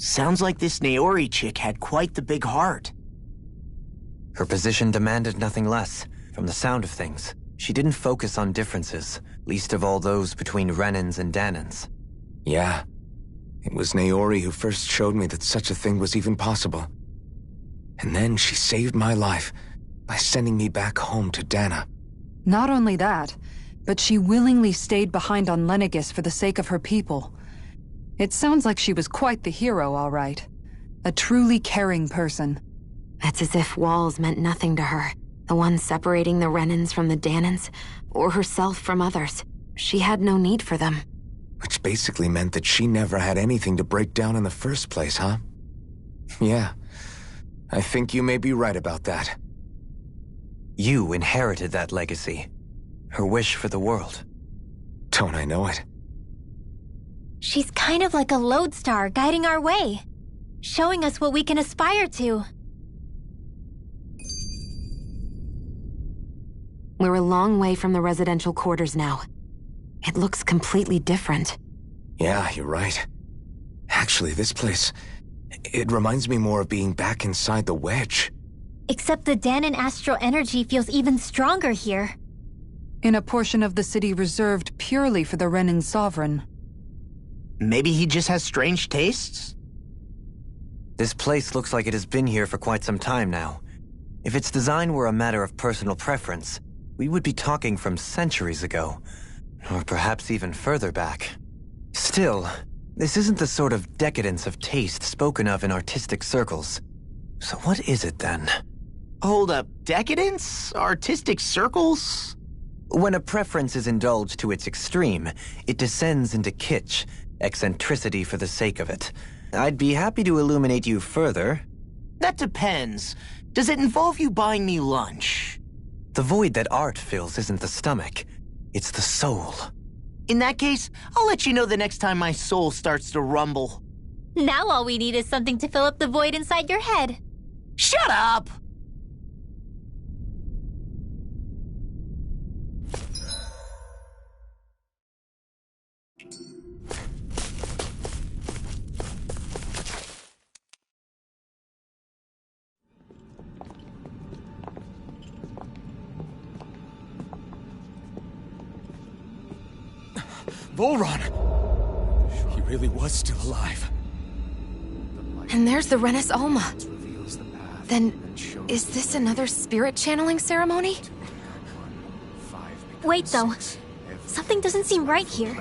Sounds like this Naori chick had quite the big heart. Her position demanded nothing less. From the sound of things, she didn't focus on differences, least of all those between Renans and Danans. Yeah. It was Naori who first showed me that such a thing was even possible. And then she saved my life by sending me back home to Dana. Not only that, but she willingly stayed behind on Lenegis for the sake of her people. It sounds like she was quite the hero, all right. A truly caring person. It's as if walls meant nothing to her. The ones separating the Renans from the Danans, or herself from others. She had no need for them. Which basically meant that she never had anything to break down in the first place, huh? Yeah. I think you may be right about that. You inherited that legacy. Her wish for the world. Don't I know it? She's kind of like a lodestar guiding our way, showing us what we can aspire to. We're a long way from the residential quarters now. It looks completely different. Yeah, you're right. Actually, this place, it reminds me more of being back inside the Wedge. Except the Danan astral energy feels even stronger here. In a portion of the city reserved purely for the Renan sovereign. Maybe he just has strange tastes? This place looks like it has been here for quite some time now. If its design were a matter of personal preference, we would be talking from centuries ago. Or perhaps even further back. Still, this isn't the sort of decadence of taste spoken of in artistic circles. So what is it then? Hold up, decadence? Artistic circles? When a preference is indulged to its extreme, it descends into kitsch, eccentricity for the sake of it. I'd be happy to illuminate you further. That depends. Does it involve you buying me lunch? The void that art fills isn't the stomach, it's the soul. In that case, I'll let you know the next time my soul starts to rumble. Now all we need is something to fill up the void inside your head. Shut up! Volron! He really was still alive. And there's the Renis Alma. Then, is this another spirit channeling ceremony? Wait though, something doesn't seem right here.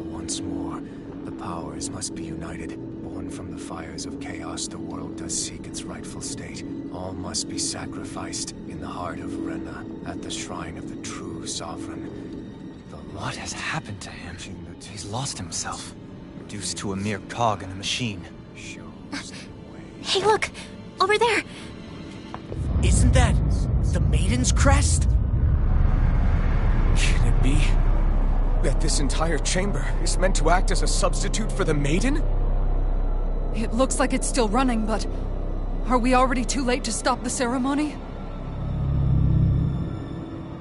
Once more, the powers must be united. Born from the fires of chaos, the world does seek its rightful state. All must be sacrificed in the heart of Rena, at the shrine of the true sovereign. What has happened to him? He's lost himself, reduced to a mere cog in a machine. Hey look! Over there! Isn't that the Maiden's crest? Can it be that this entire chamber is meant to act as a substitute for the Maiden? It looks like it's still running, but are we already too late to stop the ceremony?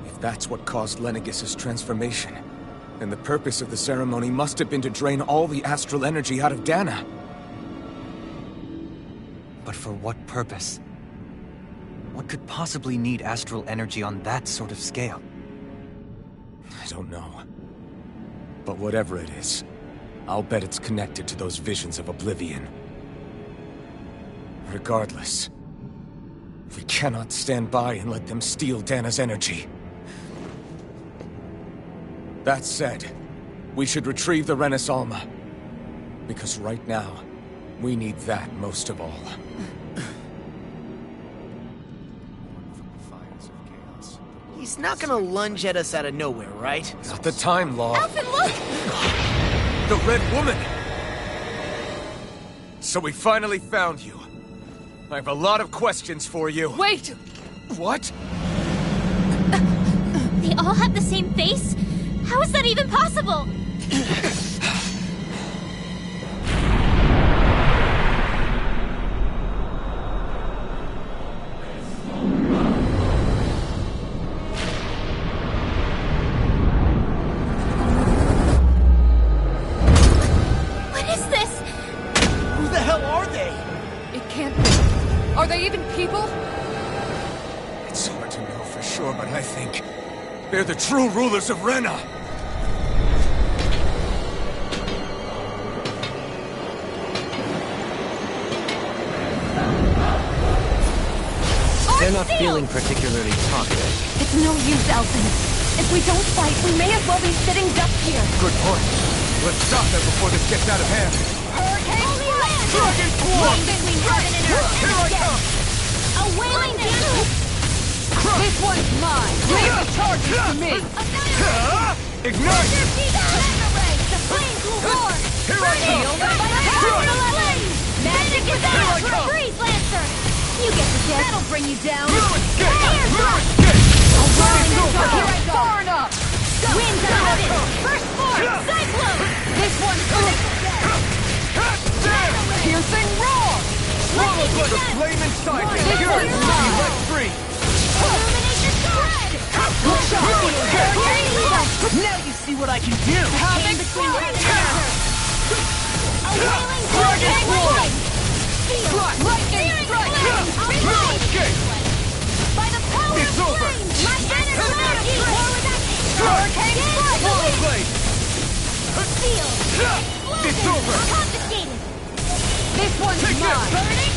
If that's what caused Lenegis' transformation, then the purpose of the ceremony must have been to drain all the astral energy out of Dana. But for what purpose? What could possibly need astral energy on that sort of scale? I don't know. But whatever it is, I'll bet it's connected to those visions of oblivion. Regardless, we cannot stand by and let them steal Dana's energy. That said, we should retrieve the Renis Alma. Because right now, we need that most of all. He's not gonna lunge at us out of nowhere, right? Not the time, Law. Alphen, look! The Red Woman! So we finally found you. I have a lot of questions for you. Wait! What? They all have the same face? How is that even possible? Who the They're the true rulers of Rena! They're not feeling particularly talkative. It's no use, Elfin. If we don't fight, we may as well be sitting ducks here. Good point. Let's stop them before this gets out of hand. Hurricane Blast! Dragon Swarm! Between heaven and earth! Here I come! A wailing gale! This one's mine! Leave the charges to me! Ignite! The flames will roar! Here I come! Magic is out! Freeze, Lancer! You get the gist. That'll bring you down. Here I Here Far enough! Winds are headed! First form! Cyclone! This one's piercing roar! Lightning like a descent! flame inside me! This You're one's be mine! let free! Illumination spread! Now you see what I can do! Came between heaven and earth! A wailing Dragon tornado! Swarm! Lightning strike! Escape! By the power It's of over! flame! My energy! Forward action! Hurricane Strike! Blade! Seal! It's over! Confiscated! This one's Take this! mine! Burning!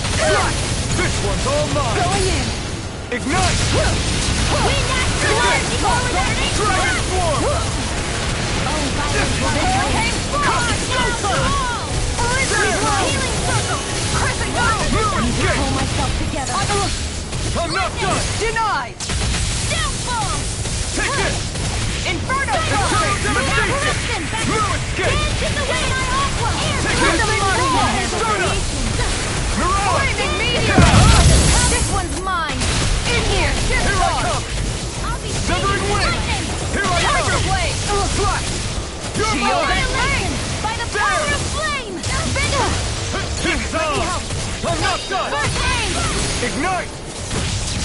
This one's all mine! Going in! Ignite! Wind action! Forward action! Dragon Swarm! Oh, violent Hurricane Healing circle! Crescent Pull myself together! I'm not done! Denied! Downfall! Take this! Inferno Eternal devastation! Listen, back! No escape! Dance in the wind! Aqua! Air! Take this! Inferno! Mirage! Flaming meteor! This one's mine! In here! Here I come! I'll be Severing wind! lightning! Here I Tiger come! blade! Flash! You're Shield mine! and flame! By the power of flame! Bigger! It's on! I'm not done! First aid! Ignite!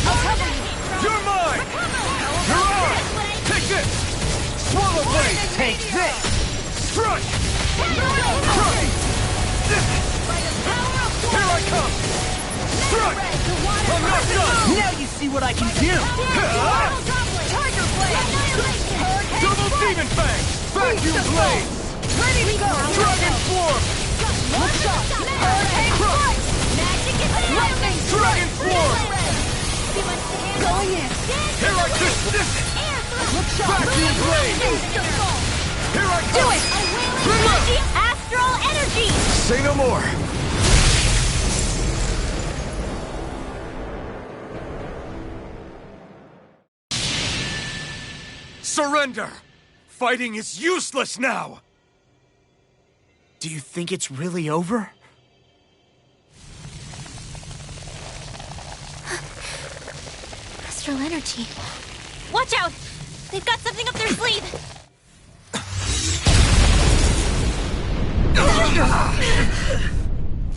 I'll cover you! You're mine! Mirage! Take this! Swallow blade! Take this! Strike! Crush! Here I come! Strike! I'm not done! Now you see what I can do! Tiger blade! Double demon fang! Vacuum blade! Ready to go! Dragon swarm! One shot! Hurricane strike! Magic is lightning! Dragon swarm! Going in! Here I this! Vacuum blade! Here I come! Do it! A wailing energy! Astral energy! Say no more! Surrender! Fighting is useless now! Do you think it's really over? Astral energy. Watch out! They've got something up their sleeve!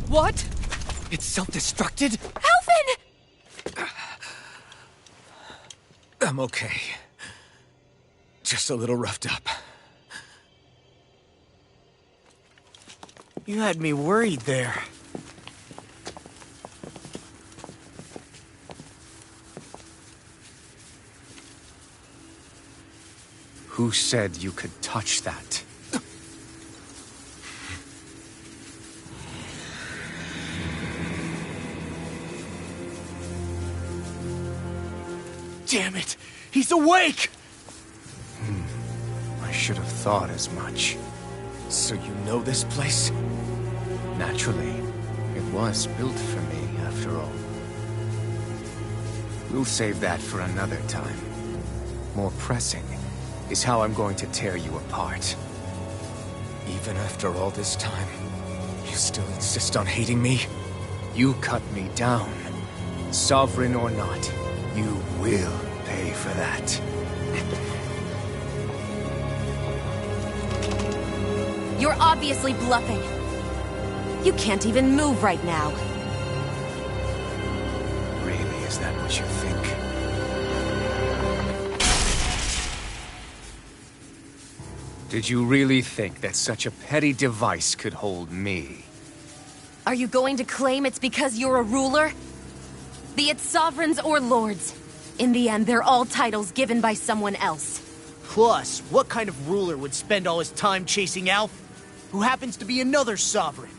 What? It's self-destructed? Elfin! I'm okay. Just a little roughed up. You had me worried there. Who said you could touch that? Damn it! He's awake! I should have thought as much. So you know this place? Naturally. It was built for me, after all. We'll save that for another time. More pressing is how I'm going to tear you apart. Even after all this time, you still insist on hating me? You cut me down. Sovereign or not, you will pay for that. You're obviously bluffing. You can't even move right now. Really, is that what you think? Did you really think that such a petty device could hold me? Are you going to claim it's because you're a ruler? Be it sovereigns or lords. In the end, they're all titles given by someone else. Plus, what kind of ruler would spend all his time chasing Alphen, who happens to be another sovereign?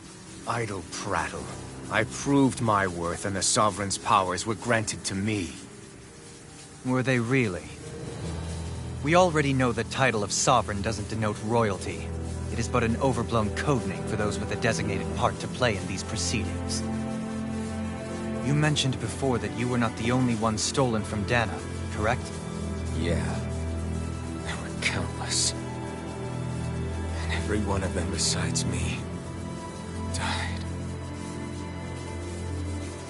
Idle prattle. I proved my worth and the Sovereign's powers were granted to me. Were they really? We already know the title of Sovereign doesn't denote royalty. It is but an overblown codename for those with a designated part to play in these proceedings. You mentioned before that you were not the only one stolen from Dana, correct? Yeah. There were countless. And every one of them besides me died.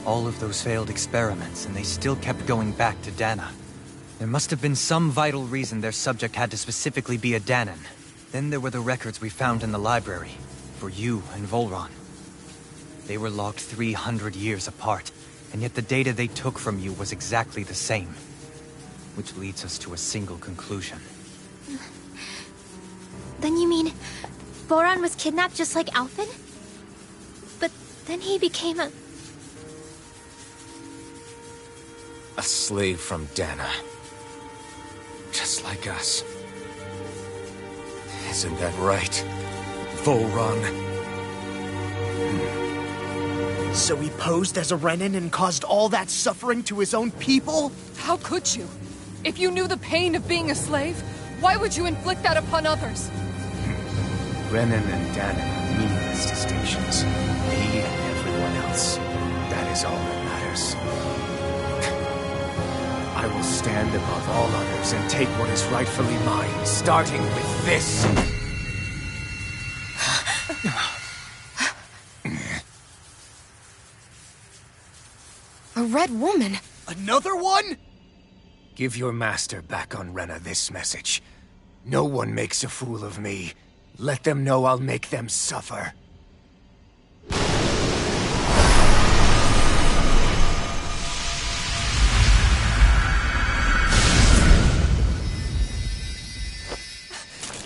All of those failed experiments, and they still kept going back to Dana. There must have been some vital reason their subject had to specifically be a Danan. Then there were the records we found in the library, for you and Volron. They were logged 300 years apart, and yet the data they took from you was exactly the same. Which leads us to a single conclusion. Then you mean Voron was kidnapped just like Alphen? But then he became a slave from Dana. Just like us. Isn't that right, Volron? So he posed as a Renan and caused all that suffering to his own people? How could you? If you knew the pain of being a slave, why would you inflict that upon others? Renan and Danan are meaningless distinctions. Me and everyone else. That is all that matters. I will stand above all others and take what is rightfully mine, starting with this. A red woman? Another one? Give your master back on Rena this message. No one makes a fool of me. Let them know I'll make them suffer.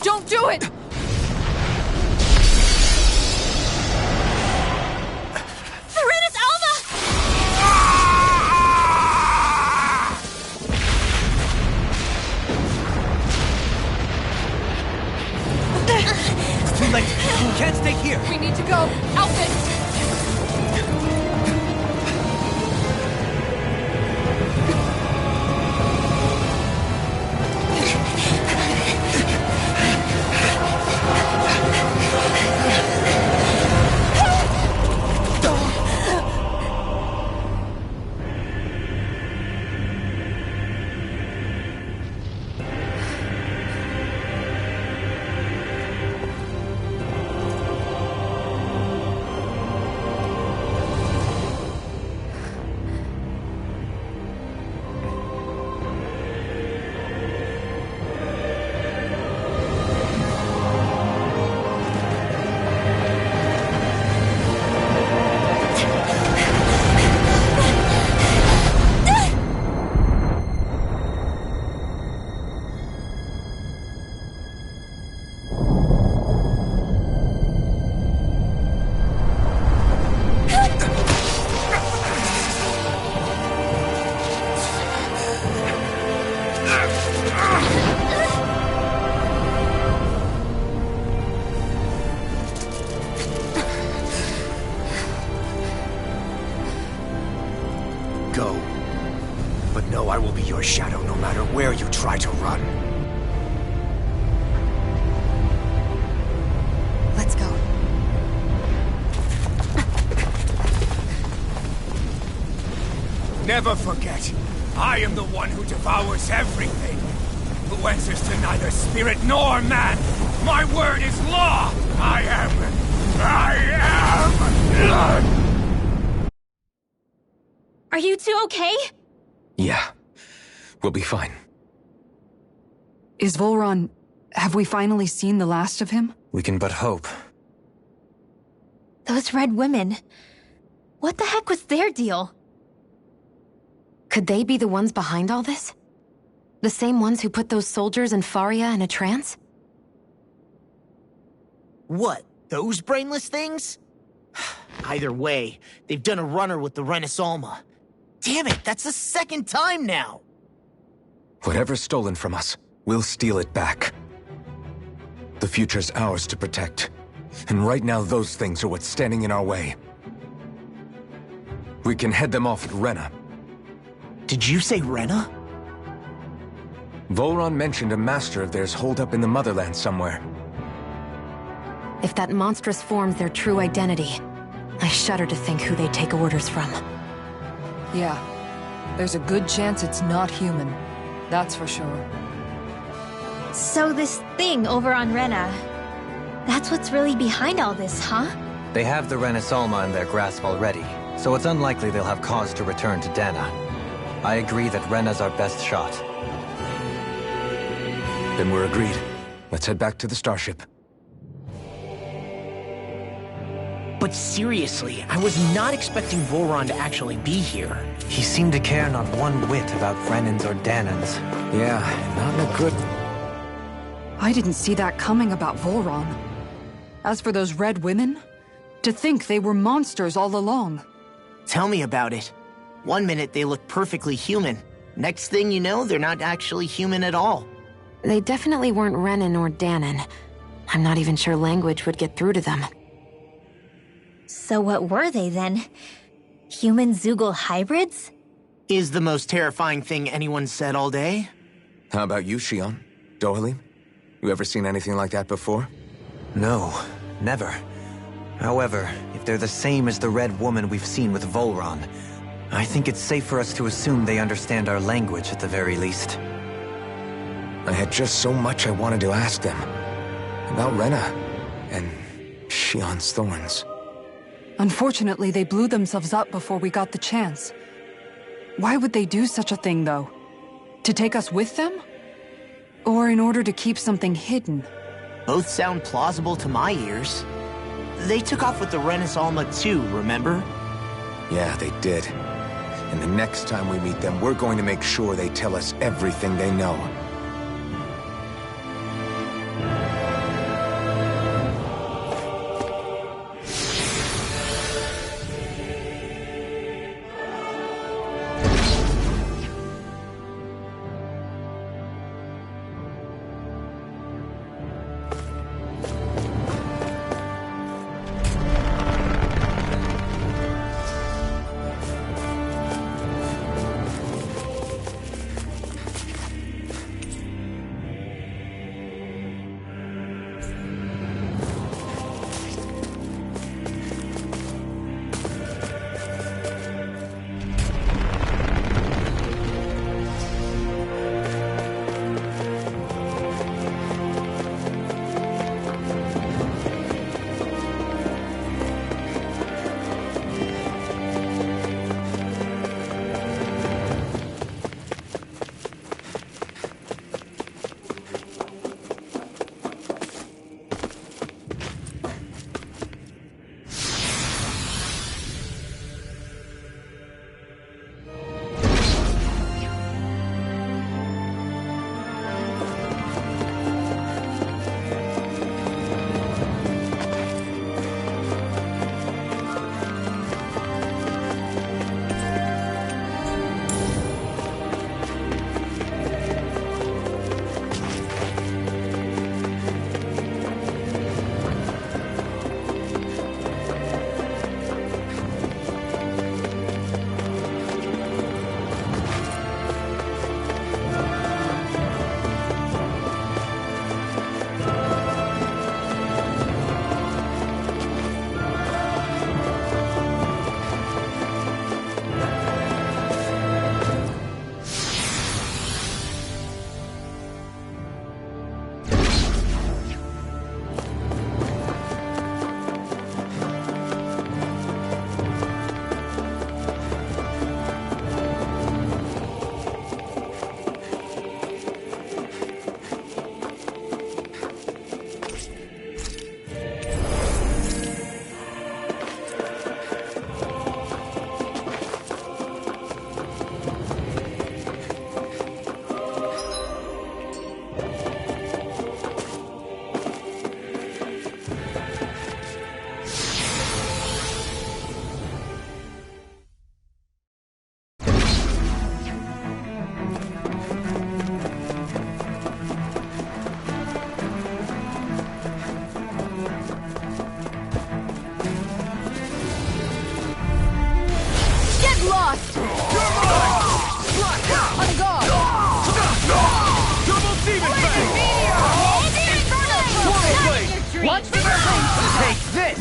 Don't do it! Serenus Alva! It's too late! You can't stay here! We need to go! Alphen! Go. But know I will be your shadow no matter where you try to run. Let's go. Never forget, I am the one who devours everything. Who answers to neither spirit nor man. My word is law. I am. Are you two okay? Yeah. We'll be fine. Is Volron... have we finally seen the last of him? We can but hope. Those red women. What the heck was their deal? Could they be the ones behind all this? The same ones who put those soldiers in Faria in a trance? What, those brainless things? Either way, they've done a runner with the Renus Alma. Damn it, that's the second time now! Whatever's stolen from us, we'll steal it back. The future's ours to protect. And right now, those things are what's standing in our way. We can head them off at Rena. Did you say Rena? Volron mentioned a master of theirs holed up in the Motherland somewhere. If that monstrous form's their true identity, I shudder to think who they take orders from. Yeah. There's a good chance it's not human. That's for sure. So this thing over on Rena, that's what's really behind all this, huh? They have the Renasolma in their grasp already, so it's unlikely they'll have cause to return to Dana. I agree that Rena's our best shot. Then we're agreed. Let's head back to the starship. But seriously, I was not expecting Volron to actually be here. He seemed to care not one whit about Renans or Danans. Yeah, not in a good... I didn't see that coming about Volron. As for those red women, to think they were monsters all along. Tell me about it. One minute they look perfectly human. Next thing you know, they're not actually human at all. They definitely weren't Renan or Danan. I'm not even sure language would get through to them. So what were they then? Human Zoogle hybrids? Is the most terrifying thing anyone said all day. How about you, Shion? Dohalim? You ever seen anything like that before? No, never. However, if they're the same as the Red Woman we've seen with Volron, I think it's safe for us to assume they understand our language at the very least. I had just so much I wanted to ask them. About Rena, and Shion's thorns. Unfortunately, they blew themselves up before we got the chance. Why would they do such a thing, though? To take us with them? Or in order to keep something hidden? Both sound plausible to my ears. They took off with the Renasolma too, remember? Yeah, they did. And the next time we meet them, we're going to make sure they tell us everything they know.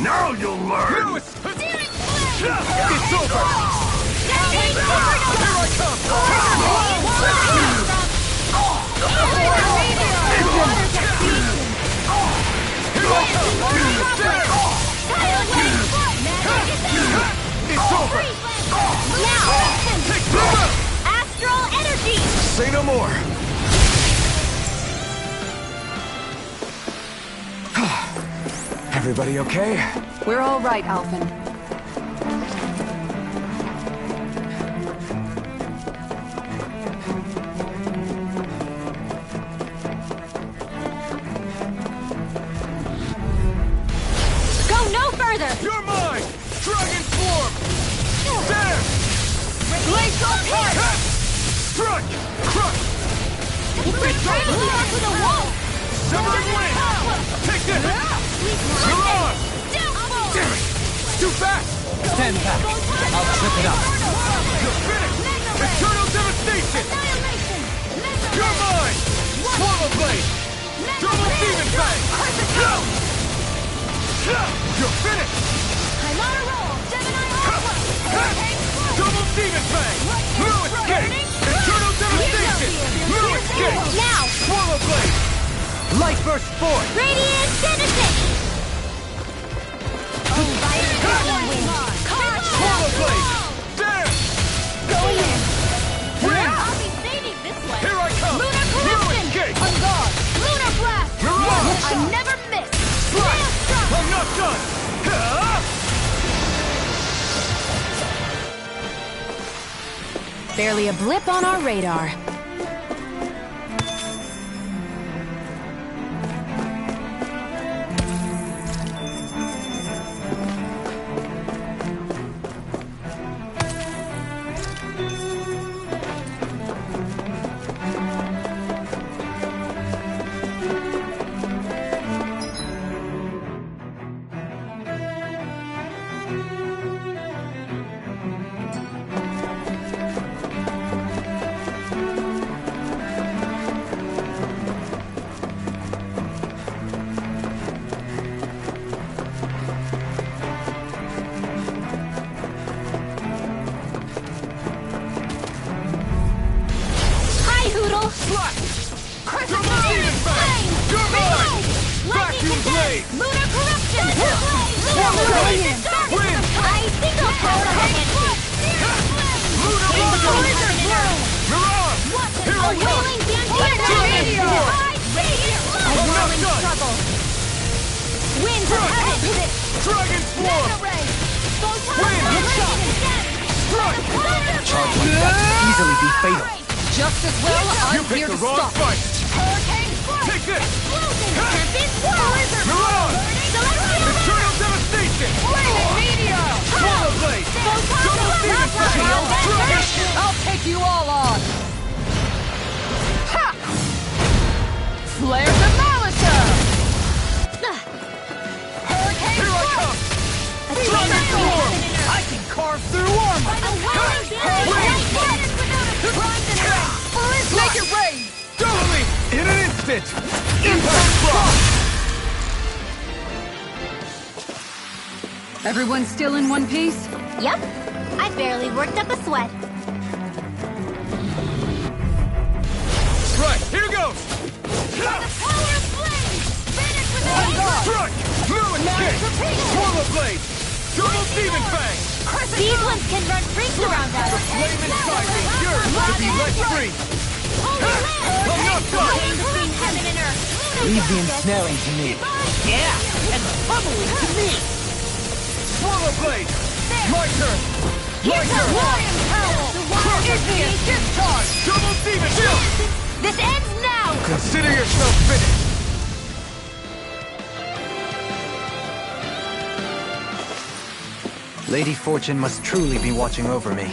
Now you'll learn! It's over! Here I It's over! Now, Astral Energy! Say no more! Everybody okay? We're all right, Alphen. Go no further! You're mine! Dragon Swarm! There! Glacial Punch! Strike! Crush! It's back to the wall! Severing Wind! Take this! You're on! Damn it! Too fast! Stand back. I'll trip it up. You're finished! Eternal Devastation! You're mine! Swallow Blade! Double Demon Fang! You're finished! I'm on a roll! Gemini Alpha! Double Demon Fang! No escape! Eternal Devastation! No escape! Now! Swallow Blade! Light Burst forth! Radiant Genesis! Swallow Blade! There! Going in! Win! I'll be saving this one! Here I come! Lunar No Corruption! escape! On guard! Lunar Blast! Mirage! I never miss! Strike! Maelstrom! I'm not done! Barely a blip on our radar. Hi, Hoodle! Slap! Crescent Double Demon Fang! You're mine! Vacuum Blade! Lunar Corruption! Swallow Blade! Win! I think I'll power up Lunar Rocket! Mirage! Here I come! Dragon Swarm! A I'm not whirling done! struggle! Winds of heaven! Dragon Swarm! Win! Strike! Charge like that could easily be fatal. Just as well, You I'm here picked to the wrong stop. fight! Hurricane Strike! Take this! Tempest Blizzard! Mirage! Celestial Eternal Devastation! Flaming Meteor! Swallow Blade! Double Demon Fang! Strike! I'll take you all on! Ha! Flare Demolitor! Hurricane Here I come! Dragon Swarm! I can carve through armor! Make it rain! Totally! In an instant! Impact Frost! Everyone still in one piece? Yep. I barely worked up a sweat. Right, here goes! Strike! No escape! Swallow Blade! Double Demon Fang! These ones can run rings around us. Flame inside me yearns to be let free! I'm not done! Between heaven and earth. Leave the ensnaring to me. Yeah, and the pummeling to me. Swallow Blade! My turn! My turn! Discharge! Double Demon Shield! This ends now. Consider yourself finished! Lady Fortune must truly be watching over me.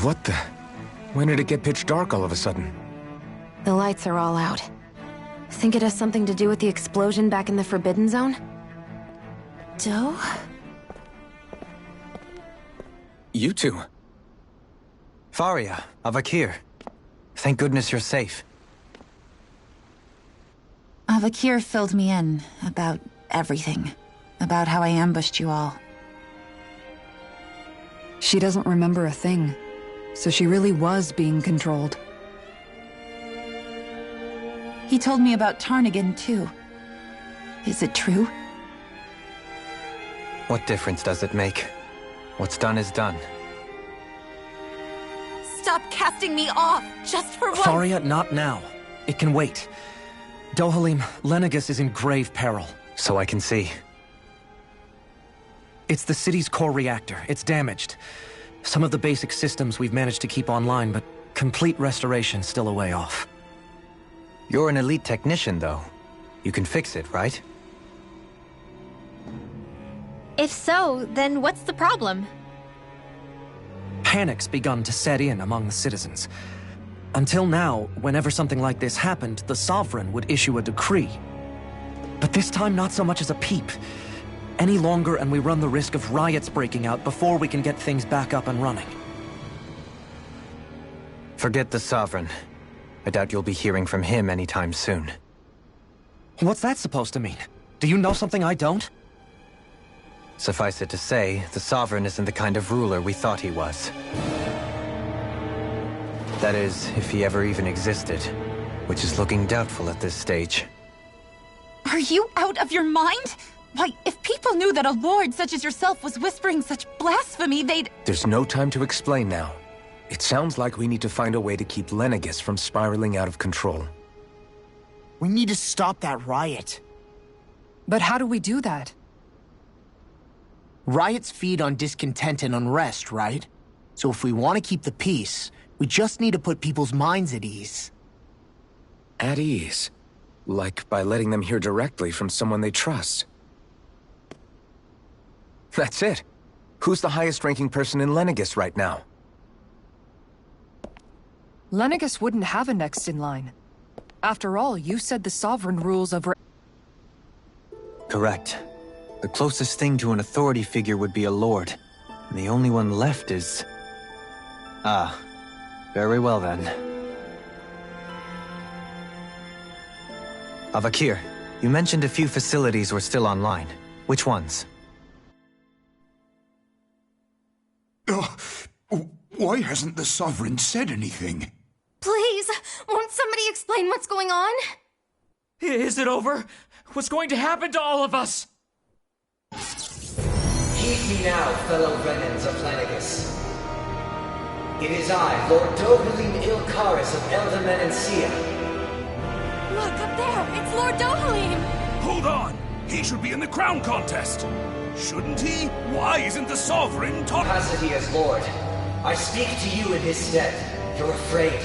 What the? When did it get pitch dark all of a sudden? The lights are all out. Think it has something to do with the explosion back in the Forbidden Zone? Doe? You two. Faria, Avakir. Thank goodness you're safe. Avakir filled me in about everything. About how I ambushed you all. She doesn't remember a thing, so she really was being controlled. He told me about Tarnigan, too. Is it true? What difference does it make? What's done is done. Stop casting me off, just for once! Faria, not now. It can wait. Dohalim, Lenegis is in grave peril. So I can see. It's the city's core reactor. It's damaged. Some of the basic systems we've managed to keep online, but complete restoration's still a way off. You're an elite technician, though. You can fix it, right? If so, then what's the problem? Panic's begun to set in among the citizens. Until now, whenever something like this happened, the Sovereign would issue a decree. But this time, not so much as a peep. Any longer, and we run the risk of riots breaking out before we can get things back up and running. Forget the Sovereign. I doubt you'll be hearing from him anytime soon. What's that supposed to mean? Do you know something I don't? Suffice it to say, the Sovereign isn't the kind of ruler we thought he was. That is, if he ever even existed, which is looking doubtful at this stage. Are you out of your mind? Why, if people knew that a lord such as yourself was whispering such blasphemy, they'd... There's no time to explain now. It sounds like we need to find a way to keep Lenegis from spiraling out of control. We need to stop that riot. But how do we do that? Riots feed on discontent and unrest, right? So if we want to keep the peace, we just need to put people's minds at ease. At ease? Like by letting them hear directly from someone they trust. That's it. Who's the highest-ranking person in Lenegis right now? Lenegis wouldn't have a next in line. After all, you said the Sovereign rules over... Correct. The closest thing to an authority figure would be a lord. And the only one left is... Ah. Very well then. Avakir, you mentioned a few facilities were still online. Which ones? Why hasn't the Sovereign said anything? Please, won't somebody explain what's going on? Is it over? What's going to happen to all of us? Heed me now, fellow Renans of Lenegis. It is I, Lord Dohalim Ilkaris of Eldaman and Sia. Look, up there! It's Lord Dohalim! Hold on! He should be in the crown contest! Shouldn't he? Why isn't the Sovereign talking? Capacity as Lord, I speak to you in his stead. You're afraid.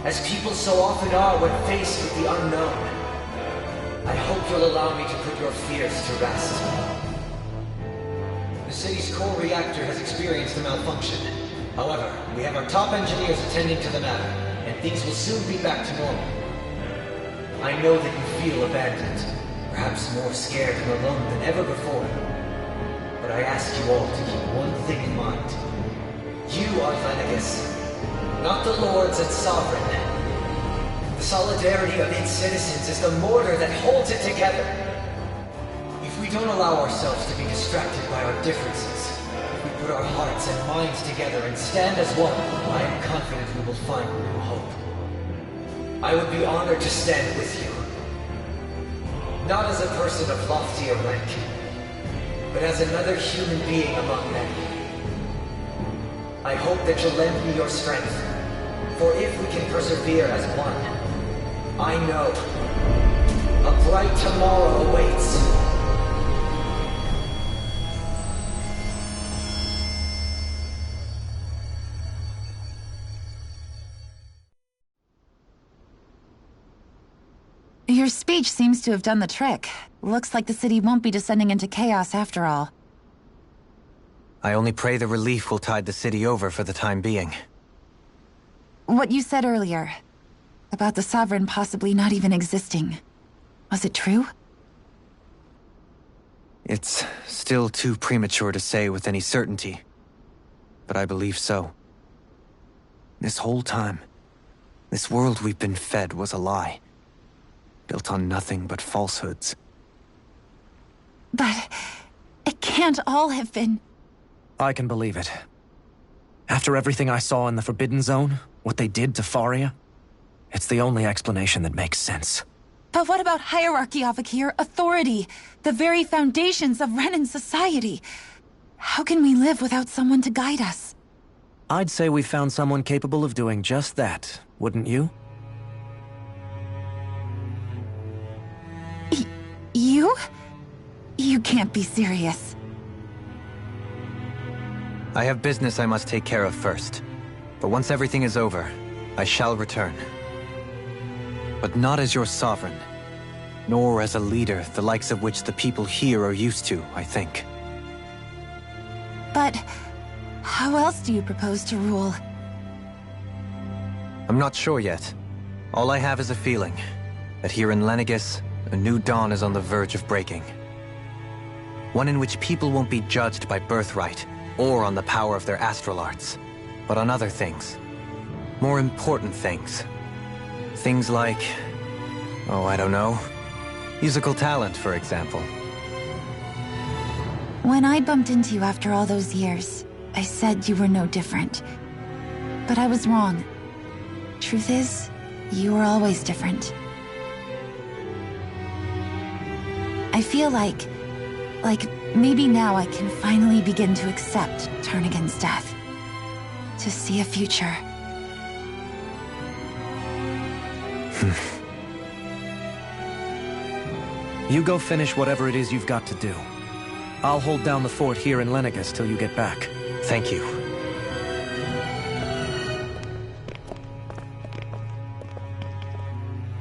As people so often are when faced with the unknown. I hope you'll allow me to put your fears to rest. The city's core reactor has experienced a malfunction. However, we have our top engineers attending to the matter, and things will soon be back to normal. I know that you feel abandoned, perhaps more scared and alone than ever before. But I ask you all to keep one thing in mind. You are Lenegis, not the lords and sovereign. The solidarity of its citizens is the mortar that holds it together. If we don't allow ourselves to be distracted by our differences, if we put our hearts and minds together and stand as one, I am confident we will find new hope. I would be honored to stand with you. Not as a person of loftier rank, but as another human being among many. I hope that you'll lend me your strength, for if we can persevere as one, I know a bright tomorrow awaits. Your speech seems to have done the trick. Looks like the city won't be descending into chaos after all. I only pray the relief will tide the city over for the time being. What you said earlier. About the Sovereign possibly not even existing. Was it true? It's still too premature to say with any certainty, but I believe so. This whole time, this world we've been fed was a lie, built on nothing but falsehoods. But it can't all have been... I can believe it. After everything I saw in the Forbidden Zone, what they did to Faria, it's the only explanation that makes sense. But what about hierarchy, Avakir? Authority? The very foundations of Renan society? How can we live without someone to guide us? I'd say we found someone capable of doing just that, wouldn't you? You? You can't be serious. I have business I must take care of first. But once everything is over, I shall return. But not as your sovereign, nor as a leader the likes of which the people here are used to, I think. But how else do you propose to rule? I'm not sure yet. All I have is a feeling that here in Lenegis, a new dawn is on the verge of breaking. One in which people won't be judged by birthright or on the power of their astral arts, but on other things. More important things. Things like, oh, I don't know, musical talent, for example. When I bumped into you after all those years, I said you were no different. But I was wrong. Truth is, you were always different. I feel like maybe now I can finally begin to accept turn against death. To see a future. You go finish whatever it is you've got to do. I'll hold down the fort here in Lenegis till you get back. Thank you.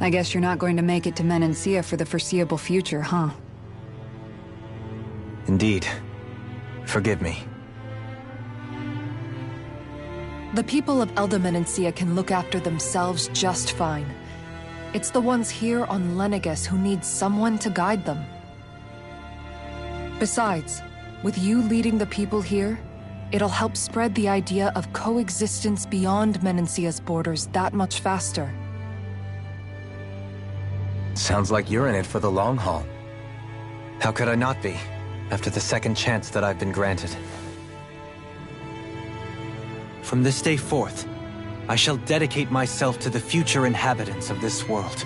I guess you're not going to make it to Menancia for the foreseeable future, huh? Indeed. Forgive me. The people of Elda Menancia can look after themselves just fine. It's the ones here on Lenegis who need someone to guide them. Besides, with you leading the people here, it'll help spread the idea of coexistence beyond Menancia's borders that much faster. Sounds like you're in it for the long haul. How could I not be, after the second chance that I've been granted? From this day forth, I shall dedicate myself to the future inhabitants of this world.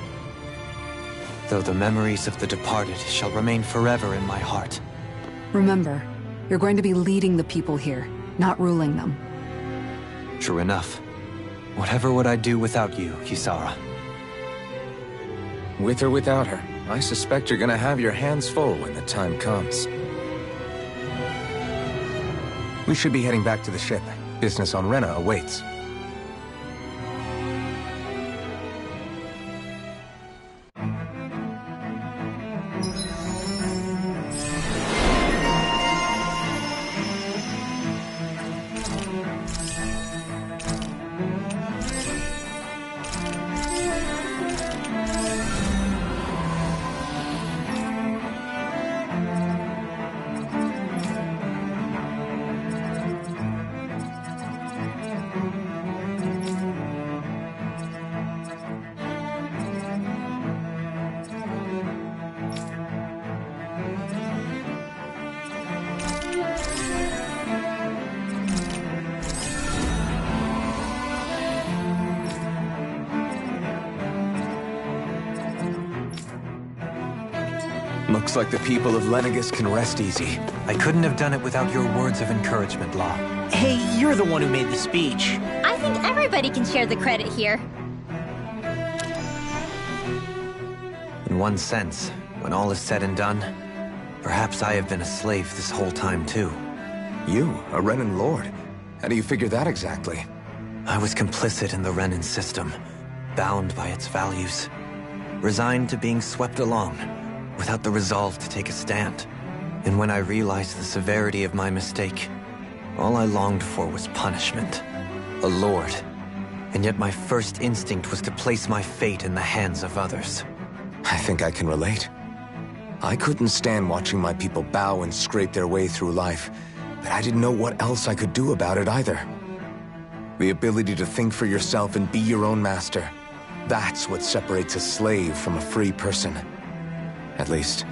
Though the memories of the departed shall remain forever in my heart. Remember, you're going to be leading the people here, not ruling them. True enough. Whatever would I do without you, Kisara? With or without her, I suspect you're gonna have your hands full when the time comes. We should be heading back to the ship. Business on Rena awaits. Looks like the people of Lenegis can rest easy. I couldn't have done it without your words of encouragement, Law. Hey, you're the one who made the speech. I think everybody can share the credit here. In one sense, when all is said and done, perhaps I have been a slave this whole time too. You, a Renan Lord? How do you figure that exactly? I was complicit in the Renan system, bound by its values, resigned to being swept along, without the resolve to take a stand. And when I realized the severity of my mistake, all I longed for was punishment. A lord. And yet my first instinct was to place my fate in the hands of others. I think I can relate. I couldn't stand watching my people bow and scrape their way through life, but I didn't know what else I could do about it either. The ability to think for yourself and be your own master. That's what separates a slave from a free person. At least,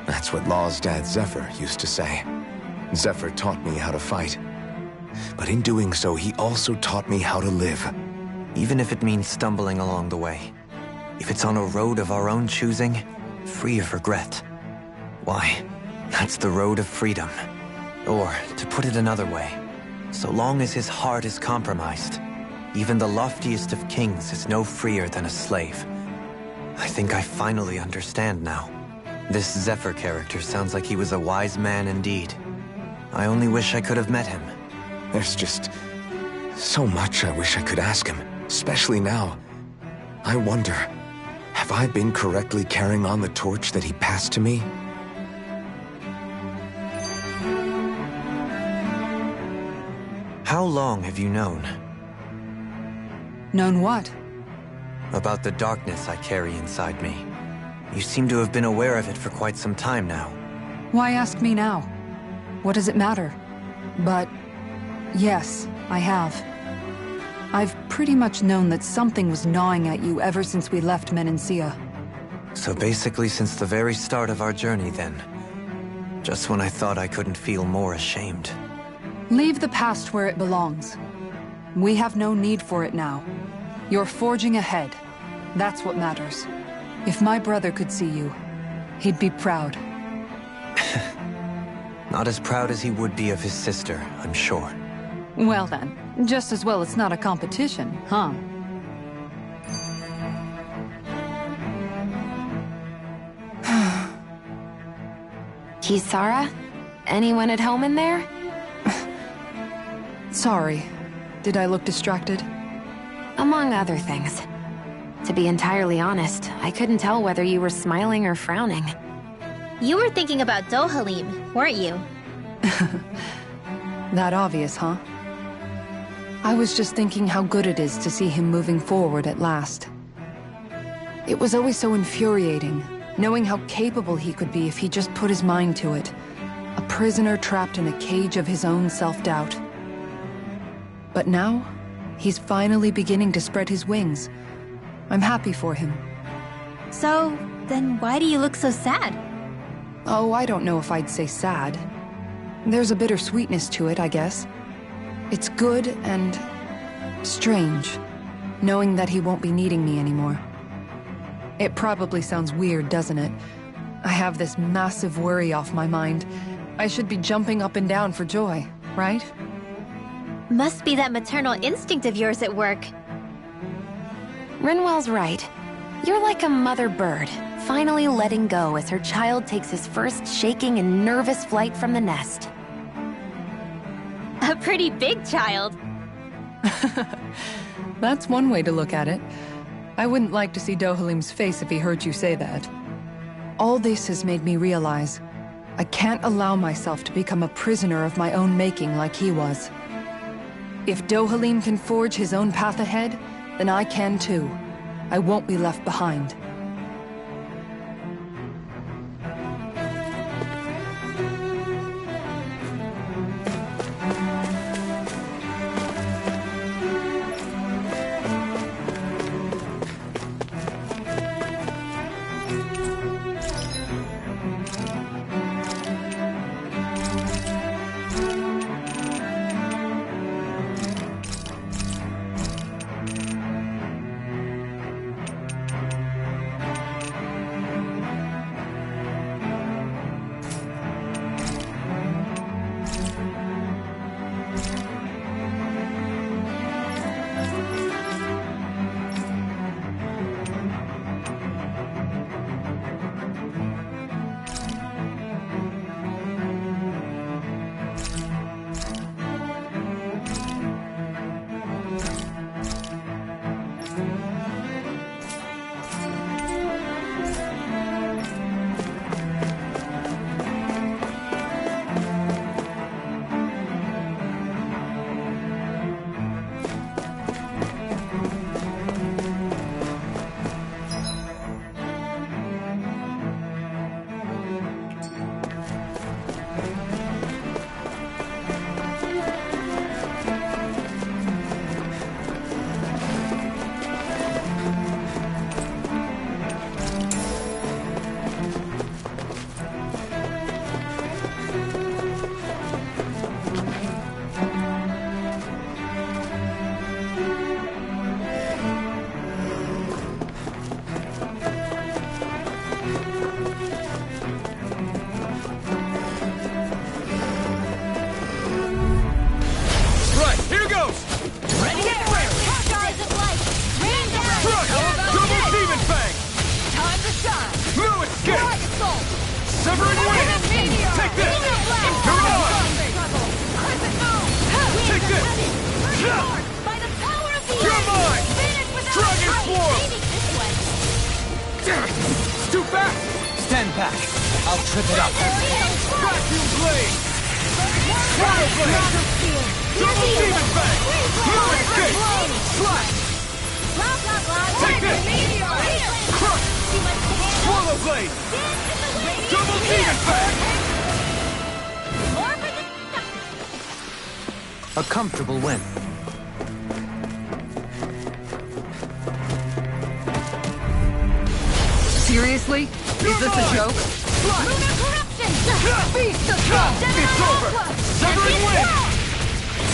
that's what Law's dad Zephyr used to say. Zephyr taught me how to fight. But in doing so, he also taught me how to live. Even if it means stumbling along the way. If it's on a road of our own choosing, free of regret. Why, that's the road of freedom. Or, to put it another way, so long as his heart is compromised, even the loftiest of kings is no freer than a slave. I think I finally understand now. This Zephyr character sounds like he was a wise man indeed. I only wish I could have met him. There's just so much I wish I could ask him, especially now. I wonder, have I been correctly carrying on the torch that he passed to me? How long have you known? Known what? About the darkness I carry inside me. You seem to have been aware of it for quite some time now. Why ask me now? What does it matter? But yes, I have. I've pretty much known that something was gnawing at you ever since we left Menancia. So basically since the very start of our journey then. Just when I thought I couldn't feel more ashamed. Leave the past where it belongs. We have no need for it now. You're forging ahead. That's what matters. If my brother could see you, he'd be proud. Not as proud as he would be of his sister, I'm sure. Well then, just as well it's not a competition, huh? Kisara? Anyone at home in there? Sorry. Did I look distracted? Among other things. To be entirely honest, I couldn't tell whether you were smiling or frowning. You were thinking about Dohalim, weren't you? That obvious, huh? I was just thinking how good it is to see him moving forward at last. It was always so infuriating, knowing how capable he could be if he just put his mind to it. A prisoner trapped in a cage of his own self-doubt. But now, he's finally beginning to spread his wings. I'm happy for him. So, then why do you look so sad? Oh, I don't know if I'd say sad. There's a bittersweetness to it, I guess. It's good and strange, knowing that he won't be needing me anymore. It probably sounds weird, doesn't it? I have this massive worry off my mind. I should be jumping up and down for joy, right? Must be that maternal instinct of yours at work. Rinwell's right. You're like a mother bird, finally letting go as her child takes his first shaking and nervous flight from the nest. A pretty big child. That's one way to look at it. I wouldn't like to see Dohalim's face if he heard you say that. All this has made me realize I can't allow myself to become a prisoner of my own making like he was. If Dohalim can forge his own path ahead, then I can too. I won't be left behind. Severing Wing! Take this! Mirage! Take this! You're mine! Dragon Swarm! Damn it! It's too fast! Stand back. I'll trip it up. Vacuum Blade! Shadow Blade! Double Demon Fang! No escape! Slash! Take this! Crush! Swallow Blade! Double Demon Fang! A comfortable win. Seriously? Is this a joke? Lunar corruption! Beast of God! It's over! Severing Wing!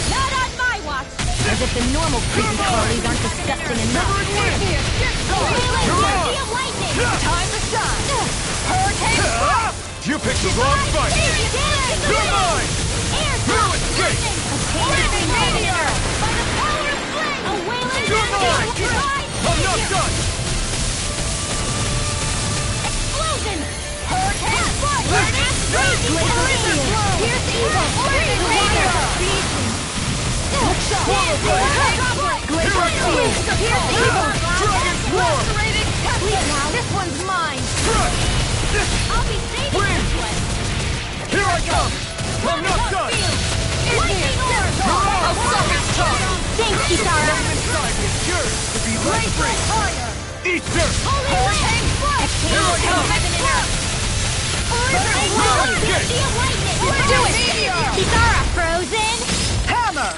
Not on my watch! As if the normal creepy crawlies aren't disgusting enough. Time to shine! Hurricane strike! You picked the wrong fight! You're mine! No escape! Meteor! By the power of flame! A wailing You're mine! I'm not done! Explosion! Hurricane strike! Here's evil! Swallow Blade! Here I come! Dragon Swarm! This one's mine! Crush! I'll be saving Win! this one! Here I come! I'm not done! I'll suck its tongue! Thanks, Kisara! Inside is yours to be let free! Eat dirt! Hurricane strike! Here I come! No escape! Do it! Kisara, frozen! Hammer!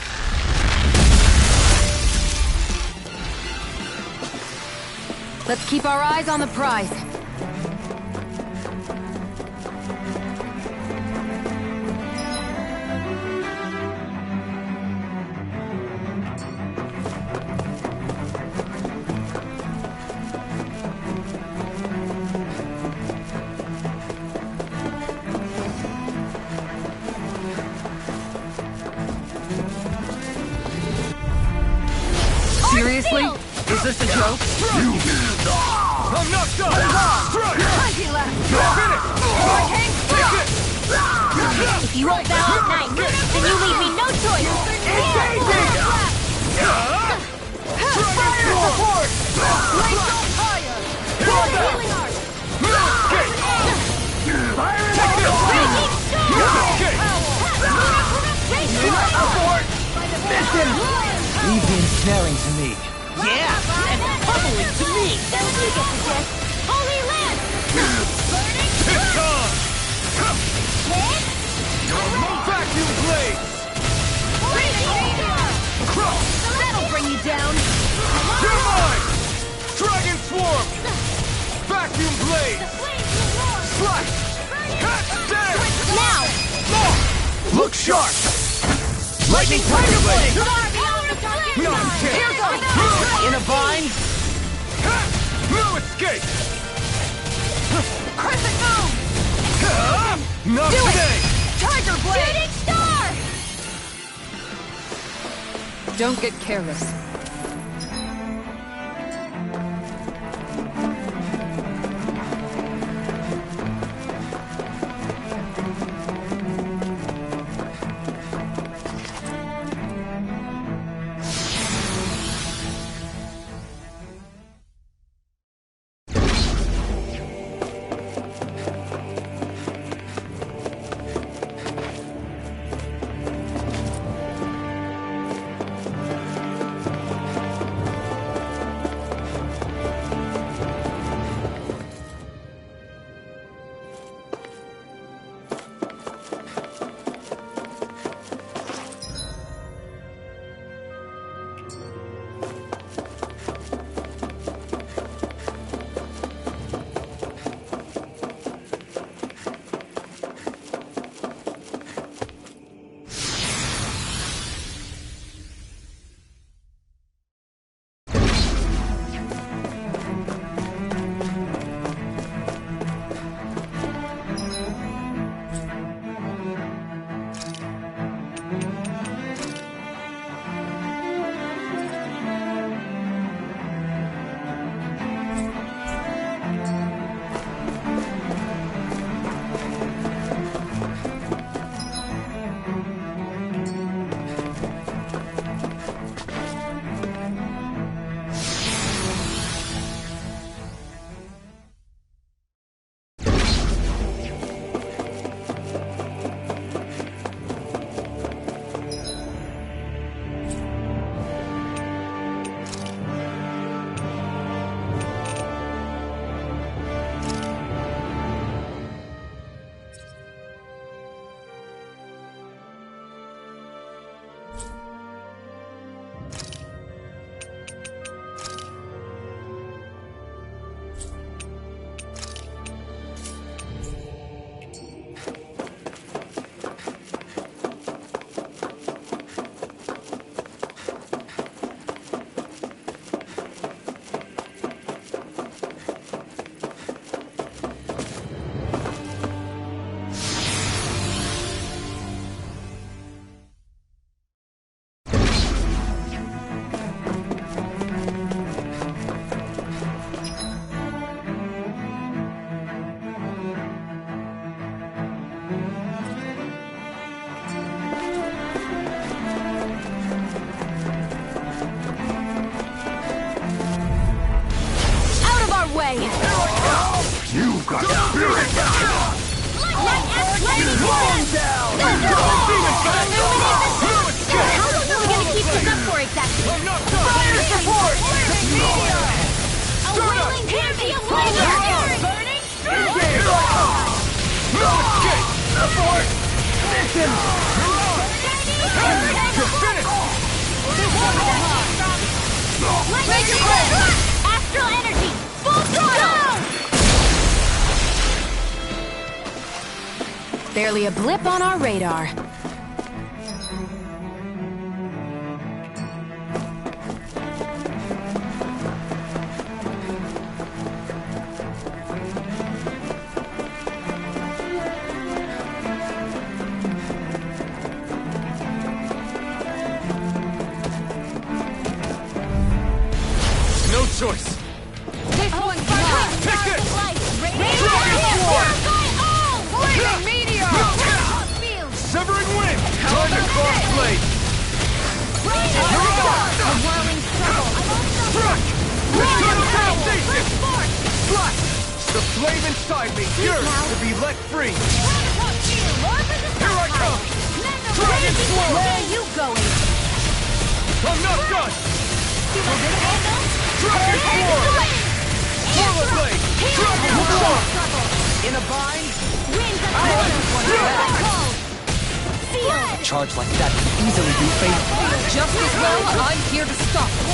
Let's keep our eyes on the prize. Seriously? Is this a joke? I'm not done! If you won't bow at night, then you leave me no choice! Fire support! Healing art! Leave the ensnaring to me. Yeah! And pummeling to me! Then you get the gist! Holy Land! Burning! It's on! Hit! Vacuum Blades! Crush! That'll bring you down! You're mine! Dragon Swarm! Vacuum Blades! Slash! Cut! Down! Now! Look sharp! Lightning Tiger Blade! Nonsense! In a bind? No escape! Crescent Moon! Not Do it! today! Tiger Blade! Shooting Star! Don't get careless. You've got spirit! Bomb down! How long are we gonna keep this up for exactly? Fire support! A whirling pantheon burning strike! Here I come! No escape! Abort! Mission! You're finished! Laser blast! Astral energy! Full throttle! Barely a blip on our radar. No choice! This one's mine! Take this! Flaming meteor! Severing wind! Time to cross blade! A whirling circle! Thrust! Eternal devastation! Slash! The flame inside me yearns to be let free! Here I come! Dragon Swarm! Where are you going? I'm not done! Dragon Swarm! Solar Blade! Dragon Swarm! In a bind? A charge like that could easily be fatal. Just as well, I'm here to stop it.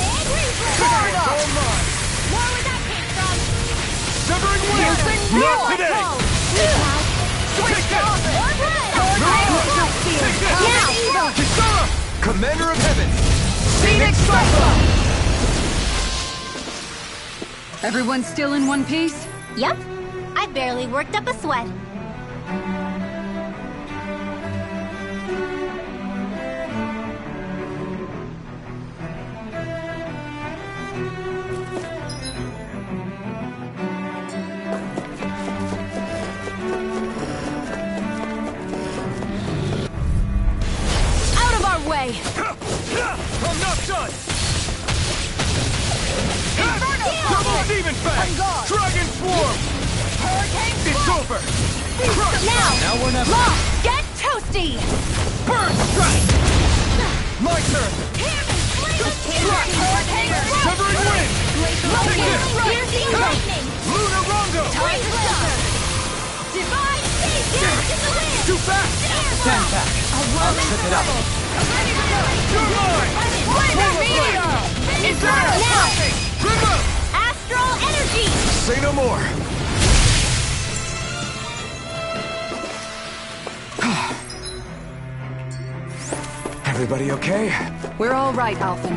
All mine! Severing wind! Not today! Take that! Take this! Kisara! Commander of Heaven! Phoenix Cyclone! Everyone still in one piece? Yep. I barely worked up a sweat. Out of our way! I'm not done! Double Demon Fang! Dragon Swarm! It's over! Now we're never. Lost! Get toasty! Burn Strike! My turn! Severing wind! Take this! Piercing lightning! Lunar Rondo! Time to stop! Divine Savior in the wind! Too fast! Stand back. I'll trip it up. You're mine! Laser meteor! Inferno! Now! Remove! Astral energy! Say no more! Everybody okay? We're all right, Alphen.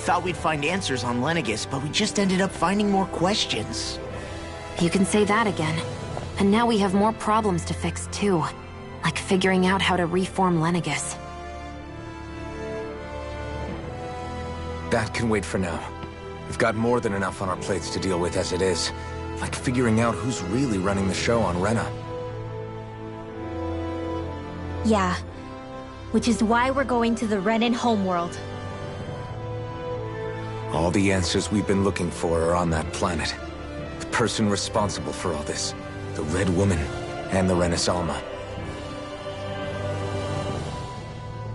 thought we'd find answers on Lenegis, but we just ended up finding more questions. You can say that again. And now we have more problems to fix, too. Like figuring out how to reform Lenegis. That can wait for now. We've got more than enough on our plates to deal with as it is. Like figuring out who's really running the show on Rena. Yeah. Which is why we're going to the Renan homeworld. All the answers we've been looking for are on that planet. The person responsible for all this. The Red Woman and the Renis Alma.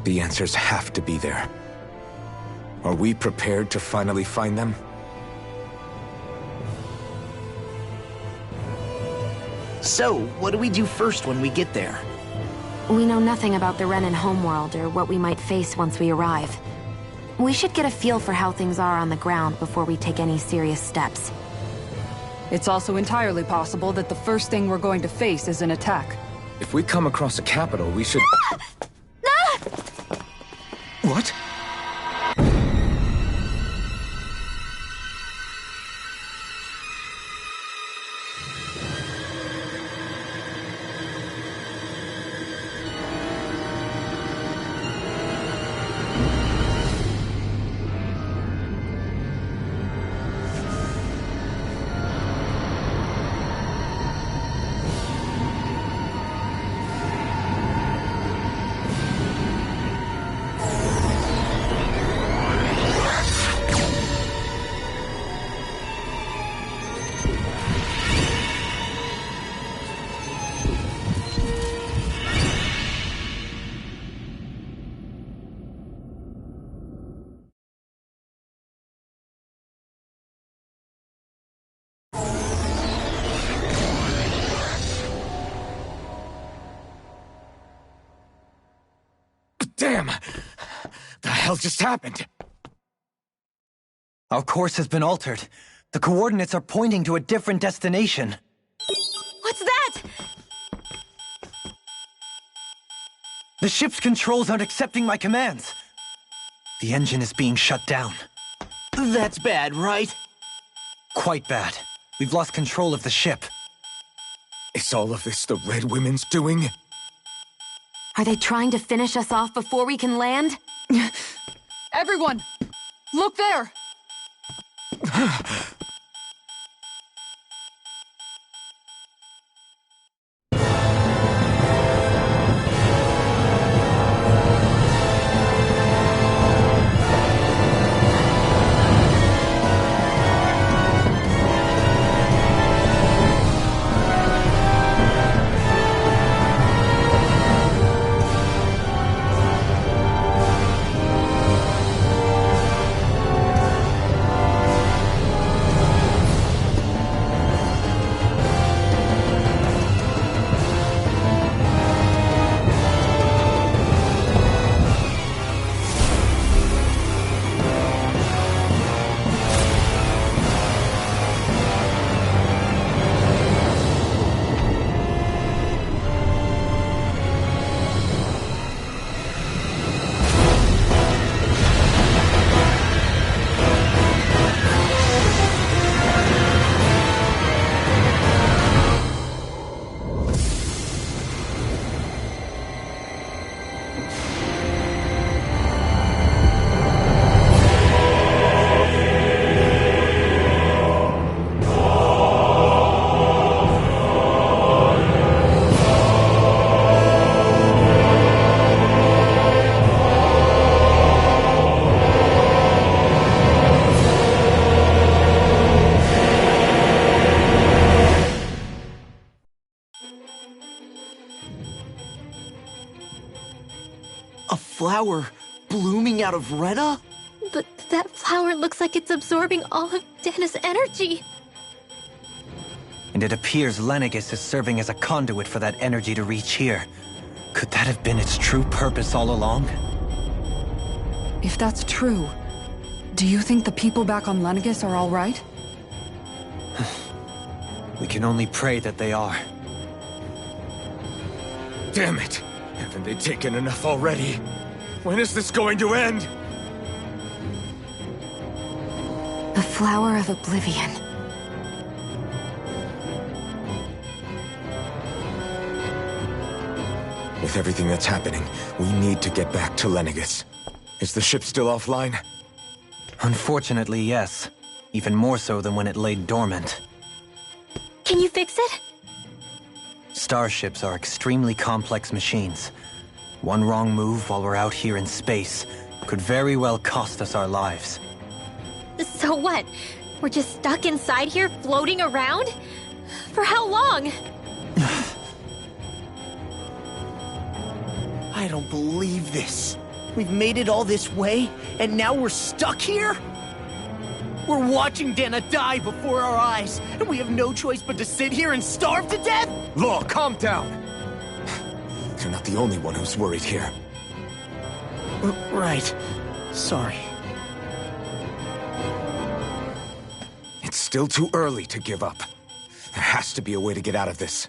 The answers have to be there. Are we prepared to finally find them? So, what do we do first when we get there? We know nothing about the Renan homeworld or what we might face once we arrive. We should get a feel for how things are on the ground before we take any serious steps. It's also entirely possible that the first thing we're going to face is an attack. If we come across a capital, we should... What? Damn! The hell just happened? Our course has been altered. The coordinates are pointing to a different destination. What's that? The ship's controls aren't accepting my commands. The engine is being shut down. That's bad, right? Quite bad. We've lost control of the ship. Is all of this the Red Women's doing? Are they trying to finish us off before we can land? Everyone! Look there! Flower blooming out of Rena? But that flower looks like it's absorbing all of Dana's energy. And it appears Lenegis is serving as a conduit for that energy to reach here. Could that have been its true purpose all along? If that's true, do you think the people back on Lenegis are all right? We can only pray that they are. Damn it! Haven't they taken enough already? When is this going to end? A flower of oblivion. With everything that's happening, we need to get back to Lenegis. Is the ship still offline? Unfortunately, yes. Even more so than when it lay dormant. Can you fix it? Starships are extremely complex machines. One wrong move while we're out here in space could very well cost us our lives. So what? We're just stuck inside here, floating around? For how long? I don't believe this. We've made it all this way, and now we're stuck here? We're watching Dana die before our eyes, and we have no choice but to sit here and starve to death? Law, calm down! You're not the only one who's worried here. Right. Sorry. It's still too early to give up. There has to be a way to get out of this.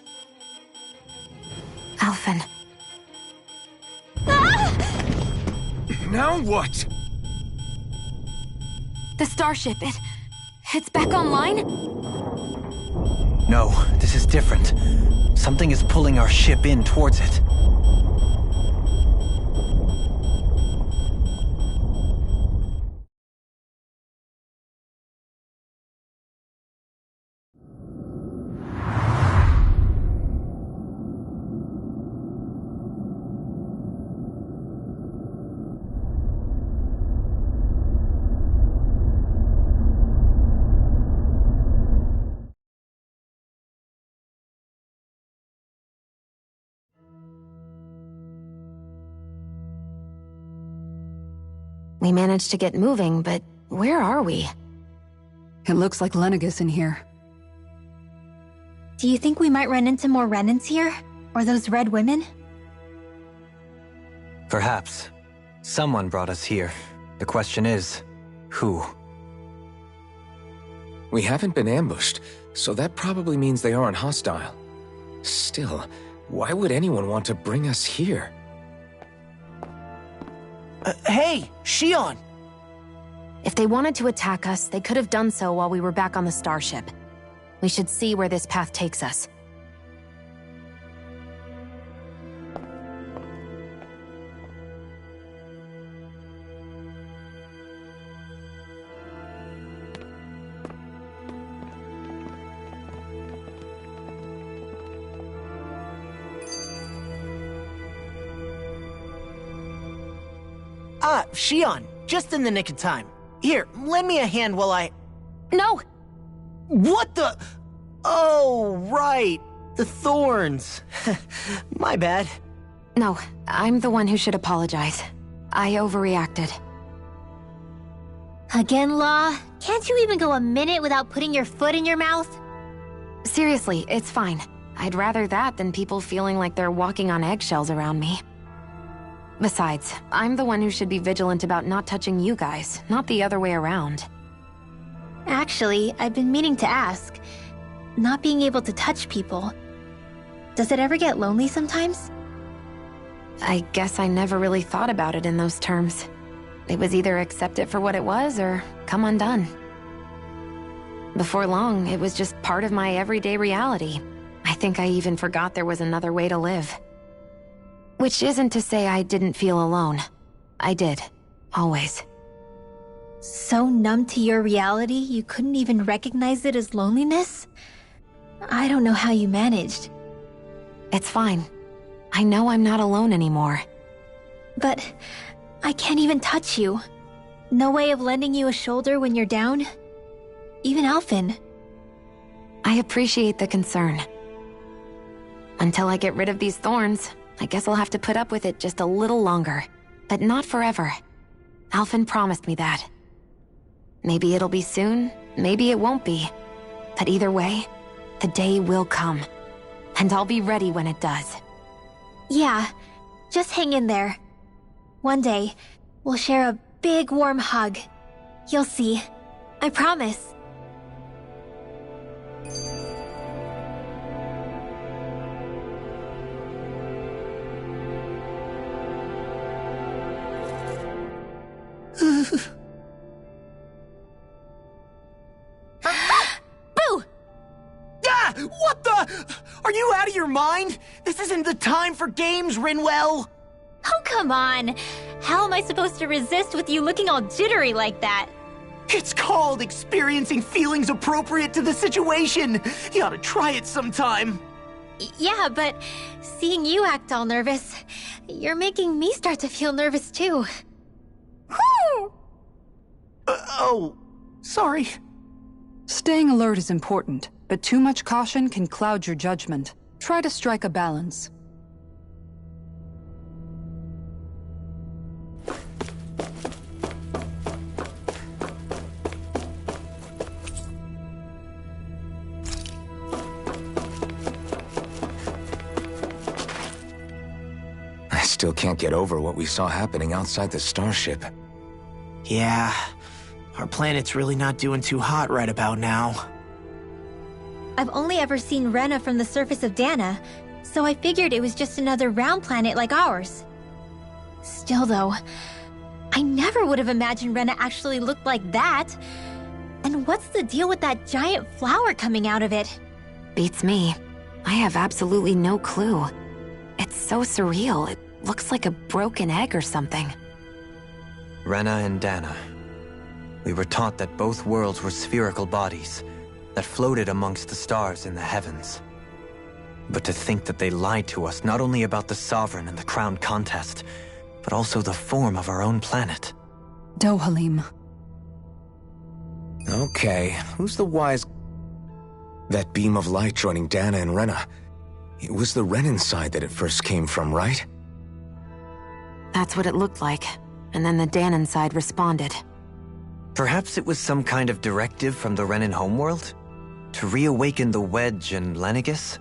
Alphen. Now what? The starship, it's back online? No, this is different. Something is pulling our ship in towards it. We managed to get moving, but where are we? It looks like Lenegis in here. Do you think we might run into more Renans here? Or those red women? Perhaps. Someone brought us here. The question is, who? We haven't been ambushed, so that probably means they aren't hostile. Still, why would anyone want to bring us here? Hey, Shion! If they wanted to attack us, they could have done so while we were back on the starship. We should see where this path takes us. Shion, just in the nick of time. Here, lend me a hand while I... No! What the... Oh, right. The thorns. My bad. No, I'm the one who should apologize. I overreacted. Again, Law? Can't you even go a minute without putting your foot in your mouth? Seriously, it's fine. I'd rather that than people feeling like they're walking on eggshells around me. Besides, I'm the one who should be vigilant about not touching you guys, not the other way around. Actually, I've been meaning to ask. Not being able to touch people, does it ever get lonely sometimes? I guess I never really thought about it in those terms. It was either accept it for what it was or come undone. Before long, it was just part of my everyday reality. I think I even forgot there was another way to live. Which isn't to say I didn't feel alone. I did. Always. So numb to your reality, you couldn't even recognize it as loneliness? I don't know how you managed. It's fine. I know I'm not alone anymore. But I can't even touch you. No way of lending you a shoulder when you're down? Even Alphen. I appreciate the concern. Until I get rid of these thorns, I guess I'll have to put up with it just a little longer. But not forever. Alphen promised me that. Maybe it'll be soon, maybe it won't be. But either way, the day will come. And I'll be ready when it does. Yeah, just hang in there. One day, we'll share a big warm hug. You'll see. I promise. What the? Are you out of your mind? This isn't the time for games, Rinwell! Oh, come on. How am I supposed to resist with you looking all jittery like that? It's called experiencing feelings appropriate to the situation. You ought to try it sometime. Yeah, but seeing you act all nervous, you're making me start to feel nervous too. Oh, sorry. Staying alert is important, but too much caution can cloud your judgment. Try to strike a balance. I still can't get over what we saw happening outside the starship. Yeah, our planet's really not doing too hot right about now. I've only ever seen Rena from the surface of Dana, so I figured it was just another round planet like ours. Still though, I never would have imagined Rena actually looked like that. And what's the deal with that giant flower coming out of it? Beats me. I have absolutely no clue. It's so surreal. It looks like a broken egg or something. Rena and Dana. We were taught that both worlds were spherical bodies that floated amongst the stars in the heavens. But to think that they lied to us not only about the Sovereign and the Crown contest, but also the form of our own planet. Dohalim. Okay, who's the wise... That beam of light joining Dana and Rena. It was the Renan side that it first came from, right? That's what it looked like. And then the Danan side responded. Perhaps it was some kind of directive from the Renan homeworld? To reawaken the Wedge and Lenegis?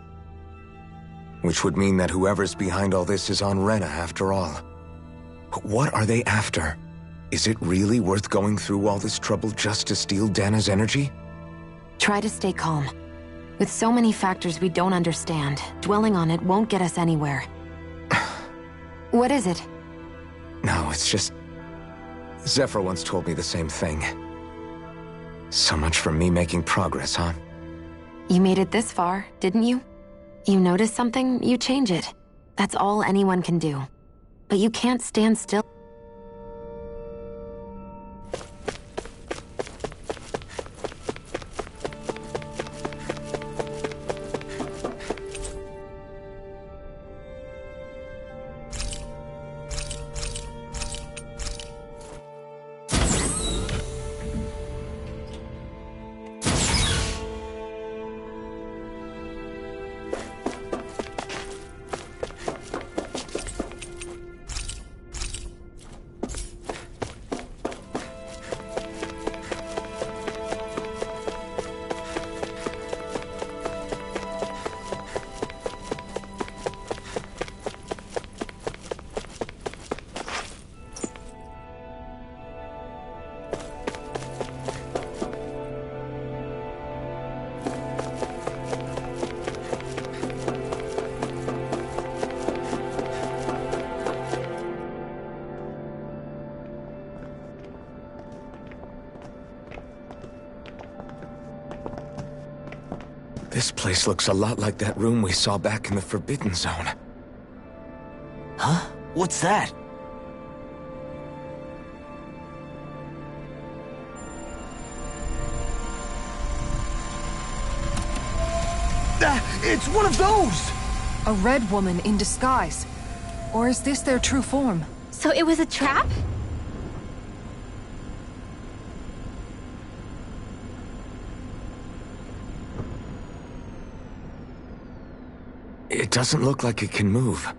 Which would mean that whoever's behind all this is on Rena after all. But what are they after? Is it really worth going through all this trouble just to steal Dana's energy? Try to stay calm. With so many factors we don't understand, dwelling on it won't get us anywhere. What is it? No, it's just... Zephyr once told me the same thing. So much for me making progress, huh? You made it this far, didn't you? You notice something, you change it. That's all anyone can do. But you can't stand still. This place looks a lot like that room we saw back in the Forbidden Zone. Huh? What's that? It's one of those! A red woman in disguise. Or is this their true form? So it was a trap? It doesn't look like it can move.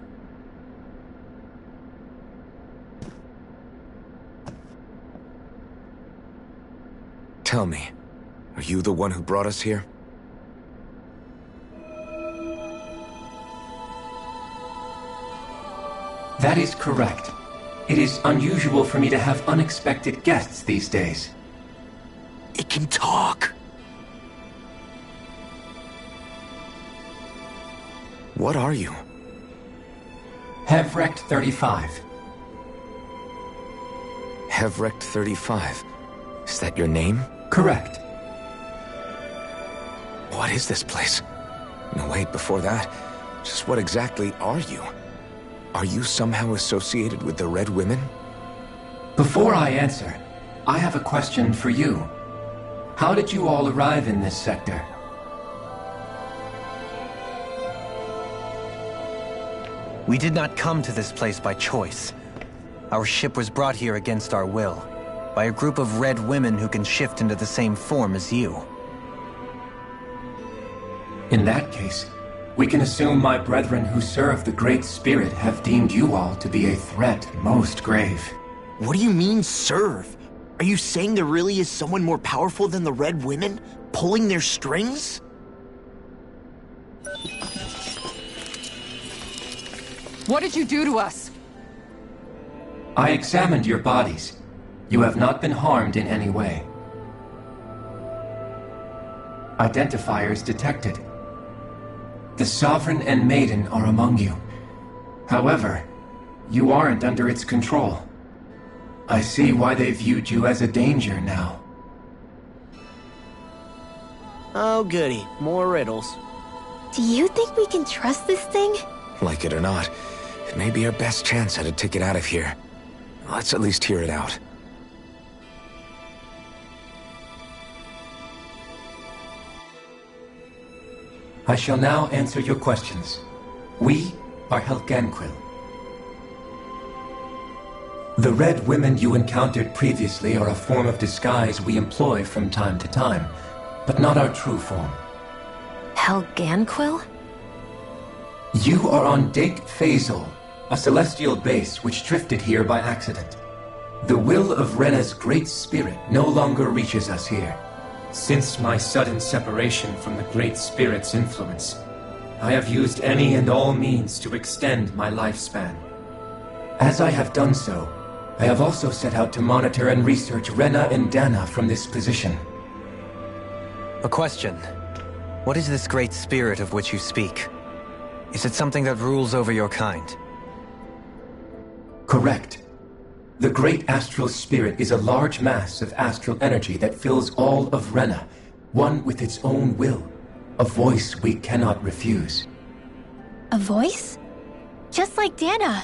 Tell me, are you the one who brought us here? That is correct. It is unusual for me to have unexpected guests these days. It can talk. What are you? Hevrect 35. Hevrect 35. Is that your name? Correct. What is this place? No, wait, before that, just what exactly are you? Are you somehow associated with the Red Women? Before I answer, I have a question for you. How did you all arrive in this sector? We did not come to this place by choice. Our ship was brought here against our will, by a group of Red Women who can shift into the same form as you. In that case, we can assume my brethren who serve the Great Spirit have deemed you all to be a threat most grave. What do you mean, serve? Are you saying there really is someone more powerful than the Red Women, pulling their strings? What did you do to us? I examined your bodies. You have not been harmed in any way. Identifiers detected. The Sovereign and Maiden are among you. However, you aren't under its control. I see why they viewed you as a danger now. Oh goody, more riddles. Do you think we can trust this thing? Like it or not, it may be our best chance at a ticket out of here. Let's at least hear it out. I shall now answer your questions. We are Helganquil. The Red Women you encountered previously are a form of disguise we employ from time to time, but not our true form. Helganquil? You are on Dake Phasol, a celestial base which drifted here by accident. The will of Rena's Great Spirit no longer reaches us here. Since my sudden separation from the Great Spirit's influence, I have used any and all means to extend my lifespan. As I have done so, I have also set out to monitor and research Rena and Dana from this position. A question. What is this Great Spirit of which you speak? Is it something that rules over your kind? Correct. The Great Astral Spirit is a large mass of astral energy that fills all of Rena, one with its own will, a voice we cannot refuse. A voice? Just like Dana.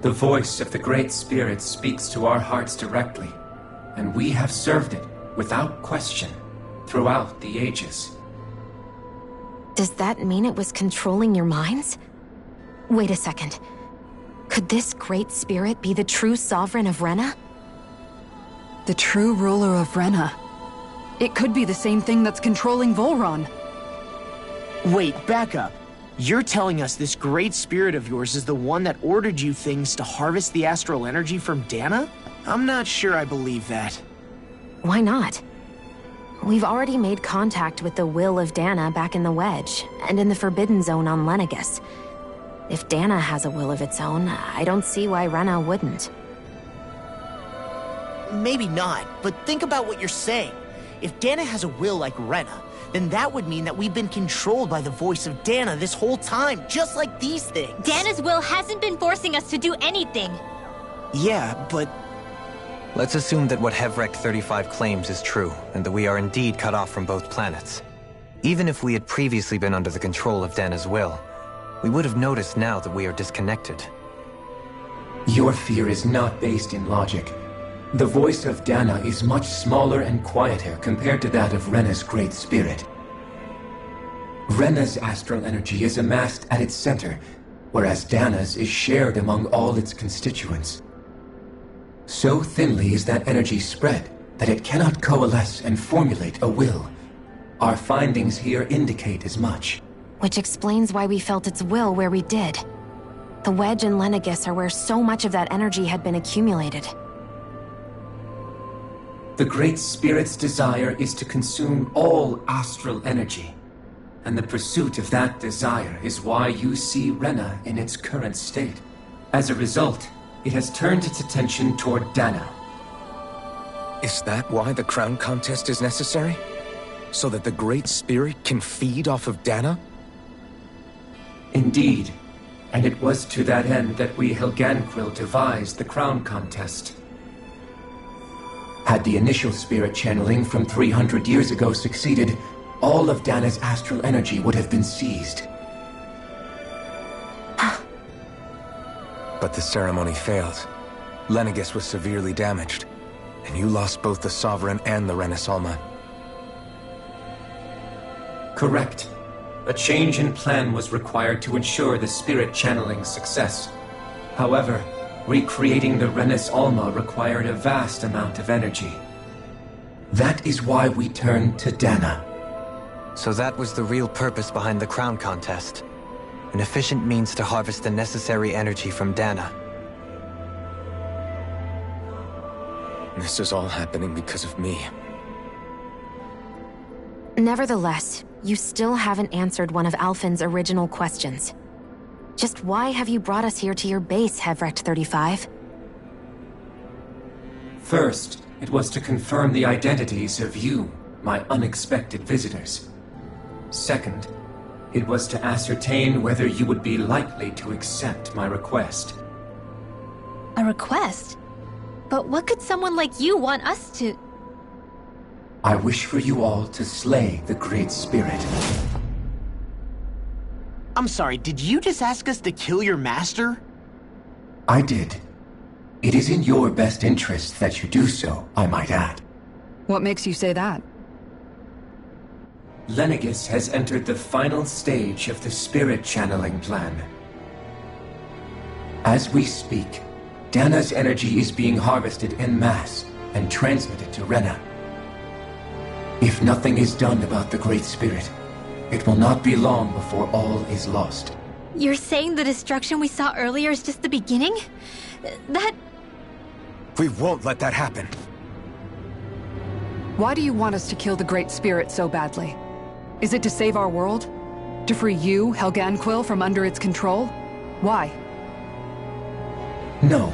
The voice of the Great Spirit speaks to our hearts directly, and we have served it, without question, throughout the ages. Does that mean it was controlling your minds? Wait a second. Could this Great Spirit be the true Sovereign of Rena? The true ruler of Rena. It could be the same thing that's controlling Volron. Wait, back up. You're telling us this Great Spirit of yours is the one that ordered you things to harvest the astral energy from Dana? I'm not sure I believe that. Why not? We've already made contact with the will of Dana back in the Wedge, and in the Forbidden Zone on Lenegus. If Dana has a will of its own, I don't see why Rena wouldn't. Maybe not, but think about what you're saying. If Dana has a will like Rena, then that would mean that we've been controlled by the voice of Dana this whole time, just like these things. Dana's will hasn't been forcing us to do anything. Yeah, but... Let's assume that what Hevrek 35 claims is true, and that we are indeed cut off from both planets. Even if we had previously been under the control of Dana's will, we would have noticed now that we are disconnected. Your fear is not based in logic. The voice of Dana is much smaller and quieter compared to that of Rena's Great Spirit. Rena's astral energy is amassed at its center, whereas Dana's is shared among all its constituents. So thinly is that energy spread that it cannot coalesce and formulate a will. Our findings here indicate as much. Which explains why we felt its will where we did. The Wedge and Lenegus are where so much of that energy had been accumulated. The Great Spirit's desire is to consume all astral energy. And the pursuit of that desire is why you see Rena in its current state. As a result, it has turned its attention toward Dana. Is that why the crown contest is necessary? So that the Great Spirit can feed off of Dana? Indeed. And it was to that end that we Helganquil devised the crown contest. Had the initial spirit channeling from 300 years ago succeeded, all of Dana's astral energy would have been seized. But the ceremony failed. Lenegis was severely damaged, and you lost both the Sovereign and the Renis Alma. Correct. A change in plan was required to ensure the spirit channeling's success. However, recreating the Renis Alma required a vast amount of energy. That is why we turned to Dana. So that was the real purpose behind the crown contest. An efficient means to harvest the necessary energy from Dana. This is all happening because of me. Nevertheless, you still haven't answered one of Alphen's original questions. Just why have you brought us here to your base, Hevrecht 35? First, it was to confirm the identities of you, my unexpected visitors. Second, it was to ascertain whether you would be likely to accept my request. A request? But what could someone like you want us to... I wish for you all to slay the Great Spirit. I'm sorry, did you just ask us to kill your master? I did. It is in your best interest that you do so, I might add. What makes you say that? Lenegis has entered the final stage of the spirit channeling plan. As we speak, Dana's energy is being harvested en masse and transmitted to Rena. If nothing is done about the Great Spirit, it will not be long before all is lost. You're saying the destruction we saw earlier is just the beginning? That... We won't let that happen. Why do you want us to kill the Great Spirit so badly? Is it to save our world? To free you, Helganquil, from under its control? Why? No.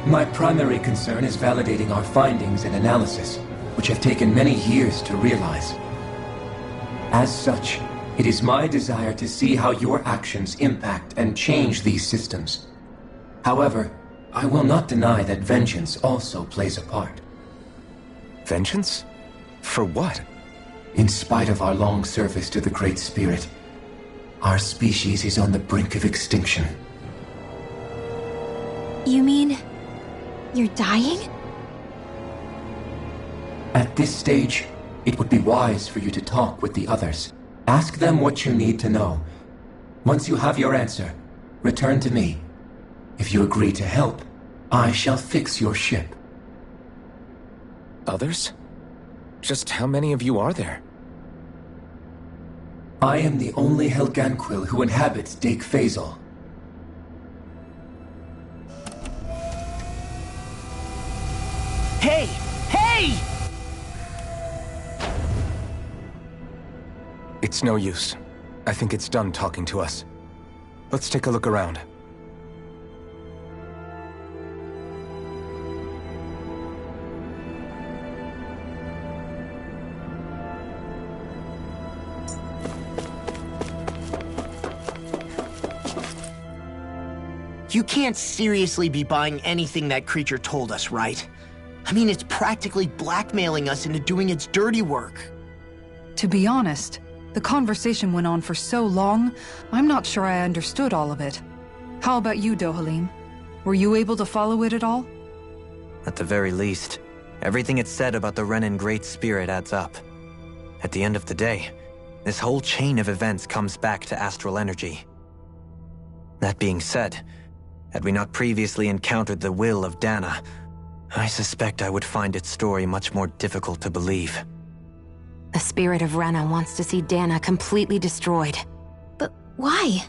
My primary concern is validating our findings and analysis, which have taken many years to realize. As such, it is my desire to see how your actions impact and change these systems. However, I will not deny that vengeance also plays a part. Vengeance? For what? In spite of our long service to the Great Spirit, our species is on the brink of extinction. You mean... you're dying? At this stage, it would be wise for you to talk with the others. Ask them what you need to know. Once you have your answer, return to me. If you agree to help, I shall fix your ship. Others? Just how many of you are there? I am the only Helganquil who inhabits Dake Faisal. Hey! Hey! It's no use. I think it's done talking to us. Let's take a look around. You can't seriously be buying anything that creature told us, right? I mean, it's practically blackmailing us into doing its dirty work. To be honest, the conversation went on for so long, I'm not sure I understood all of it. How about you, Dohalim? Were you able to follow it at all? At the very least, everything it said about the Renan Great Spirit adds up. At the end of the day, this whole chain of events comes back to astral energy. That being said, had we not previously encountered the will of Dana, I suspect I would find its story much more difficult to believe. The spirit of Rena wants to see Dana completely destroyed. But why?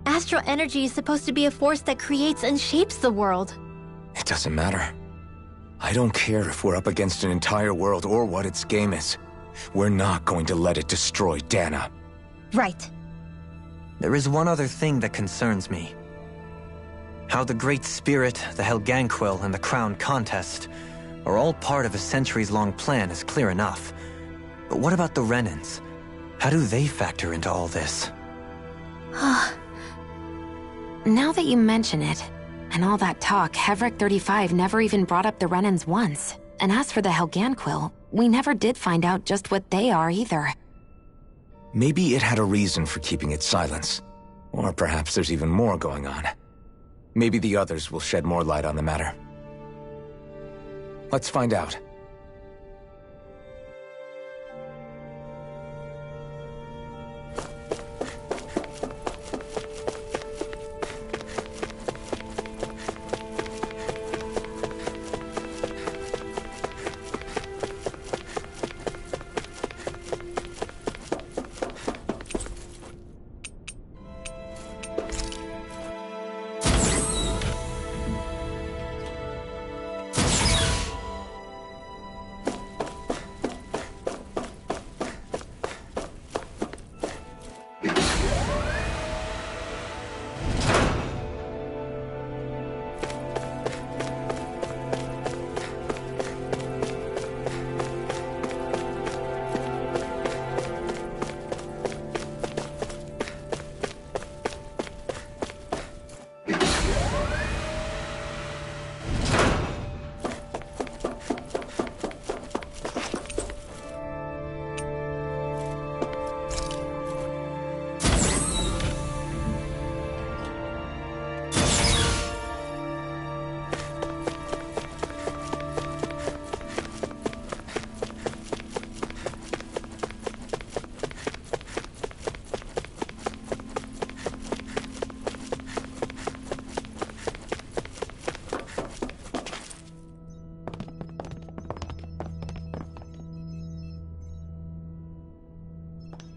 Astral energy is supposed to be a force that creates and shapes the world. It doesn't matter. I don't care if we're up against an entire world or what its game is. We're not going to let it destroy Dana. Right. There is one other thing that concerns me. How the Great Spirit, the Helganquil, and the Crown Contest are all part of a centuries-long plan is clear enough. But what about the Renans? How do they factor into all this? Now that you mention it, and all that talk, Hevrecht 35 never even brought up the Renans once. And as for the Helganquil, we never did find out just what they are either. Maybe it had a reason for keeping its silence. Or perhaps there's even more going on. Maybe the others will shed more light on the matter. Let's find out.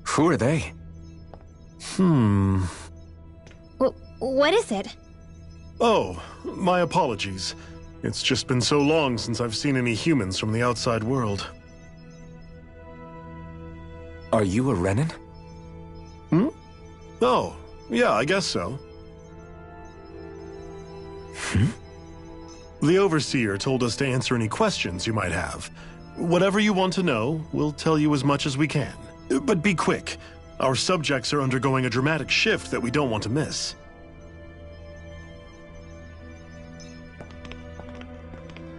Who are they? What is it? Oh, my apologies. It's just been so long since I've seen any humans from the outside world. Are you a Renan? Oh, yeah, I guess so. The Overseer told us to answer any questions you might have. Whatever you want to know, we'll tell you as much as we can. But be quick. Our subjects are undergoing a dramatic shift that we don't want to miss.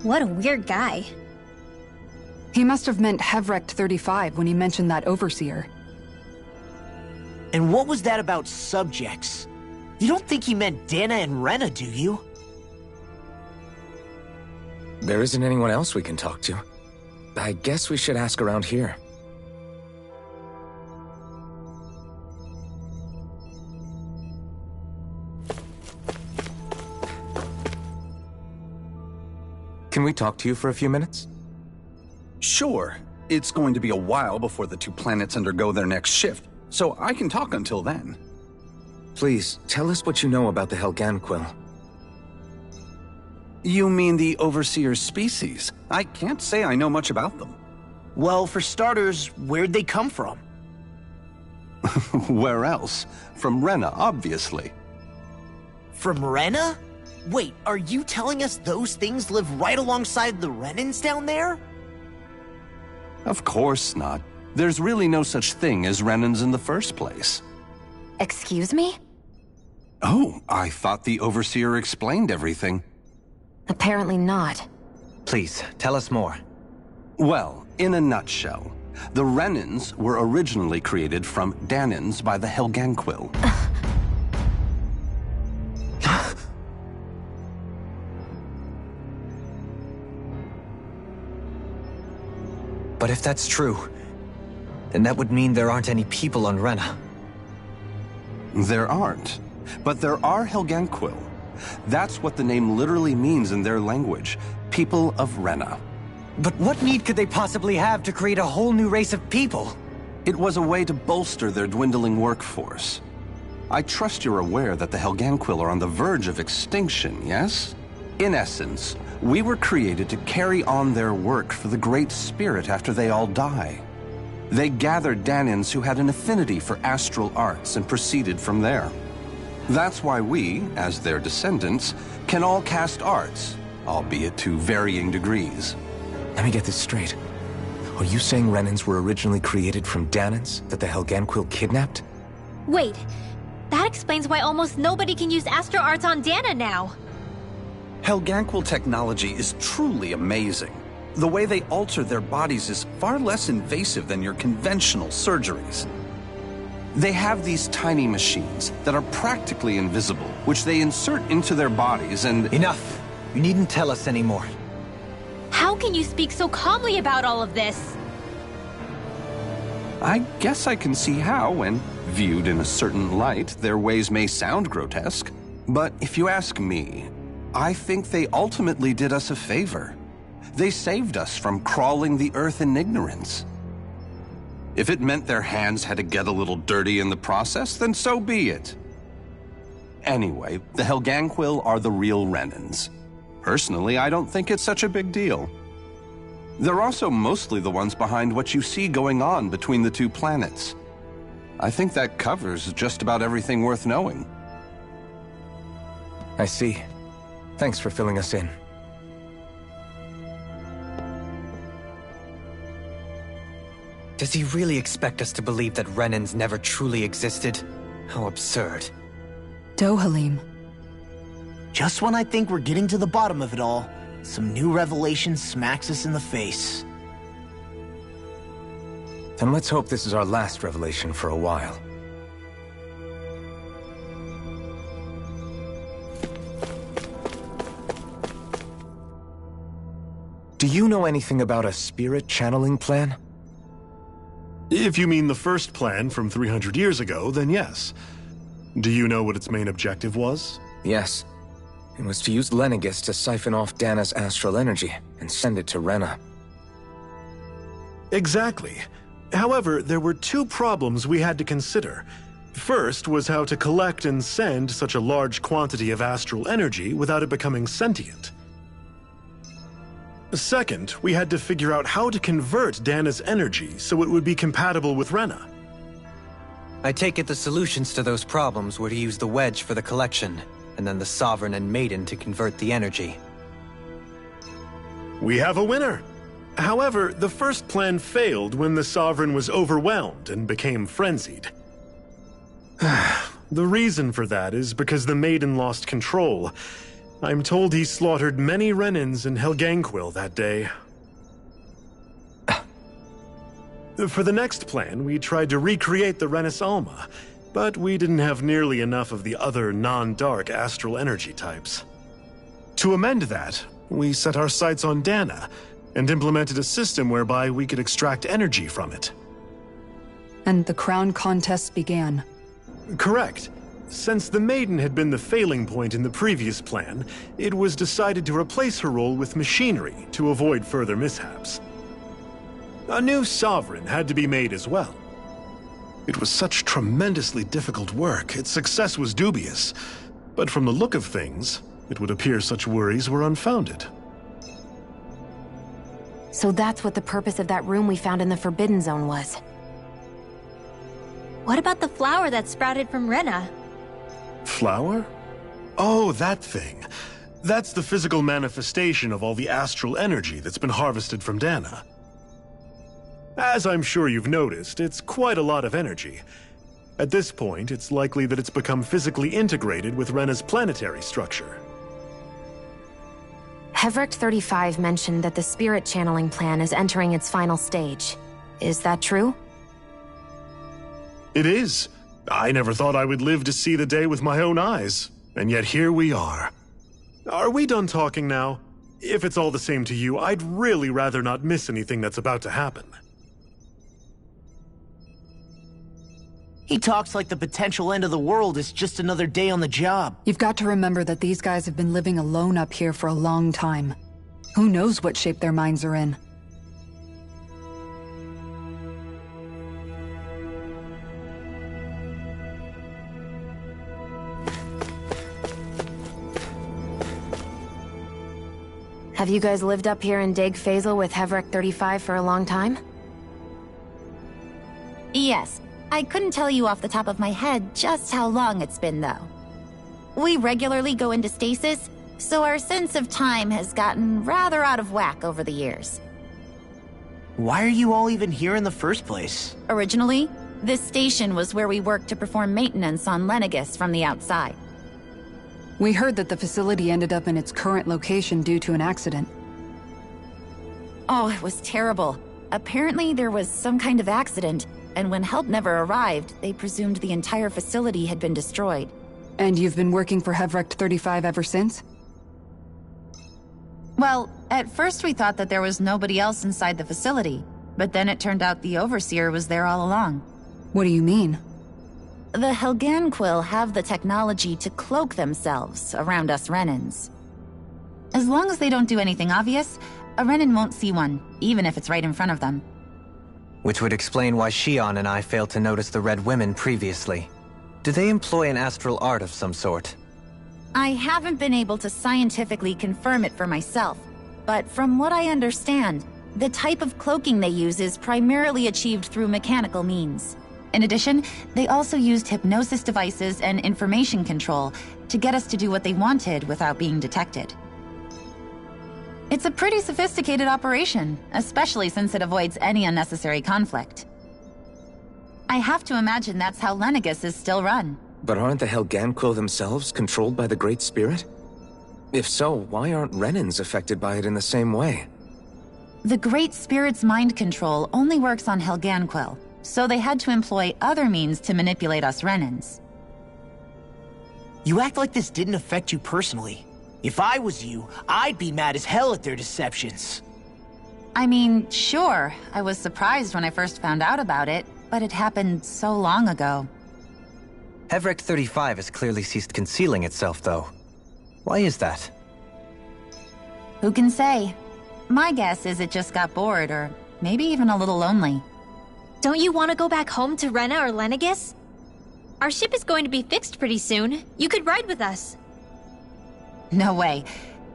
What a weird guy. He must have meant Hevrecht 35 when he mentioned that Overseer. And what was that about subjects? You don't think he meant Dana and Rena, do you? There isn't anyone else we can talk to. I guess we should ask around here. Can we talk to you for a few minutes? Sure. It's going to be a while before the two planets undergo their next shift, so I can talk until then. Please, tell us what you know about the Helganquil. You mean the Overseer species? I can't say I know much about them. Well, for starters, where'd they come from? Where else? From Rena, obviously. From Rena? Wait, are you telling us those things live right alongside the Renans down there? Of course not. There's really no such thing as Renans in the first place. Excuse me? Oh, I thought the Overseer explained everything. Apparently not. Please, tell us more. Well, in a nutshell, the Renans were originally created from Danans by the Helganquil. But if that's true, then that would mean there aren't any people on Rena. There aren't. But there are Helganquil. That's what the name literally means in their language. People of Rena. But what need could they possibly have to create a whole new race of people? It was a way to bolster their dwindling workforce. I trust you're aware that the Helganquil are on the verge of extinction, yes? In essence, we were created to carry on their work for the Great Spirit after they all die. They gathered Danans who had an affinity for astral arts and proceeded from there. That's why we, as their descendants, can all cast arts, albeit to varying degrees. Let me get this straight. Are you saying Renans were originally created from Danans that the Helganquil kidnapped? Wait, that explains why almost nobody can use astral arts on Dana now. Helganquil technology is truly amazing. The way they alter their bodies is far less invasive than your conventional surgeries. They have these tiny machines that are practically invisible, which they insert into their bodies and... Enough! You needn't tell us anymore. How can you speak so calmly about all of this? I guess I can see how, when viewed in a certain light, their ways may sound grotesque. But if you ask me, I think they ultimately did us a favor. They saved us from crawling the earth in ignorance. If it meant their hands had to get a little dirty in the process, then so be it. Anyway, the Helganquil are the real Renans. Personally, I don't think it's such a big deal. They're also mostly the ones behind what you see going on between the two planets. I think that covers just about everything worth knowing. I see. Thanks for filling us in. Does he really expect us to believe that Renans never truly existed? How absurd. Dohalim. Just when I think we're getting to the bottom of it all, some new revelation smacks us in the face. Then let's hope this is our last revelation for a while. Do you know anything about a spirit channeling plan? If you mean the first plan from 300 years ago, then yes. Do you know what its main objective was? Yes. It was to use Lenegis to siphon off Dana's astral energy and send it to Rena. Exactly. However, there were two problems we had to consider. First was how to collect and send such a large quantity of astral energy without it becoming sentient. Second, we had to figure out how to convert Dana's energy so it would be compatible with Rena. I take it the solutions to those problems were to use the wedge for the collection, and then the Sovereign and Maiden to convert the energy. We have a winner! However, the first plan failed when the Sovereign was overwhelmed and became frenzied. The reason for that is because the Maiden lost control. I'm told he slaughtered many Renans in Helganquil that day. For the next plan, we tried to recreate the Renis Alma, but we didn't have nearly enough of the other non-dark astral energy types. To amend that, we set our sights on Dana, and implemented a system whereby we could extract energy from it. And the crown contest began. Correct. Since the Maiden had been the failing point in the previous plan, it was decided to replace her role with machinery to avoid further mishaps. A new Sovereign had to be made as well. It was such tremendously difficult work, its success was dubious. But from the look of things, it would appear such worries were unfounded. So that's what the purpose of that room we found in the Forbidden Zone was. What about the flower that sprouted from Rena? Flower? Oh, that thing. That's the physical manifestation of all the astral energy that's been harvested from Dana. As I'm sure you've noticed, it's quite a lot of energy. At this point, it's likely that it's become physically integrated with Rena's planetary structure. Heverick 35 mentioned that the spirit channeling plan is entering its final stage. Is that true? It is. I never thought I would live to see the day with my own eyes, and yet here we are. Are we done talking now? If it's all the same to you, I'd really rather not miss anything that's about to happen. He talks like the potential end of the world is just another day on the job. You've got to remember that these guys have been living alone up here for a long time. Who knows what shape their minds are in? Have you guys lived up here in Deg Faisal with Heverick 35 for a long time? Yes. I couldn't tell you off the top of my head just how long it's been, though. We regularly go into stasis, so our sense of time has gotten rather out of whack over the years. Why are you all even here in the first place? Originally, this station was where we worked to perform maintenance on Lenegis from the outside. We heard that the facility ended up in its current location due to an accident. Oh, it was terrible. Apparently there was some kind of accident, and when help never arrived, they presumed the entire facility had been destroyed. And you've been working for Hevrecht 35 ever since? Well, at first we thought that there was nobody else inside the facility, but then it turned out the Overseer was there all along. What do you mean? The Helganquil have the technology to cloak themselves around us Renans. As long as they don't do anything obvious, a Renan won't see one, even if it's right in front of them. Which would explain why Shion and I failed to notice the Red Women previously. Do they employ an astral art of some sort? I haven't been able to scientifically confirm it for myself, but from what I understand, the type of cloaking they use is primarily achieved through mechanical means. In addition, they also used hypnosis devices and information control to get us to do what they wanted without being detected. It's a pretty sophisticated operation, especially since it avoids any unnecessary conflict. I have to imagine that's how Lenegis is still run. But aren't the Helganquil themselves controlled by the Great Spirit? If so, why aren't Renans affected by it in the same way? The Great Spirit's mind control only works on Helganquil, so they had to employ other means to manipulate us Renans. You act like this didn't affect you personally. If I was you, I'd be mad as hell at their deceptions. I mean, sure, I was surprised when I first found out about it, but it happened so long ago. Hevrecht 35 has clearly ceased concealing itself, though. Why is that? Who can say? My guess is it just got bored, or maybe even a little lonely. Don't you want to go back home to Rena or Lenegis? Our ship is going to be fixed pretty soon. You could ride with us. No way.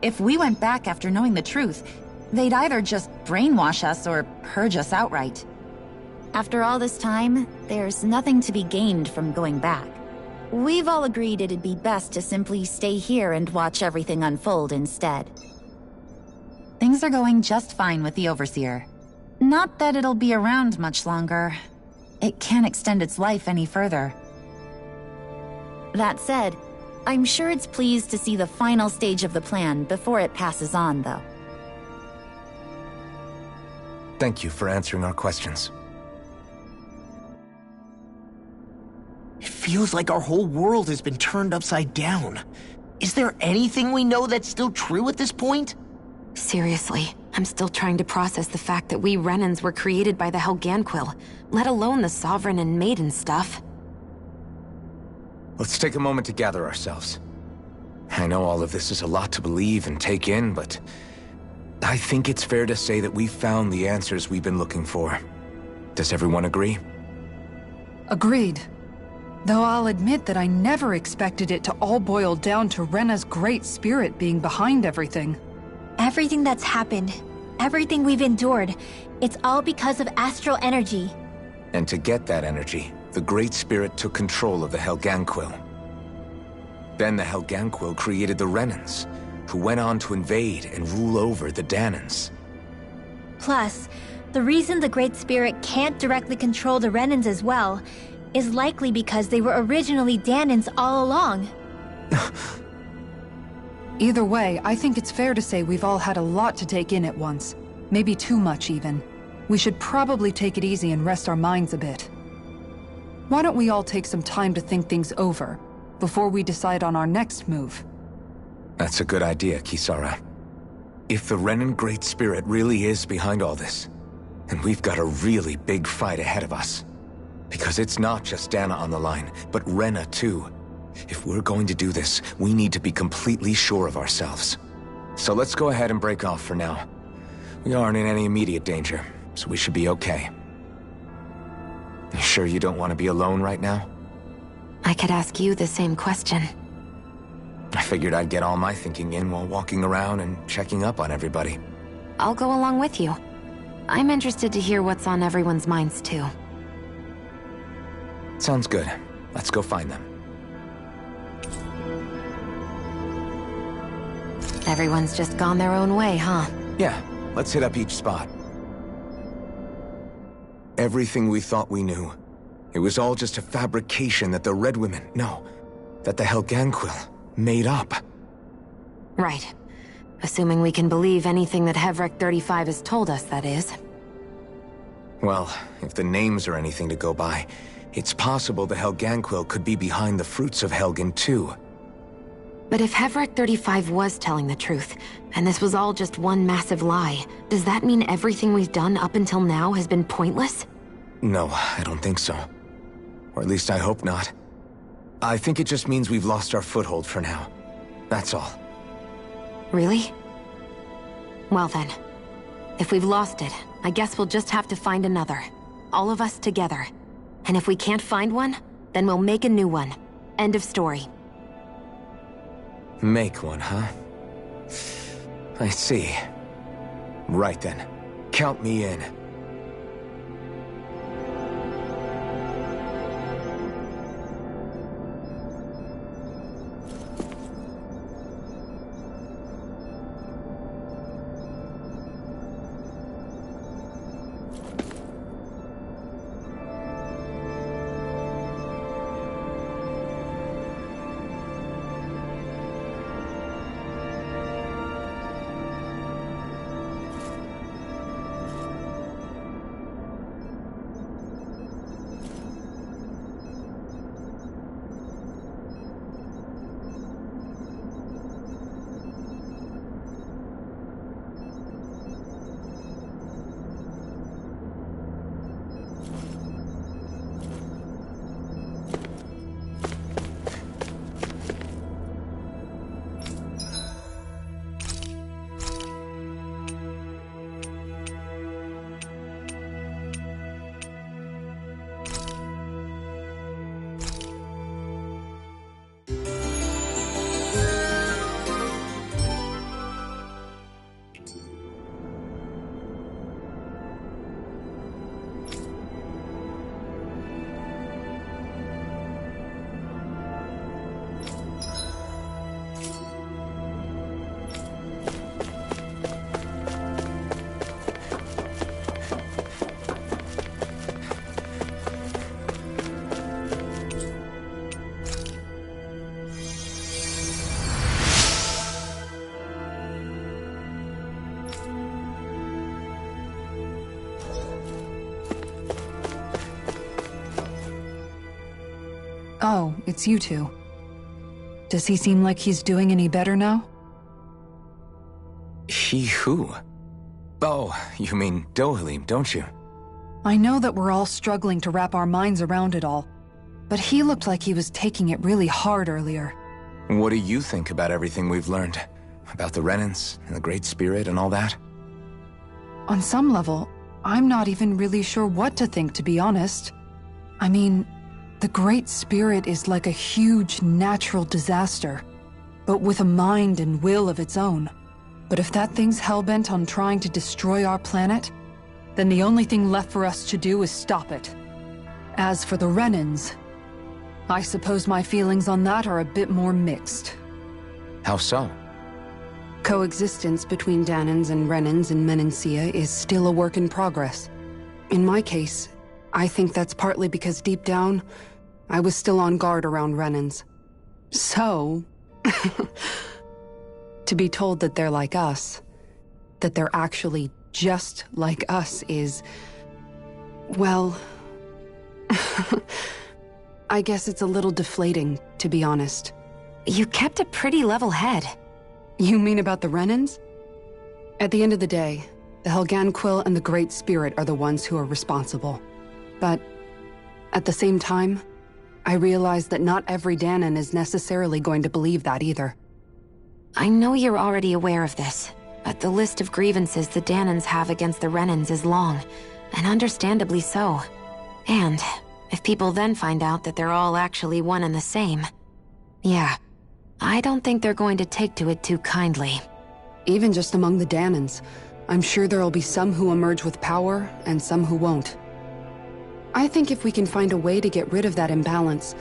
If we went back after knowing the truth, they'd either just brainwash us or purge us outright. After all this time, there's nothing to be gained from going back. We've all agreed it'd be best to simply stay here and watch everything unfold instead. Things are going just fine with the Overseer. Not that it'll be around much longer. It can't extend its life any further. That said, I'm sure it's pleased to see the final stage of the plan before it passes on, though. Thank you for answering our questions. It feels like our whole world has been turned upside down. Is there anything we know that's still true at this point? Seriously, I'm still trying to process the fact that we Renans were created by the Helganquil, let alone the Sovereign and Maiden stuff. Let's take a moment to gather ourselves. I know all of this is a lot to believe and take in, but I think it's fair to say that we've found the answers we've been looking for. Does everyone agree? Agreed. Though I'll admit that I never expected it to all boil down to Rena's Great Spirit being behind everything. Everything that's happened, everything we've endured, it's all because of astral energy. And to get that energy, the Great Spirit took control of the Helganquil. Then the Helganquil created the Renans, who went on to invade and rule over the Dahnans. Plus, the reason the Great Spirit can't directly control the Renans as well is likely because they were originally Dahnans all along. Either way, I think it's fair to say we've all had a lot to take in at once. Maybe too much, even. We should probably take it easy and rest our minds a bit. Why don't we all take some time to think things over, before we decide on our next move? That's a good idea, Kisara. If the Renan Great Spirit really is behind all this, then we've got a really big fight ahead of us. Because it's not just Dana on the line, but Rena too. If we're going to do this, we need to be completely sure of ourselves. So let's go ahead and break off for now. We aren't in any immediate danger, so we should be okay. You sure you don't want to be alone right now? I could ask you the same question. I figured I'd get all my thinking in while walking around and checking up on everybody. I'll go along with you. I'm interested to hear what's on everyone's minds too. Sounds good. Let's go find them. Everyone's just gone their own way, huh? Yeah, let's hit up each spot. Everything we thought we knew, it was all just a fabrication that the Red Women, that the Helganquil made up. Right. Assuming we can believe anything that Hevrecht 35 has told us, that is. Well, if the names are anything to go by, it's possible the Helganquil could be behind the fruits of Helgen too. But if Heverick 35 was telling the truth, and this was all just one massive lie, does that mean everything we've done up until now has been pointless? No, I don't think so. Or at least I hope not. I think it just means we've lost our foothold for now. That's all. Really? Well then, if we've lost it, I guess we'll just have to find another. All of us together. And if we can't find one, then we'll make a new one. End of story. Make one, huh? I see. Right then. Count me in. Oh, it's you two. Does he seem like he's doing any better now? He who? Oh, you mean Dohalim, don't you? I know that we're all struggling to wrap our minds around it all, but he looked like he was taking it really hard earlier. What do you think about everything we've learned? About the Renans, and the Great Spirit, and all that? On some level, I'm not even really sure what to think, to be honest. I mean, the Great Spirit is like a huge natural disaster, but with a mind and will of its own. But if that thing's hellbent on trying to destroy our planet, then the only thing left for us to do is stop it. As for the Renans, I suppose my feelings on that are a bit more mixed. How so? Coexistence between Dahnans and Renans in Menancia is still a work in progress. In my case, I think that's partly because deep down, I was still on guard around Renans. So, to be told that they're like us, that they're actually just like us is, well, I guess it's a little deflating, to be honest. You kept a pretty level head. You mean about the Renans? At the end of the day, the Helganquil and the Great Spirit are the ones who are responsible. But at the same time, I realize that not every Dahnan is necessarily going to believe that either. I know you're already aware of this, but the list of grievances the Dahnans have against the Renans is long, and understandably so. And if people then find out that they're all actually one and the same, yeah, I don't think they're going to take to it too kindly. Even just among the Dahnans, I'm sure there'll be some who emerge with power and some who won't. I think if we can find a way to get rid of that imbalance,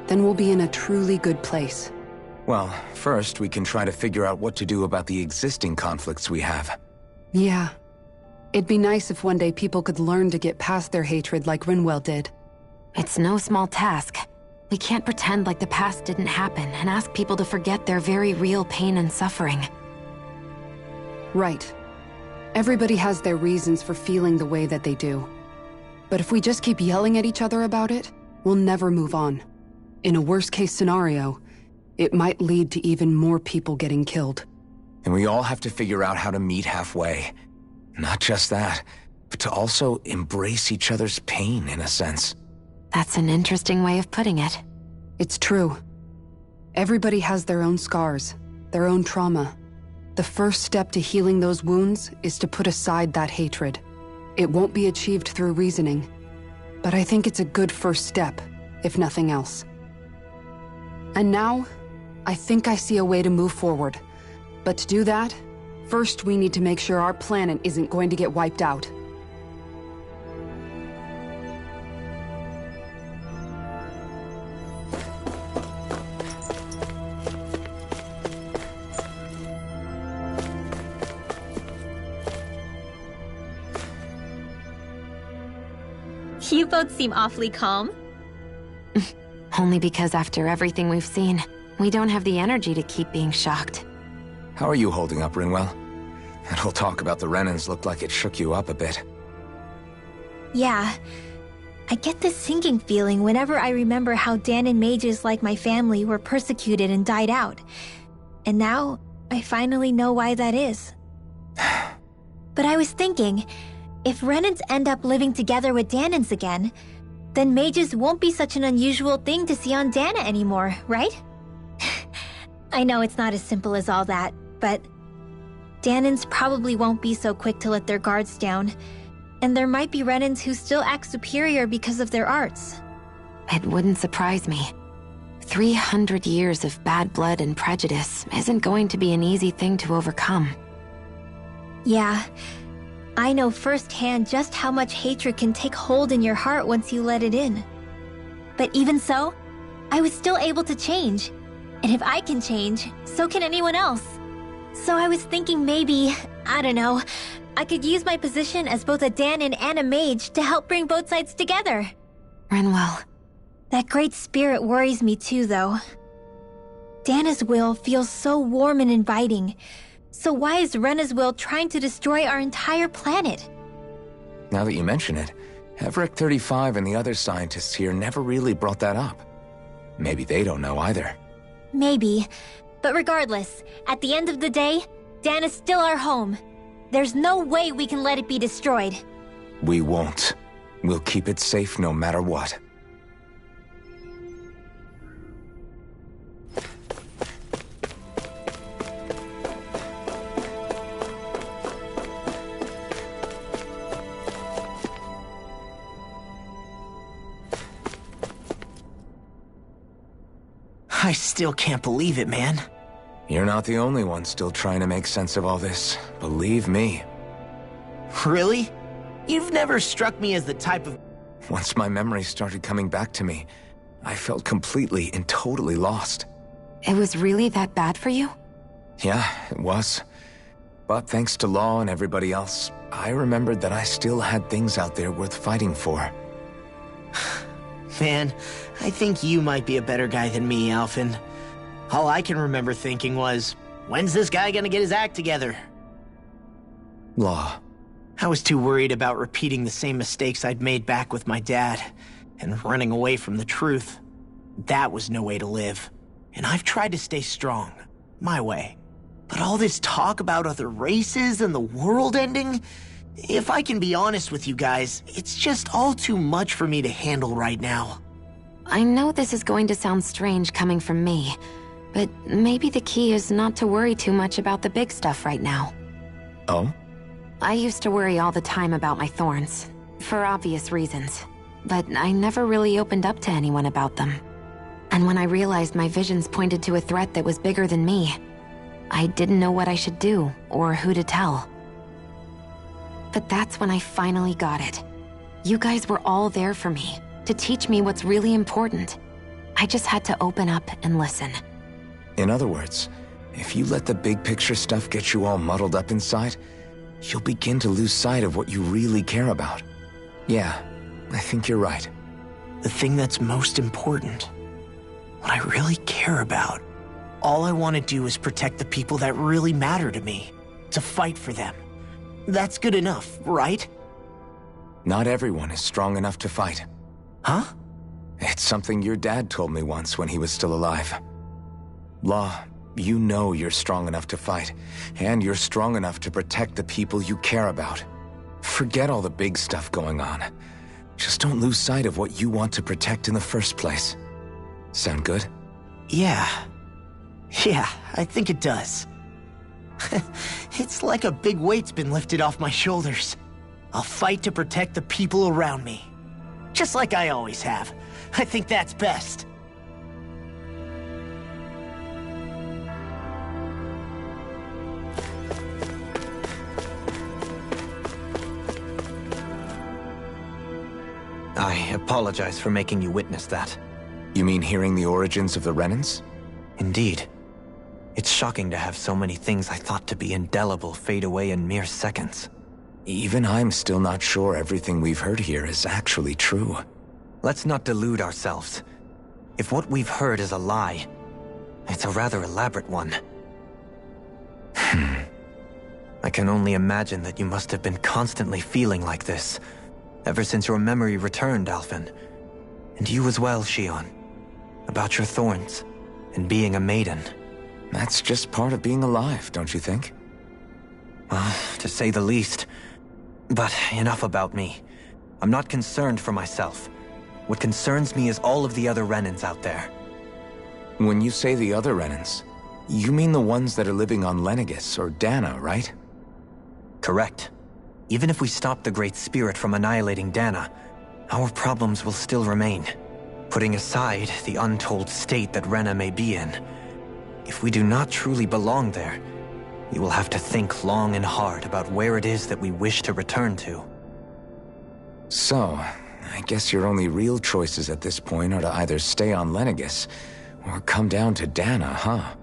then we'll be in a truly good place. Well, first we can try to figure out what to do about the existing conflicts we have. Yeah. It'd be nice if one day people could learn to get past their hatred like Rinwell did. It's no small task. We can't pretend like the past didn't happen and ask people to forget their very real pain and suffering. Right. Everybody has their reasons for feeling the way that they do. But if we just keep yelling at each other about it, we'll never move on. In a worst-case scenario, it might lead to even more people getting killed. And we all have to figure out how to meet halfway. Not just that, but to also embrace each other's pain, in a sense. That's an interesting way of putting it. It's true. Everybody has their own scars, their own trauma. The first step to healing those wounds is to put aside that hatred. It won't be achieved through reasoning, but I think it's a good first step, if nothing else. And now, I think I see a way to move forward. But to do that, first we need to make sure our planet isn't going to get wiped out. You both seem awfully calm. Only because after everything we've seen, we don't have the energy to keep being shocked. How are you holding up, Rinwell? That whole talk about the Renans looked like it shook you up a bit. Yeah. I get this sinking feeling whenever I remember how Dahnan mages like my family were persecuted and died out. And now, I finally know why that is. But I was thinking, if Renans end up living together with Dahnans again, then mages won't be such an unusual thing to see on Dahna anymore, right? I know it's not as simple as all that, but Dahnans probably won't be so quick to let their guards down, and there might be Renans who still act superior because of their arts. It wouldn't surprise me. 300 years of bad blood and prejudice isn't going to be an easy thing to overcome. Yeah, I know firsthand just how much hatred can take hold in your heart once you let it in. But even so, I was still able to change. And if I can change, so can anyone else. So I was thinking maybe, I don't know, I could use my position as both a Dahnan and a mage to help bring both sides together. Rinwell. That great spirit worries me too, though. Dahna's will feels so warm and inviting. So why is Rena's will trying to destroy our entire planet? Now that you mention it, Everett 35 and the other scientists here never really brought that up. Maybe they don't know either. Maybe. But regardless, at the end of the day, Dahna's still our home. There's no way we can let it be destroyed. We won't. We'll keep it safe no matter what. I still can't believe it, man. You're not the only one still trying to make sense of all this. Believe me. Really? You've never struck me as the type of... Once my memory started coming back to me, I felt completely and totally lost. It was really that bad for you? Yeah, it was. But thanks to Law and everybody else, I remembered that I still had things out there worth fighting for. Man, I think you might be a better guy than me, Alphen. All I can remember thinking was, when's this guy gonna get his act together? Law. I was too worried about repeating the same mistakes I'd made back with my dad, and running away from the truth. That was no way to live. And I've tried to stay strong, my way. But all this talk about other races and the world ending, if I can be honest with you guys, it's just all too much for me to handle right now. I know this is going to sound strange coming from me, but maybe the key is not to worry too much about the big stuff right now. Oh? I used to worry all the time about my thorns, for obvious reasons, but I never really opened up to anyone about them. And when I realized my visions pointed to a threat that was bigger than me, I didn't know what I should do or who to tell. But that's when I finally got it. You guys were all there for me, to teach me what's really important. I just had to open up and listen. In other words, if you let the big picture stuff get you all muddled up inside, you'll begin to lose sight of what you really care about. Yeah, I think you're right. The thing that's most important, what I really care about, all I want to do is protect the people that really matter to me, to fight for them. That's good enough, right? Not everyone is strong enough to fight. Huh? It's something your dad told me once when he was still alive. Law, you know you're strong enough to fight, and you're strong enough to protect the people you care about. Forget all the big stuff going on. Just don't lose sight of what you want to protect in the first place. Sound good? Yeah. Yeah, I think it does. It's like a big weight's been lifted off my shoulders. I'll fight to protect the people around me. Just like I always have. I think that's best. I apologize for making you witness that. You mean hearing the origins of the Renans? Indeed. It's shocking to have so many things I thought to be indelible fade away in mere seconds. Even I'm still not sure everything we've heard here is actually true. Let's not delude ourselves. If what we've heard is a lie, it's a rather elaborate one. I can only imagine that you must have been constantly feeling like this, ever since your memory returned, Alphen. And you as well, Shionne. About your thorns, and being a maiden. That's just part of being alive, don't you think? Well, to say the least. But enough about me. I'm not concerned for myself. What concerns me is all of the other Renans out there. When you say the other Renans, you mean the ones that are living on Lenegis or Dana, right? Correct. Even if we stop the Great Spirit from annihilating Dana, our problems will still remain. Putting aside the untold state that Rena may be in, if we do not truly belong there, we will have to think long and hard about where it is that we wish to return to. So, I guess your only real choices at this point are to either stay on Lenegis, or come down to Dana, huh?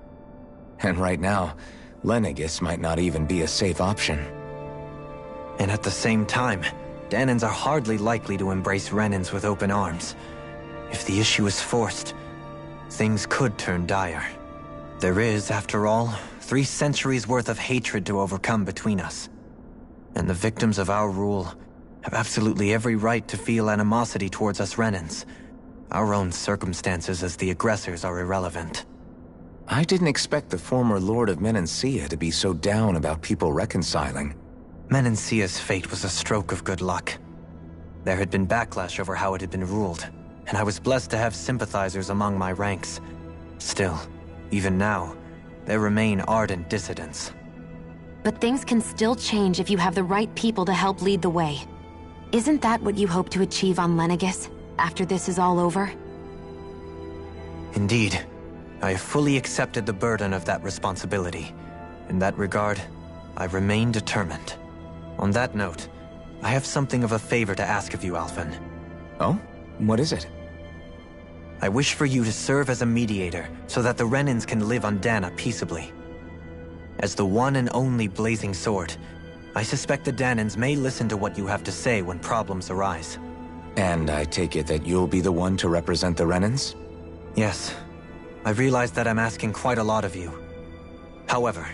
And right now, Lenegis might not even be a safe option. And at the same time, Danans are hardly likely to embrace Renans with open arms. If the issue is forced, things could turn dire. There is, after all, 3 centuries worth of hatred to overcome between us. And the victims of our rule have absolutely every right to feel animosity towards us Renans. Our own circumstances as the aggressors are irrelevant. I didn't expect the former Lord of Menancia to be so down about people reconciling. Menancia's fate was a stroke of good luck. There had been backlash over how it had been ruled, and I was blessed to have sympathizers among my ranks. Still, even now, there remain ardent dissidents. But things can still change if you have the right people to help lead the way. Isn't that what you hope to achieve on Lenegis, after this is all over? Indeed. I have fully accepted the burden of that responsibility. In that regard, I remain determined. On that note, I have something of a favor to ask of you, Alphen. Oh? What is it? I wish for you to serve as a mediator so that the Renans can live on Dana peaceably. As the one and only Blazing Sword, I suspect the Danans may listen to what you have to say when problems arise. And I take it that you'll be the one to represent the Renans? Yes. I realize that I'm asking quite a lot of you. However,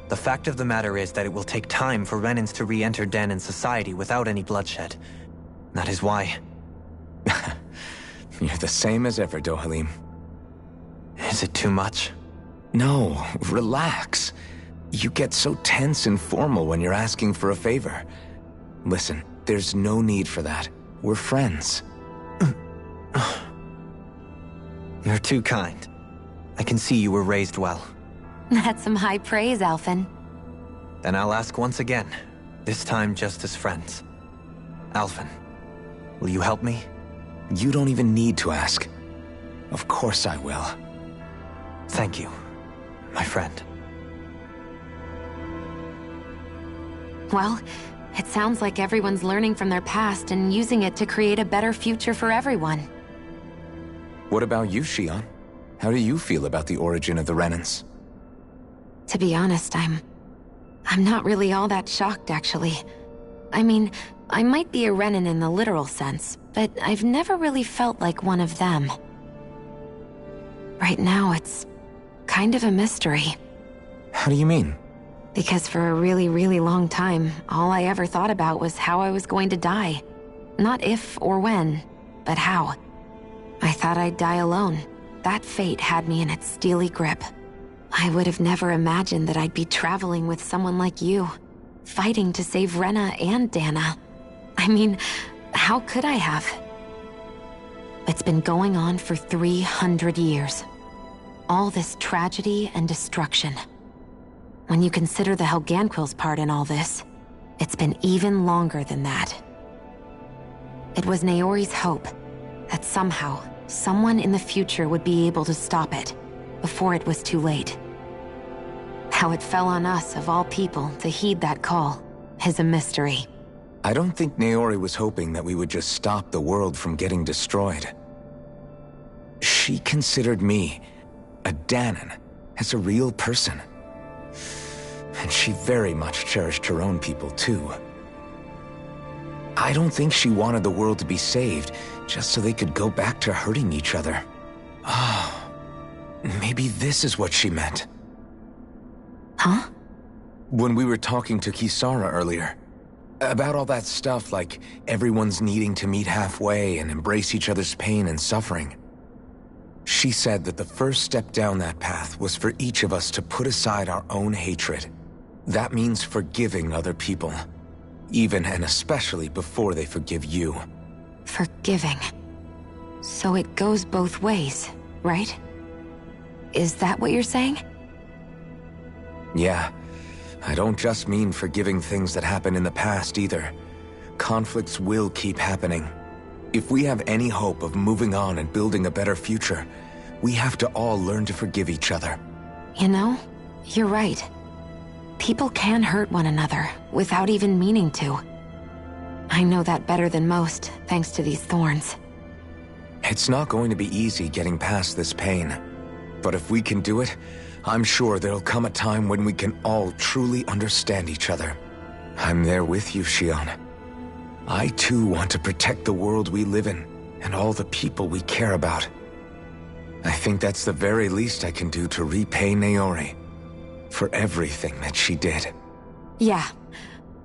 the fact of the matter is that it will take time for Renans to re-enter Danan society without any bloodshed. That is why... You're the same as ever, Dohalim. Is it too much? No, relax. You get so tense and formal when you're asking for a favor. Listen, there's no need for that. We're friends. You're too kind. I can see you were raised well. That's some high praise, Alphen. Then I'll ask once again, this time just as friends. Alphen, will you help me? You don't even need to ask. Of course I will. Thank you, my friend. Well, it sounds like everyone's learning from their past and using it to create a better future for everyone. What about you, Shionne? How do you feel about the origin of the Renans? To be honest, I'm not really all that shocked, actually. I mean, I might be a Renan in the literal sense, but I've never really felt like one of them. Right now, it's kind of a mystery. How do you mean? Because for a really, really long time, all I ever thought about was how I was going to die. Not if or when, but how. I thought I'd die alone. That fate had me in its steely grip. I would have never imagined that I'd be traveling with someone like you, fighting to save Rena and Dana. I mean, how could I have? It's been going on for 300 years. All this tragedy and destruction. When you consider the Helganquil's part in all this, it's been even longer than that. It was Naori's hope that somehow, someone in the future would be able to stop it before it was too late. How it fell on us, of all people, to heed that call is a mystery. I don't think Naori was hoping that we would just stop the world from getting destroyed. She considered me, a Dahnan, as a real person. And she very much cherished her own people, too. I don't think she wanted the world to be saved, just so they could go back to hurting each other. Oh, maybe this is what she meant. Huh? When we were talking to Kisara earlier, about all that stuff like everyone's needing to meet halfway and embrace each other's pain and suffering. She said that the first step down that path was for each of us to put aside our own hatred. That means forgiving other people, even and especially before they forgive you. Forgiving. So it goes both ways, right? Is that what you're saying? Yeah. I don't just mean forgiving things that happened in the past either. Conflicts will keep happening. If we have any hope of moving on and building a better future, we have to all learn to forgive each other. You know, you're right. People can hurt one another without even meaning to. I know that better than most, thanks to these thorns. It's not going to be easy getting past this pain. But if we can do it, I'm sure there'll come a time when we can all truly understand each other. I'm there with you, Shion. I too want to protect the world we live in, and all the people we care about. I think that's the very least I can do to repay Naori for everything that she did. Yeah.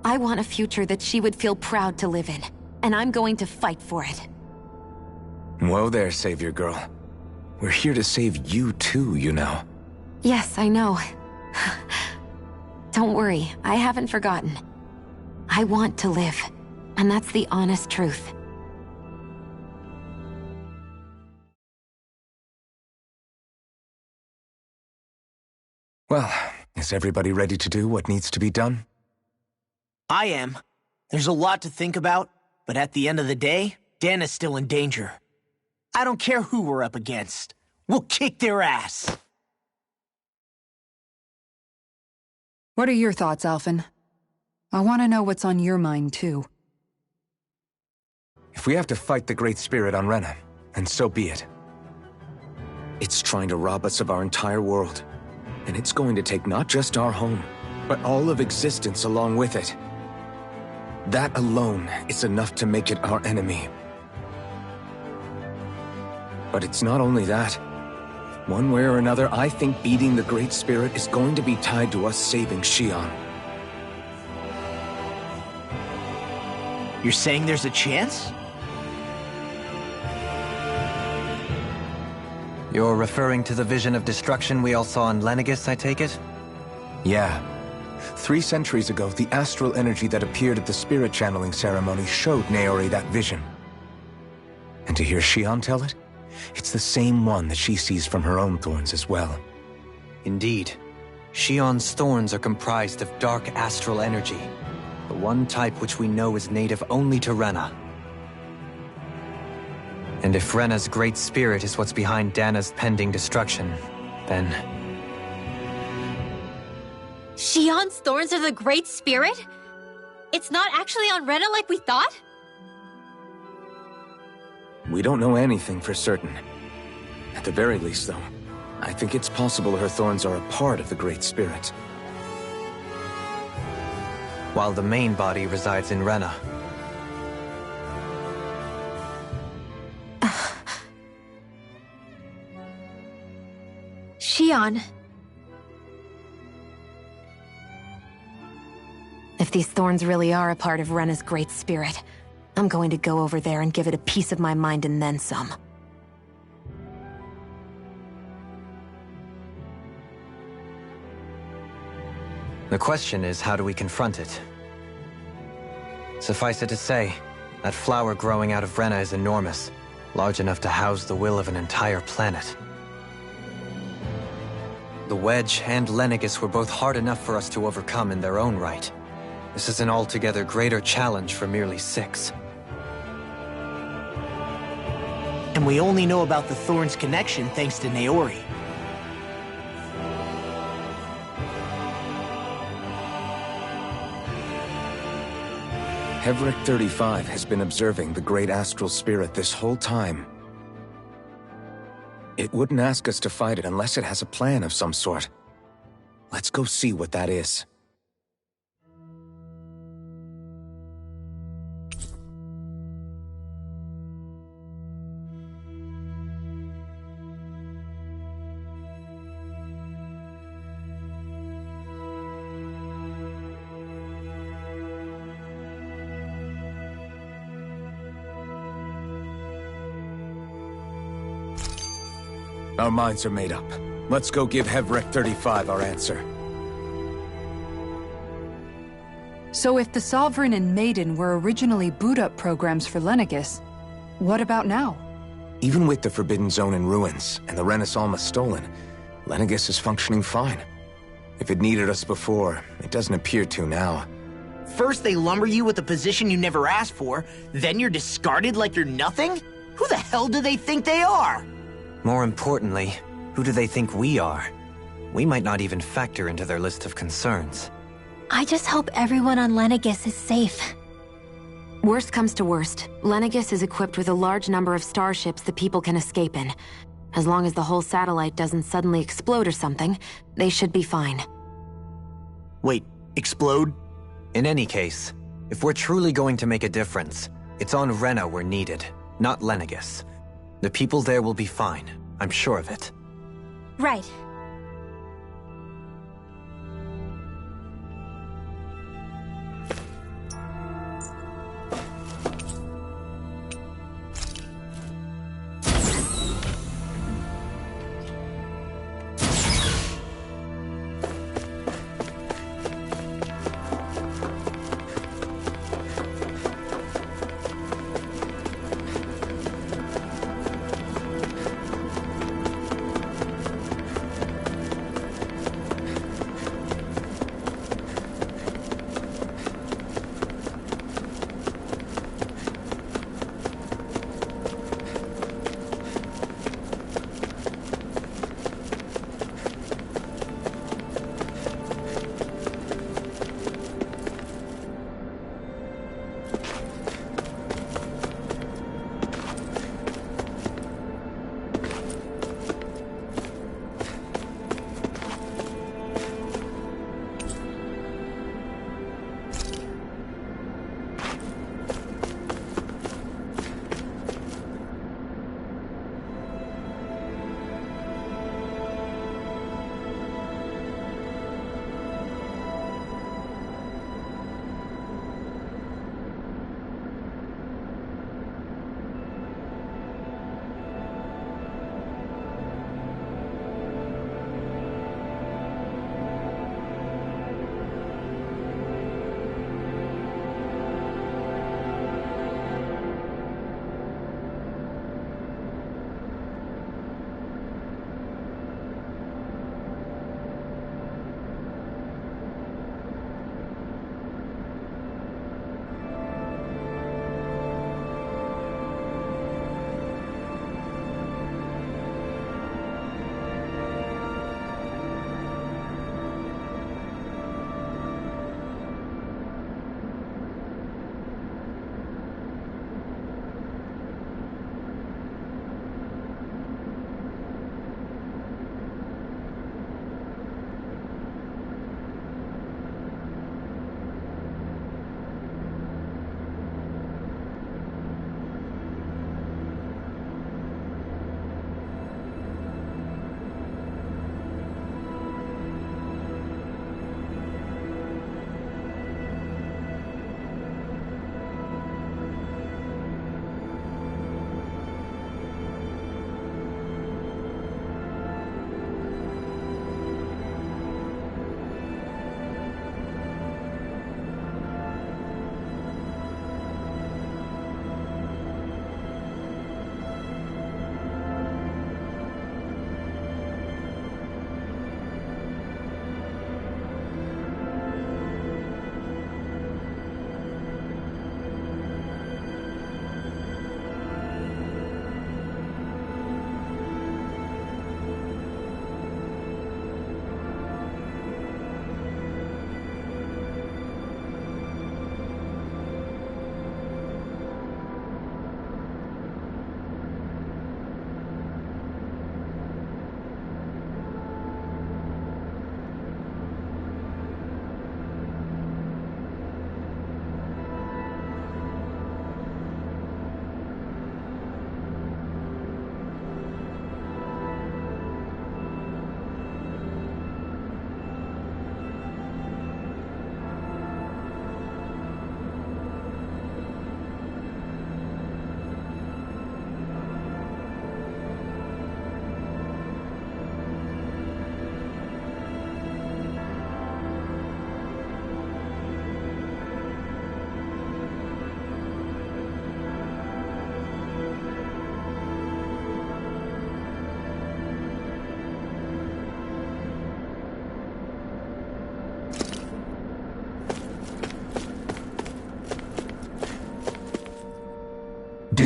I want a future that she would feel proud to live in, and I'm going to fight for it. Whoa there, Savior Girl. We're here to save you too, you know. Yes, I know. Don't worry, I haven't forgotten. I want to live, and that's the honest truth. Well, is everybody ready to do what needs to be done? I am. There's a lot to think about, but at the end of the day, Dana's still in danger. I don't care who we're up against. We'll kick their ass. What are your thoughts, Alphen? I want to know what's on your mind, too. If we have to fight the Great Spirit on Rena, then so be it. It's trying to rob us of our entire world. And it's going to take not just our home, but all of existence along with it. That alone is enough to make it our enemy. But it's not only that. One way or another, I think beating the Great Spirit is going to be tied to us saving Shion. You're saying there's a chance? You're referring to the vision of destruction we all saw in Lenegis, I take it? Yeah. 3 centuries ago, the astral energy that appeared at the spirit channeling ceremony showed Naori that vision. And to hear Shion tell it, it's the same one that she sees from her own thorns as well. Indeed. Shion's thorns are comprised of dark astral energy, the one type which we know is native only to Rena. And if Rena's great spirit is what's behind Dana's pending destruction, then... Shion's thorns are the Great Spirit? It's not actually on Rena like we thought? We don't know anything for certain. At the very least, though, I think it's possible her thorns are a part of the Great Spirit. While the main body resides in Rena. Shion. If these thorns really are a part of Rena's great spirit, I'm going to go over there and give it a piece of my mind and then some. The question is, how do we confront it? Suffice it to say, that flower growing out of Rena is enormous, large enough to house the will of an entire planet. The Wedge and Lenegis were both hard enough for us to overcome in their own right. This is an altogether greater challenge for merely 6. And we only know about the Thorn's connection thanks to Naori. Heveric 35 has been observing the Great Astral Spirit this whole time. It wouldn't ask us to fight it unless it has a plan of some sort. Let's go see what that is. Our minds are made up. Let's go give Heveric 35 our answer. So if the Sovereign and Maiden were originally boot-up programs for Lenegis, what about now? Even with the Forbidden Zone in ruins and the Renis Alma stolen, Lenegis is functioning fine. If it needed us before, it doesn't appear to now. First they lumber you with a position you never asked for, then you're discarded like you're nothing? Who the hell do they think they are? More importantly, who do they think we are? We might not even factor into their list of concerns. I just hope everyone on Lenegis is safe. Worst comes to worst, Lenegis is equipped with a large number of starships that people can escape in. As long as the whole satellite doesn't suddenly explode or something, they should be fine. Wait, explode? In any case, if we're truly going to make a difference, it's on Rena we're needed, not Lenegis. The people there will be fine, I'm sure of it. Right.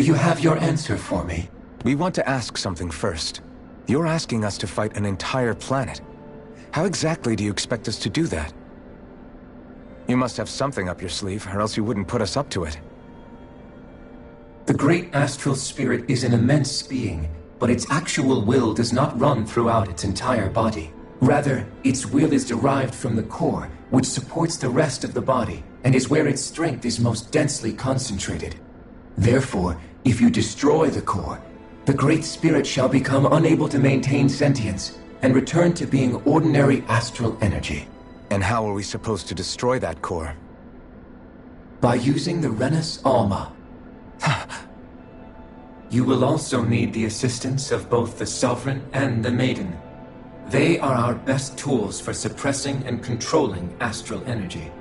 you have your answer for me? We want to ask something first. You're asking us to fight an entire planet. How exactly do you expect us to do that? You must have something up your sleeve, or else you wouldn't put us up to it. The great astral spirit is an immense being, but its actual will does not run throughout its entire body. Rather, its will is derived from the core, which supports the rest of the body, and is where its strength is most densely concentrated. Therefore, if you destroy the core, the Great Spirit shall become unable to maintain sentience, and return to being ordinary astral energy. And how are we supposed to destroy that core? By using the Renus Alma. You will also need the assistance of both the Sovereign and the Maiden. They are our best tools for suppressing and controlling astral energy.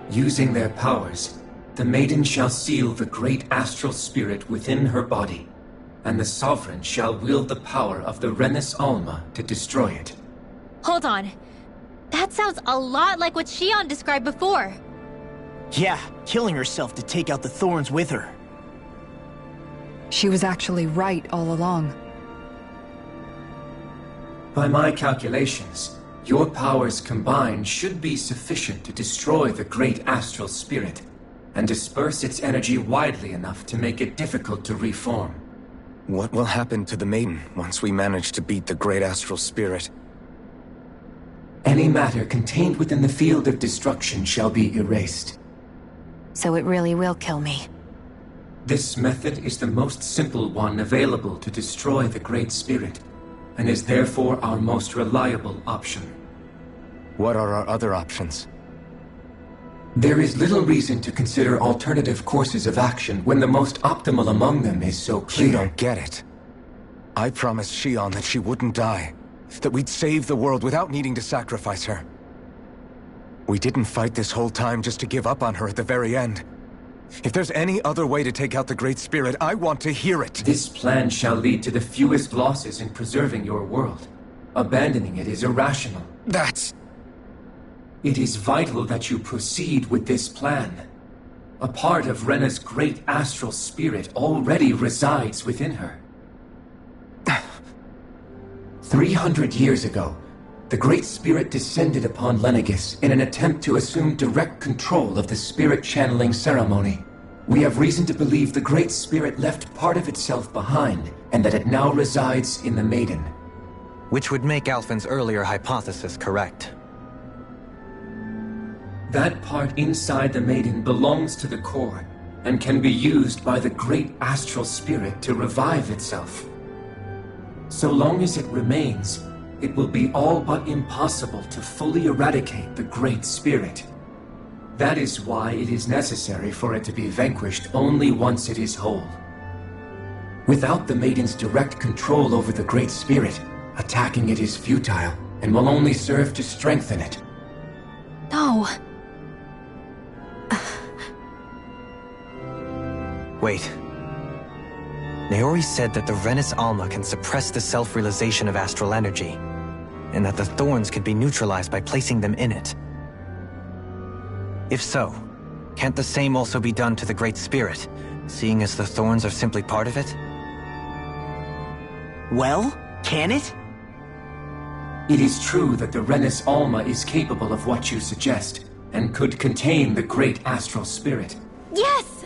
Using their powers, the Maiden shall seal the great astral spirit within her body, and the Sovereign shall wield the power of the Renus Alma to destroy it. Hold on. That sounds a lot like what Xion described before. Yeah, killing herself to take out the thorns with her. She was actually right all along. By my calculations, your powers combined should be sufficient to destroy the great astral spirit, and disperse its energy widely enough to make it difficult to reform. What will happen to the Maiden once we manage to beat the great astral spirit? Any matter contained within the field of destruction shall be erased. So it really will kill me. This method is the most simple one available to destroy the Great Spirit, and is therefore our most reliable option. What are our other options? There is little reason to consider alternative courses of action when the most optimal among them is so clear. You don't get it. I promised Xion that she wouldn't die, that we'd save the world without needing to sacrifice her. We didn't fight this whole time just to give up on her at the very end. If there's any other way to take out the Great Spirit, I want to hear it. This plan shall lead to the fewest losses in preserving your world. Abandoning it is irrational. It is vital that you proceed with this plan. A part of Rena's great astral spirit already resides within her. 300 years ago, the Great Spirit descended upon Lenegis in an attempt to assume direct control of the spirit channeling ceremony. We have reason to believe the Great Spirit left part of itself behind, and that it now resides in the Maiden. Which would make Alphen's earlier hypothesis correct. That part inside the Maiden belongs to the core, and can be used by the great astral spirit to revive itself. So long as it remains, it will be all but impossible to fully eradicate the Great Spirit. That is why it is necessary for it to be vanquished only once it is whole. Without the Maiden's direct control over the Great Spirit, attacking it is futile, and will only serve to strengthen it. No. Wait. Naori said that the Renus Alma can suppress the self-realization of astral energy, and that the thorns can be neutralized by placing them in it. If so, can't the same also be done to the Great Spirit, seeing as the thorns are simply part of it? Well, can it? It is true that the Renus Alma is capable of what you suggest, and could contain the great astral spirit. Yes!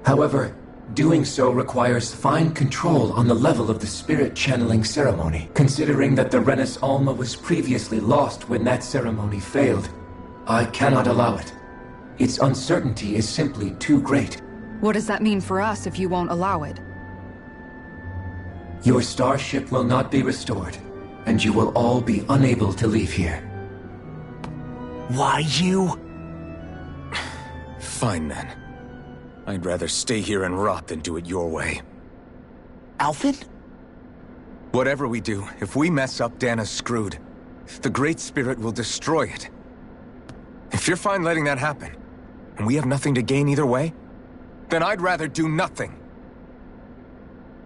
However, doing so requires fine control on the level of the spirit channeling ceremony, considering that the Renus Alma was previously lost when that ceremony failed. I cannot allow it. Its uncertainty is simply too great. What does that mean for us if you won't allow it? Your starship will not be restored, and you will all be unable to leave here. Why you? Fine then. I'd rather stay here and rot than do it your way. Alphen? Whatever we do, if we mess up, Dana's screwed. The Great Spirit will destroy it. If you're fine letting that happen, and we have nothing to gain either way, then I'd rather do nothing.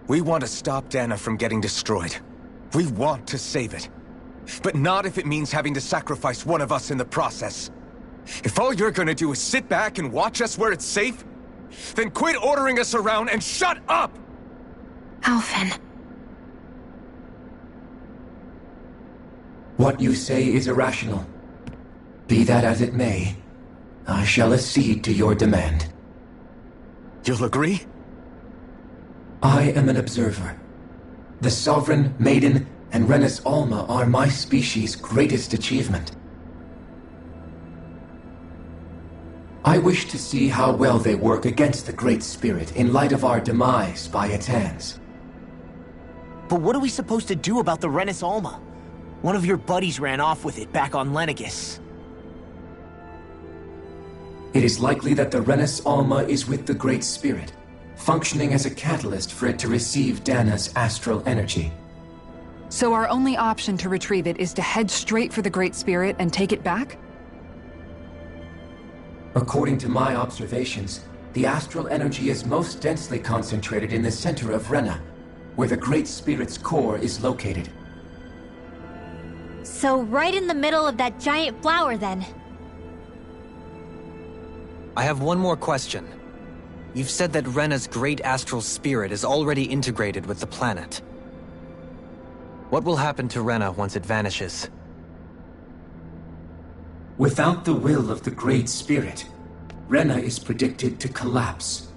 We want to stop Dana from getting destroyed. We want to save it. But not if it means having to sacrifice one of us in the process. If all you're gonna do is sit back and watch us where it's safe, Then quit ordering us around and shut up! Alphen. What you say is irrational. Be that as it may, I shall accede to your demand. You'll agree? I am an observer. The Sovereign, Maiden, and Renis Alma are my species' greatest achievement. I wish to see how well they work against the Great Spirit in light of our demise by its hands. But what are we supposed to do about the Renis Alma? One of your buddies ran off with it back on Lenegis. It is likely that the Renis Alma is with the Great Spirit, functioning as a catalyst for it to receive Dana's astral energy. So our only option to retrieve it is to head straight for the Great Spirit and take it back? According to my observations, the astral energy is most densely concentrated in the center of Rena, where the Great Spirit's core is located. So right in the middle of that giant flower, then. I have one more question. You've said that Rena's great astral spirit is already integrated with the planet. What will happen to Rena once it vanishes? Without the will of the Great Spirit, Rena is predicted to collapse.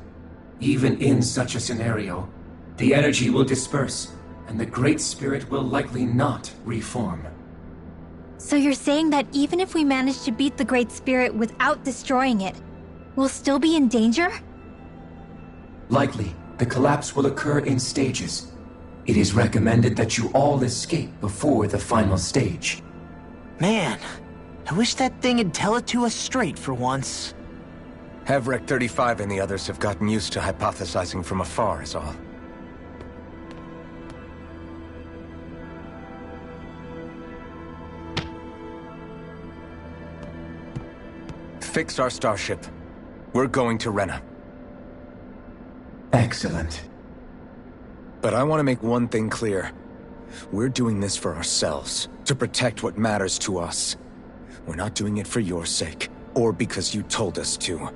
Even in such a scenario, the energy will disperse, and the Great Spirit will likely not reform. So you're saying that even if we manage to beat the Great Spirit without destroying it, we'll still be in danger? Likely, the collapse will occur in stages. It is recommended that you all escape before the final stage. Man, I wish that thing would tell it to us straight for once. Hevrek 35 and the others have gotten used to hypothesizing from afar is all. Fix our starship. We're going to Rena. Excellent. But I want to make one thing clear. We're doing this for ourselves, to protect what matters to us. We're not doing it for your sake, or because you told us to.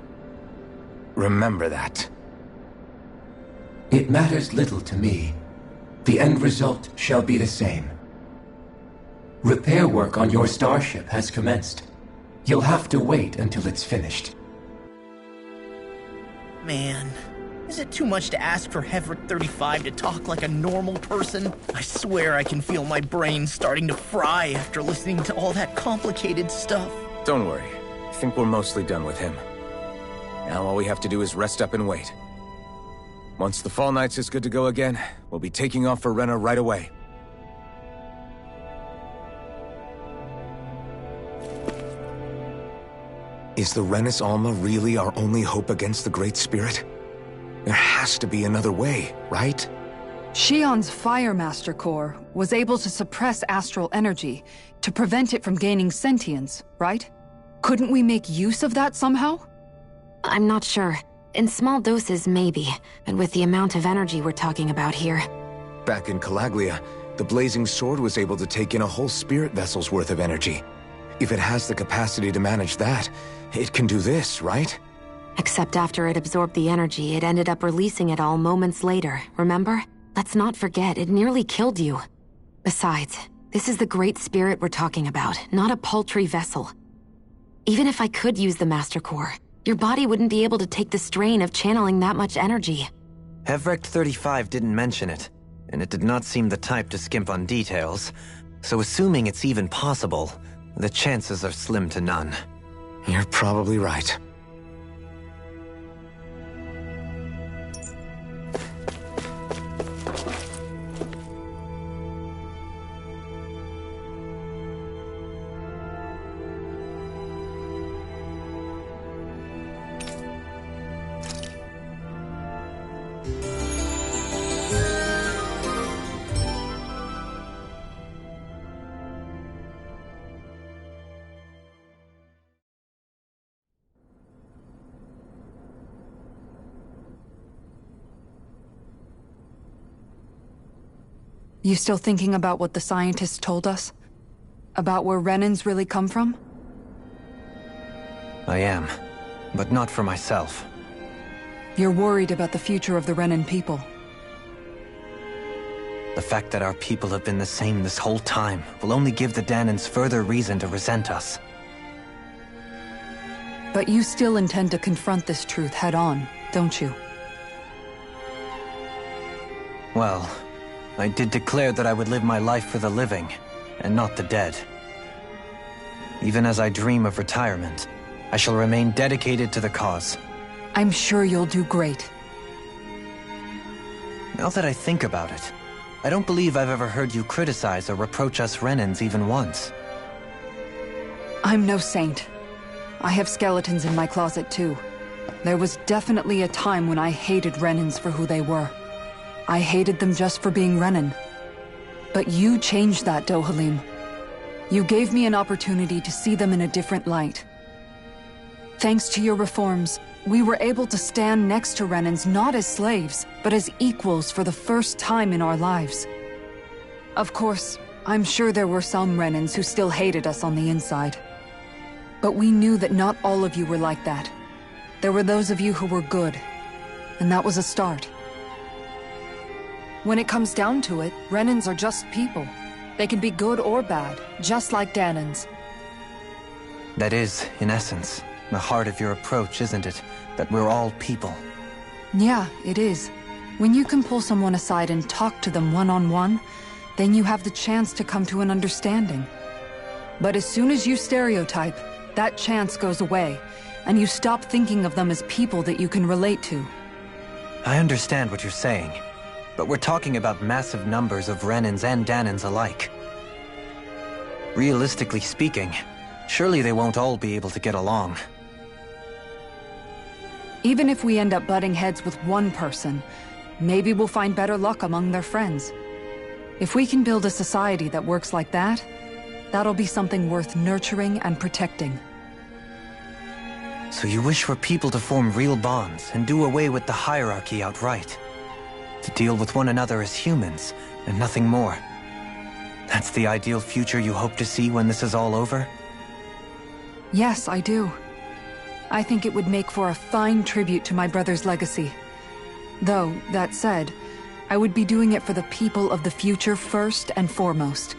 Remember that. It matters little to me. The end result shall be the same. Repair work on your starship has commenced. You'll have to wait until it's finished. Man, is it too much to ask for Hevrek 35 to talk like a normal person? I swear I can feel my brain starting to fry after listening to all that complicated stuff. Don't worry. I think we're mostly done with him. Now all we have to do is rest up and wait. Once the Fall Knights is good to go again, we'll be taking off for Rena right away. Is the Renis Alma really our only hope against the Great Spirit? There has to be another way, right? Shion's Fire Master Core was able to suppress astral energy to prevent it from gaining sentience, right? Couldn't we make use of that somehow? I'm not sure. In small doses, maybe. And with the amount of energy we're talking about here. Back in Calaglia, the Blazing Sword was able to take in a whole spirit vessel's worth of energy. If it has the capacity to manage that, it can do this, right? Except after it absorbed the energy, it ended up releasing it all moments later, remember? Let's not forget, it nearly killed you. Besides, this is the Great Spirit we're talking about, not a paltry vessel. Even if I could use the Master Core, your body wouldn't be able to take the strain of channeling that much energy. Hevrek 35 didn't mention it, and it did not seem the type to skimp on details, so assuming it's even possible, the chances are slim to none. You're probably right. You still thinking about what the scientists told us? About where Renans really come from? I am, but not for myself. You're worried about the future of the Renan people. The fact that our people have been the same this whole time will only give the Dahnans further reason to resent us. But you still intend to confront this truth head-on, don't you? Well, I did declare that I would live my life for the living, and not the dead. Even as I dream of retirement, I shall remain dedicated to the cause. I'm sure you'll do great. Now that I think about it, I don't believe I've ever heard you criticize or reproach us Renans even once. I'm no saint. I have skeletons in my closet too. There was definitely a time when I hated Renans for who they were. I hated them just for being Renan. But you changed that, Dohalim. You gave me an opportunity to see them in a different light. Thanks to your reforms, we were able to stand next to Renans not as slaves, but as equals for the first time in our lives. Of course, I'm sure there were some Renans who still hated us on the inside. But we knew that not all of you were like that. There were those of you who were good, and that was a start. When it comes down to it, Renans are just people. They can be good or bad, just like Dahnans. That is, in essence, the heart of your approach, isn't it? That we're all people. Yeah, it is. When you can pull someone aside and talk to them one-on-one, then you have the chance to come to an understanding. But as soon as you stereotype, that chance goes away, and you stop thinking of them as people that you can relate to. I understand what you're saying, but we're talking about massive numbers of Renans and Dahnans alike. Realistically speaking, surely they won't all be able to get along. Even if we end up butting heads with one person, maybe we'll find better luck among their friends. If we can build a society that works like that, that'll be something worth nurturing and protecting. So you wish for people to form real bonds and do away with the hierarchy outright? To deal with one another as humans, and nothing more? That's the ideal future you hope to see when this is all over? Yes, I do. I think it would make for a fine tribute to my brother's legacy. Though, that said, I would be doing it for the people of the future first and foremost.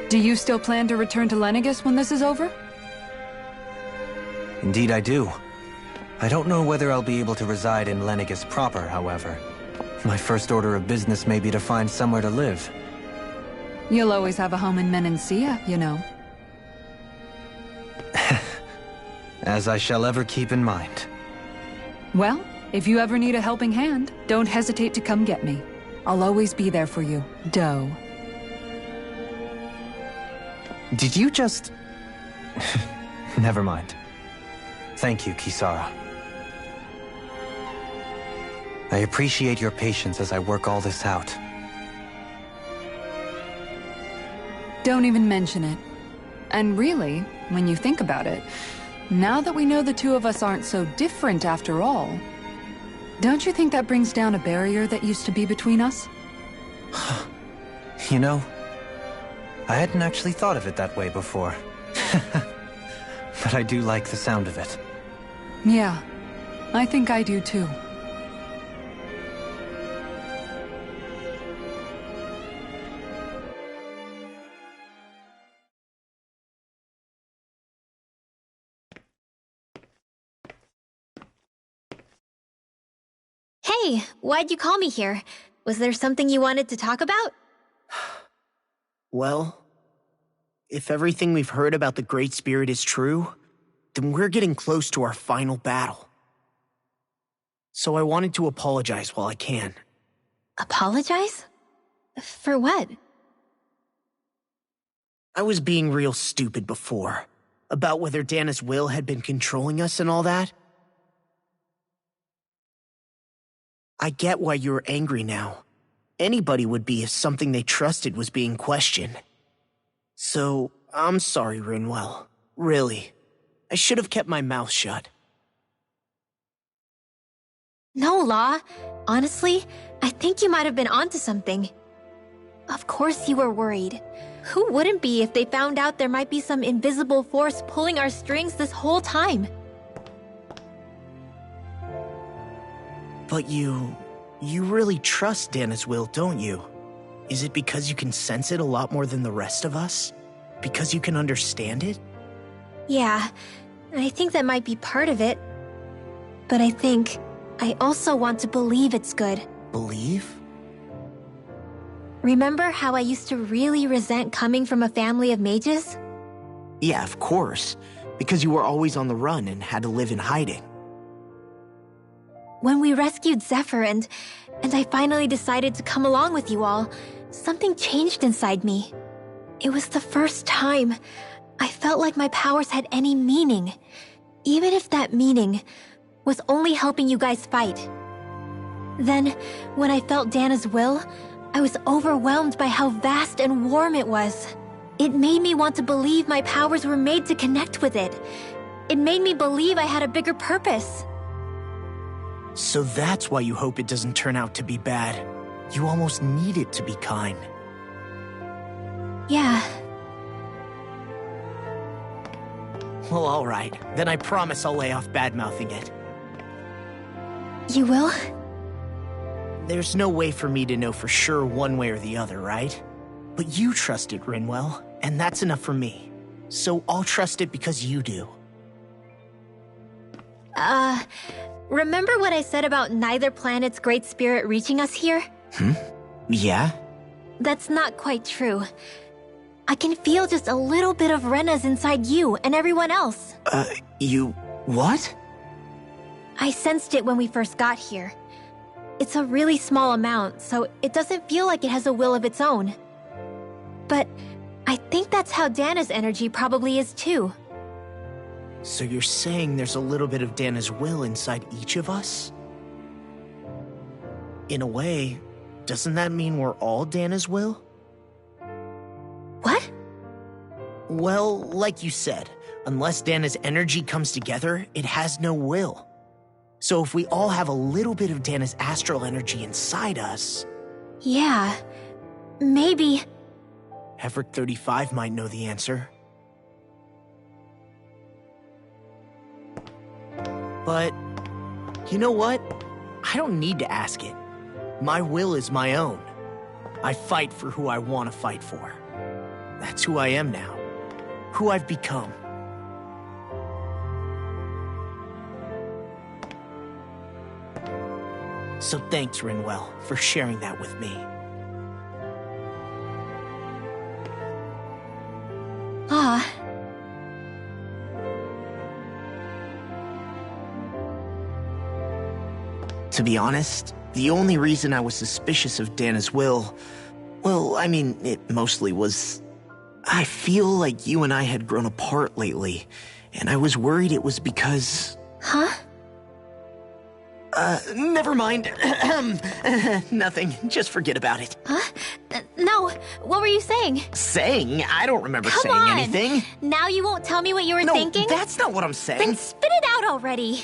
Do you still plan to return to Lenegis when this is over? Indeed I do. I don't know whether I'll be able to reside in Lenegis proper, however. My first order of business may be to find somewhere to live. You'll always have a home in Menancia, you know. As I shall ever keep in mind. Well, if you ever need a helping hand, don't hesitate to come get me. I'll always be there for you, Doe. Did you just... Never mind. Thank you, Kisara. I appreciate your patience as I work all this out. Don't even mention it. And really, when you think about it, now that we know the two of us aren't so different after all, don't you think that brings down a barrier that used to be between us? You know, I hadn't actually thought of it that way before. But I do like the sound of it. Yeah, I think I do too. Hey, why'd you call me here? Was there something you wanted to talk about? Well, if everything we've heard about the Great Spirit is true, then we're getting close to our final battle. So I wanted to apologize while I can. Apologize? For what? I was being real stupid before, about whether Dana's will had been controlling us and all that. I get why you're angry now. Anybody would be if something they trusted was being questioned. So, I'm sorry, Rinwell. Really. I should have kept my mouth shut. No, Law. Honestly, I think you might have been onto something. Of course you were worried. Who wouldn't be if they found out there might be some invisible force pulling our strings this whole time? But you really trust Dana's will, don't you? Is it because you can sense it a lot more than the rest of us? Because you can understand it? Yeah, I think that might be part of it. But I think I also want to believe it's good. Believe? Remember how I used to really resent coming from a family of mages? Yeah, of course. Because you were always on the run and had to live in hiding. When we rescued Zephyr and I finally decided to come along with you all, something changed inside me. It was the first time I felt like my powers had any meaning, even if that meaning was only helping you guys fight. Then, when I felt Dana's will, I was overwhelmed by how vast and warm it was. It made me want to believe my powers were made to connect with it. It made me believe I had a bigger purpose. So that's why you hope it doesn't turn out to be bad. You almost need it to be kind. Yeah. Well, alright. Then I promise I'll lay off bad-mouthing it. You will? There's no way for me to know for sure one way or the other, right? But you trust it, Rinwell, and that's enough for me. So I'll trust it because you do. Remember what I said about neither planet's great spirit reaching us here? Yeah? That's not quite true. I can feel just a little bit of Rena's inside you and everyone else. You... what? I sensed it when we first got here. It's a really small amount, so it doesn't feel like it has a will of its own. But I think that's how Dana's energy probably is too. So you're saying there's a little bit of Dana's will inside each of us? In a way, doesn't that mean we're all Dana's will? What? Well, like you said, unless Dana's energy comes together, it has no will. So if we all have a little bit of Dana's astral energy inside us... Yeah, maybe... Effort 35 might know the answer. But, you know what? I don't need to ask it. My will is my own. I fight for who I want to fight for. That's who I am now. Who I've become. So thanks, Rinwell, for sharing that with me. To be honest, the only reason I was suspicious of Dana's will, well, I mean, it mostly was... I feel like you and I had grown apart lately, and I was worried it was because... Huh? Never mind. Nothing. Just forget about it. Huh? No, what were you saying? Saying? I don't remember Come saying on. anything. Now you won't tell me what you were thinking? No, that's not what I'm saying. Then spit it out already.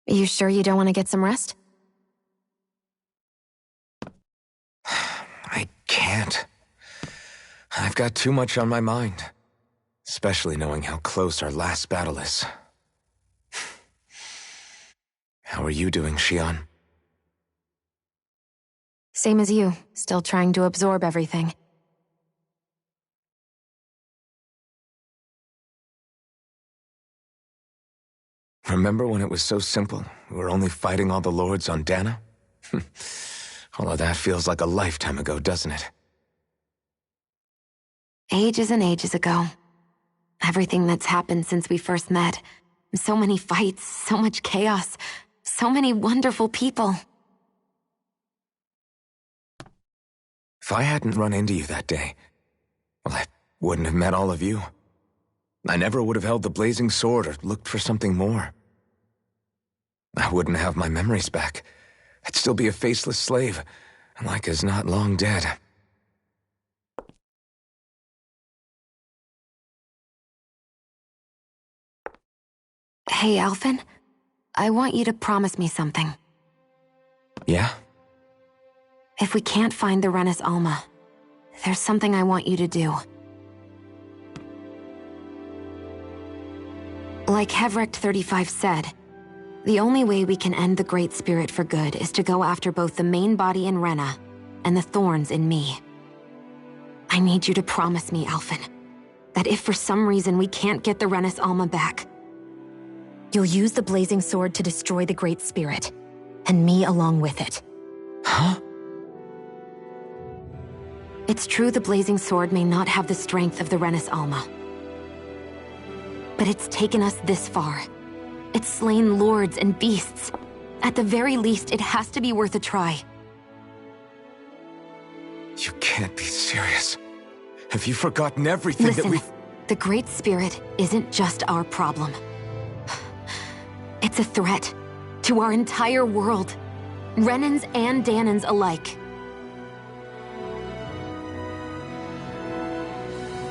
Are you sure you don't want to get some rest? I can't. I've got too much on my mind. Especially knowing how close our last battle is. How are you doing, Xion? Same as you, still trying to absorb everything. Remember when it was so simple? We were only fighting all the lords on Dana? All of that feels like a lifetime ago, doesn't it? Ages and ages ago. Everything that's happened since we first met. So many fights, so much chaos, so many wonderful people. If I hadn't run into you that day, well, I wouldn't have met all of you. I never would have held the blazing sword or looked for something more. I wouldn't have my memories back. I'd still be a faceless slave, like as not long dead. Hey, Alphen. I want you to promise me something. Yeah? If we can't find the Renis Alma, there's something I want you to do. Like Hevrecht 35 said, the only way we can end the Great Spirit for good is to go after both the main body in Rena and the thorns in me. I need you to promise me, Alphen, that if for some reason we can't get the Renis Alma back, you'll use the Blazing Sword to destroy the Great Spirit, and me along with it. Huh? It's true the Blazing Sword may not have the strength of the Renis Alma. But it's taken us this far. It's slain lords and beasts. At the very least, it has to be worth a try. You can't be serious. Have you forgotten everything Listen, that we've... The Great Spirit isn't just our problem. It's a threat to our entire world. Renans and Dahnans alike.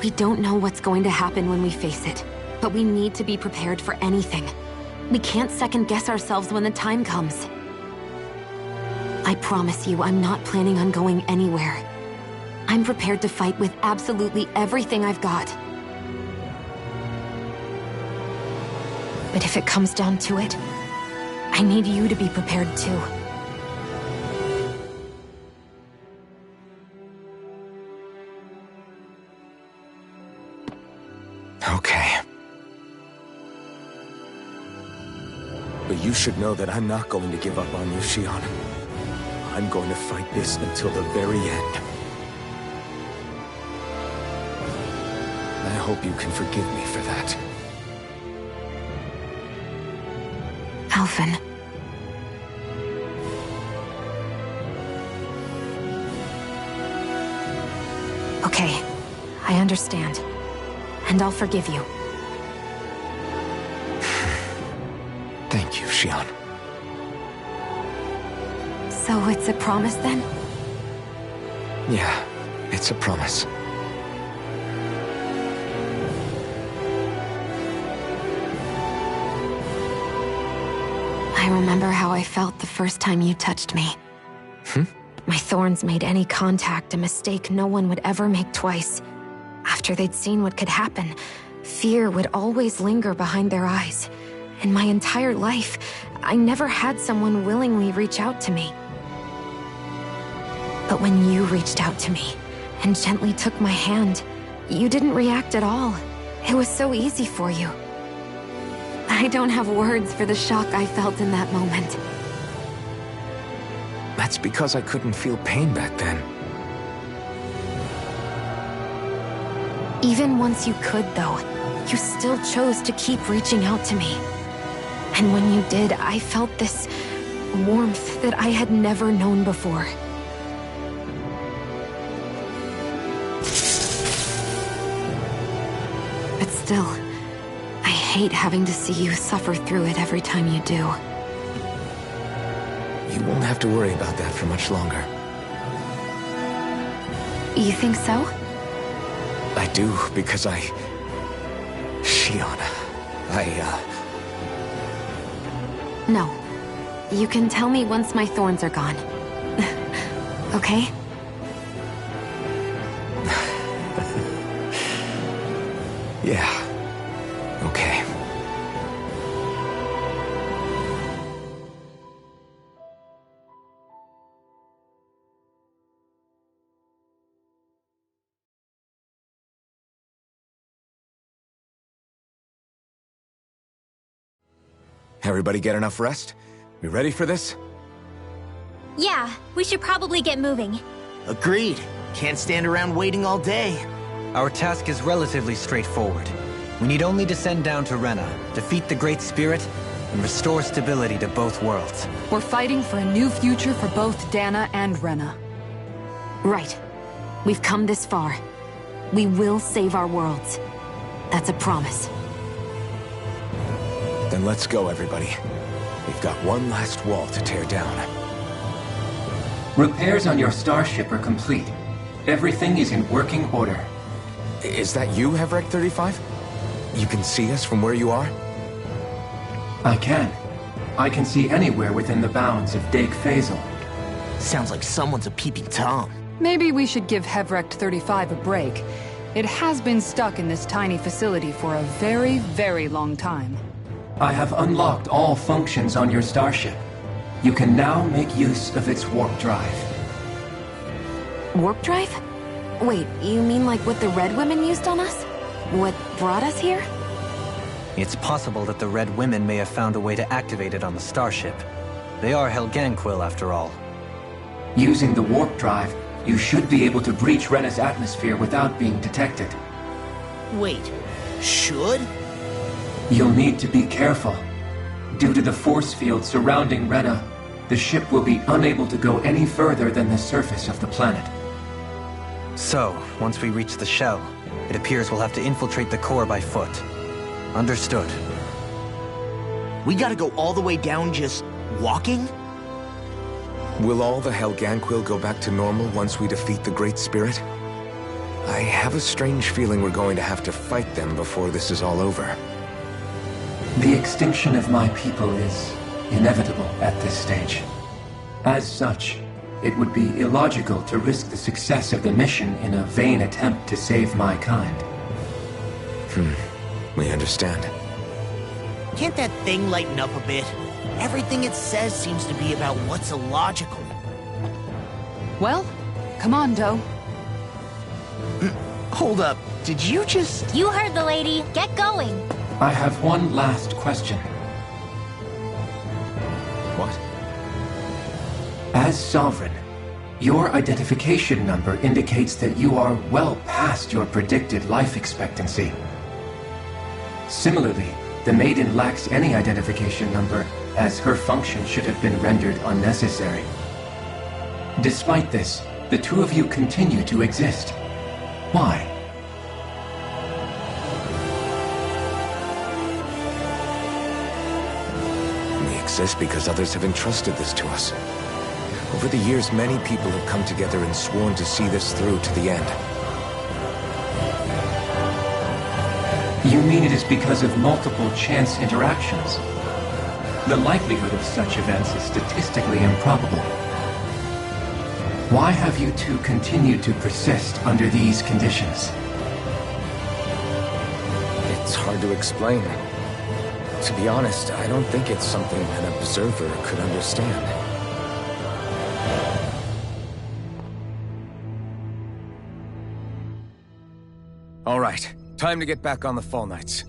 We don't know what's going to happen when we face it, but we need to be prepared for anything. We can't second-guess ourselves when the time comes. I promise you, I'm not planning on going anywhere. I'm prepared to fight with absolutely everything I've got. But if it comes down to it, I need you to be prepared too. Okay. But you should know that I'm not going to give up on you, Shionne. I'm going to fight this until the very end. I hope you can forgive me for that. Alphen. Okay, I understand. And I'll forgive you. Thank you, Shionne. So it's a promise then? Yeah, it's a promise. I remember how I felt the first time you touched me. My thorns made any contact a mistake no one would ever make twice. After they'd seen what could happen, fear would always linger behind their eyes. In my entire life, I never had someone willingly reach out to me. But when you reached out to me and gently took my hand, you didn't react at all. It was so easy for you. I don't have words for the shock I felt in that moment. That's because I couldn't feel pain back then. Even once you could, though, you still chose to keep reaching out to me. And when you did, I felt this warmth that I had never known before. But still, I hate having to see you suffer through it every time you do. You won't have to worry about that for much longer. You think so? I do, because Shionne, No. You can tell me once my thorns are gone. Okay? Yeah. Okay. Everybody get enough rest? We ready for this? Yeah, we should probably get moving. Agreed. Can't stand around waiting all day. Our task is relatively straightforward. We need only descend down to Rena, defeat the Great Spirit, and restore stability to both worlds. We're fighting for a new future for both Dana and Rena. Right. We've come this far. We will save our worlds. That's a promise. Then let's go, everybody. We've got one last wall to tear down. Repairs on your starship are complete. Everything is in working order. Is that you, Hevrecht 35? You can see us from where you are? I can. I can see anywhere within the bounds of Dake Faisal. Sounds like someone's a peeping Tom. Maybe we should give Hevrecht 35 a break. It has been stuck in this tiny facility for a very, very long time. I have unlocked all functions on your starship. You can now make use of its warp drive. Warp drive? Wait, you mean like what the Red Women used on us? What brought us here? It's possible that the Red Women may have found a way to activate it on the starship. They are Helganquil, after all. Using the warp drive, you should be able to breach Rena's atmosphere without being detected. Wait, should? You'll need to be careful. Due to the force field surrounding Rena, the ship will be unable to go any further than the surface of the planet. So, once we reach the shell, it appears we'll have to infiltrate the core by foot. Understood. We gotta go all the way down just walking? Will all the Helganquil go back to normal once we defeat the Great Spirit? I have a strange feeling we're going to have to fight them before this is all over. The extinction of my people is inevitable at this stage. As such, it would be illogical to risk the success of the mission in a vain attempt to save my kind. We understand. Can't that thing lighten up a bit? Everything it says seems to be about what's illogical. Well, come on, Doe. Hold up, did you just... You heard the lady. Get going. I have one last question. What? As Sovereign, your identification number indicates that you are well past your predicted life expectancy. Similarly, the Maiden lacks any identification number, as her function should have been rendered unnecessary. Despite this, the two of you continue to exist. Why? We exist because others have entrusted this to us. Over the years, many people have come together and sworn to see this through to the end. You mean it is because of multiple chance interactions? The likelihood of such events is statistically improbable. Why have you two continued to persist under these conditions? It's hard to explain. To be honest, I don't think it's something an observer could understand. All right, time to get back on the Fall Knights.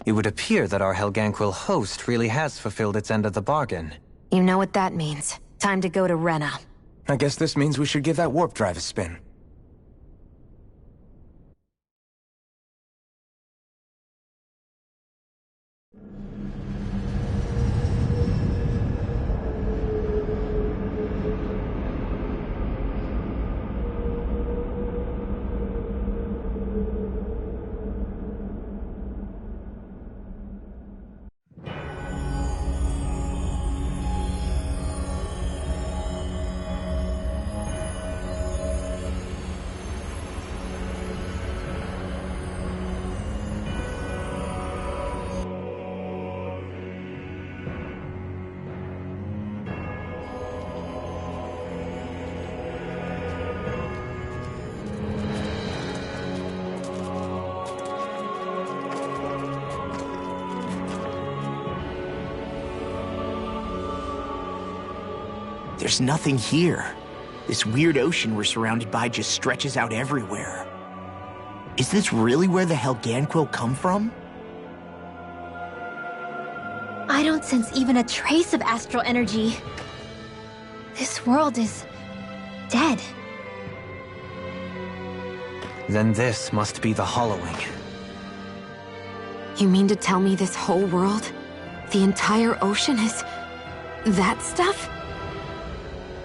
It would appear that our Helganquil host really has fulfilled its end of the bargain. You know what that means. Time to go to Rena. I guess this means we should give that warp drive a spin. There's nothing here. This weird ocean we're surrounded by just stretches out everywhere. Is this really where the Helganquil come from? I don't sense even a trace of astral energy. This world is dead. Then this must be the Hollowing. You mean to tell me this whole world, the entire ocean is that stuff?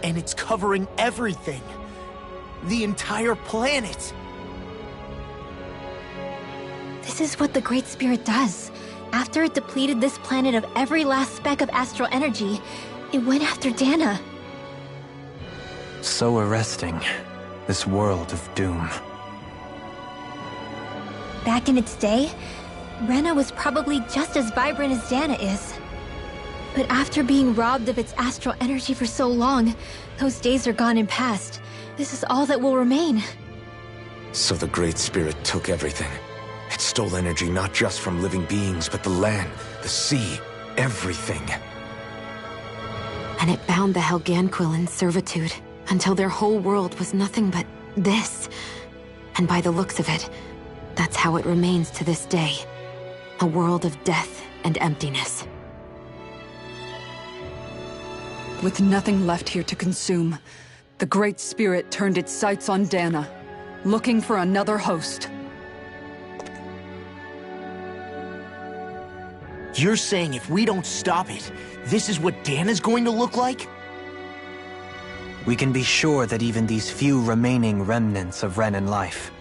And it's covering everything. The entire planet. This is what the Great Spirit does. After it depleted this planet of every last speck of astral energy, it went after Dana. So arresting. This world of doom. Back in its day, Rena was probably just as vibrant as Dana is. But after being robbed of its astral energy for so long, those days are gone and past. This is all that will remain. So the Great Spirit took everything. It stole energy not just from living beings, but the land, the sea, everything. And it bound the Helganquil in servitude, until their whole world was nothing but this. And by the looks of it, that's how it remains to this day. A world of death and emptiness. With nothing left here to consume, the Great Spirit turned its sights on Dana, looking for another host. You're saying if we don't stop it, this is what Dana's going to look like? We can be sure that even these few remaining remnants of Renan life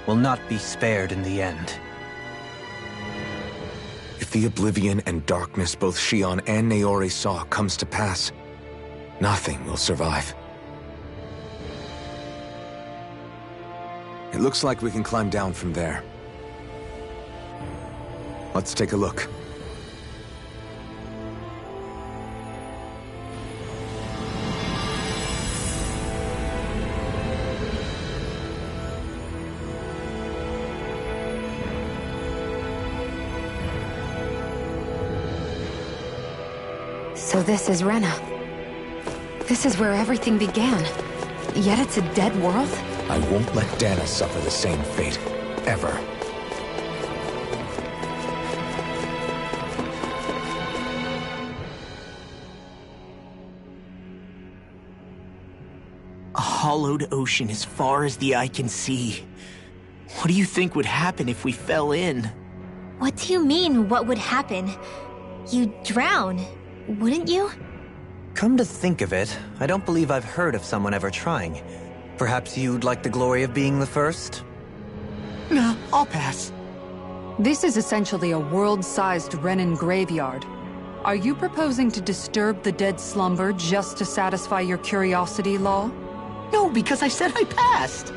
will not be spared in the end. If the oblivion and darkness both Shion and Naori saw comes to pass, nothing will survive. It looks like we can climb down from there. Let's take a look. So this is Rena. This is where everything began. Yet it's a dead world? I won't let Dana suffer the same fate. Ever. A hollowed ocean as far as the eye can see. What do you think would happen if we fell in? What do you mean, what would happen? You'd drown, wouldn't you? Come to think of it, I don't believe I've heard of someone ever trying. Perhaps you'd like the glory of being the first? Nah, I'll pass. This is essentially a world-sized Renan graveyard. Are you proposing to disturb the dead slumber just to satisfy your curiosity, Law? No, because I said I passed.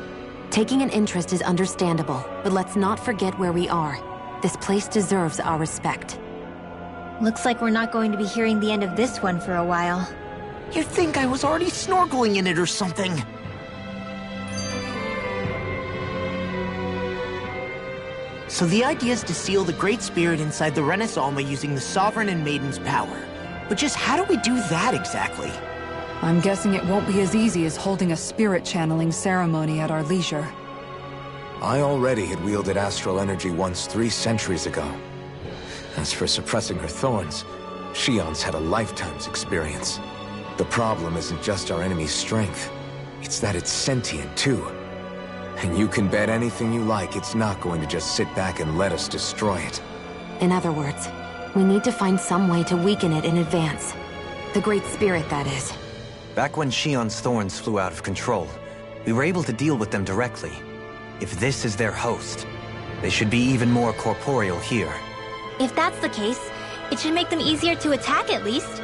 Taking an interest is understandable, but let's not forget where we are. This place deserves our respect. Looks like we're not going to be hearing the end of this one for a while. You'd think I was already snorkeling in it or something. So the idea is to seal the Great Spirit inside the Renas Alma using the Sovereign and Maiden's power. But just how do we do that exactly? I'm guessing it won't be as easy as holding a spirit channeling ceremony at our leisure. I already had wielded astral energy once 3 centuries ago. As for suppressing her thorns, Shion's had a lifetime's experience. The problem isn't just our enemy's strength. It's that it's sentient, too. And you can bet anything you like it's not going to just sit back and let us destroy it. In other words, we need to find some way to weaken it in advance. The Great Spirit, that is. Back when Shion's thorns flew out of control, we were able to deal with them directly. If this is their host, they should be even more corporeal here. If that's the case, it should make them easier to attack at least.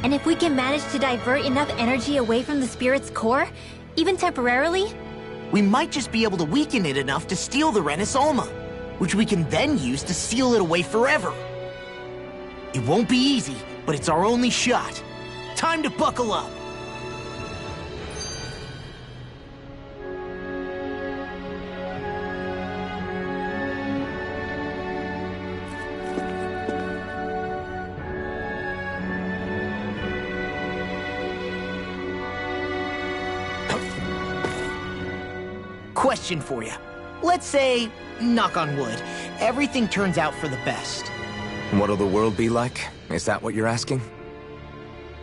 And if we can manage to divert enough energy away from the spirit's core, even temporarily, we might just be able to weaken it enough to steal the Renas Alma, which we can then use to seal it away forever. It won't be easy, but it's our only shot. Time to buckle up. Question for you. Let's say, knock on wood, everything turns out for the best. What'll the world be like? Is that what you're asking?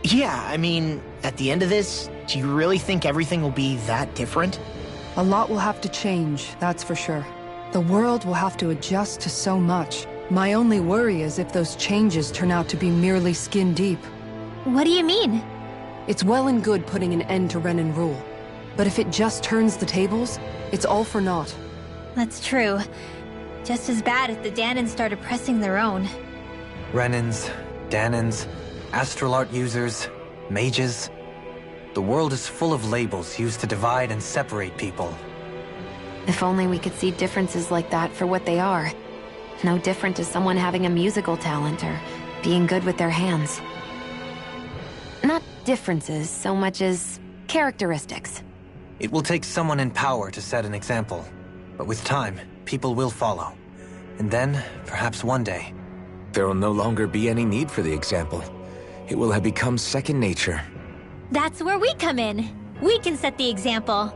Yeah, I mean, at the end of this, do you really think everything will be that different? A lot will have to change, that's for sure. The world will have to adjust to so much. My only worry is if those changes turn out to be merely skin deep. What do you mean? It's well and good putting an end to Renan rule. But if it just turns the tables, it's all for naught. That's true. Just as bad if the Danans started pressing their own. Renans, Danans, astral art users, mages. The world is full of labels used to divide and separate people. If only we could see differences like that for what they are. No different to someone having a musical talent or being good with their hands. Not differences so much as characteristics. It will take someone in power to set an example. But with time, people will follow. And then, perhaps one day... there will no longer be any need for the example. It will have become second nature. That's where we come in. We can set the example.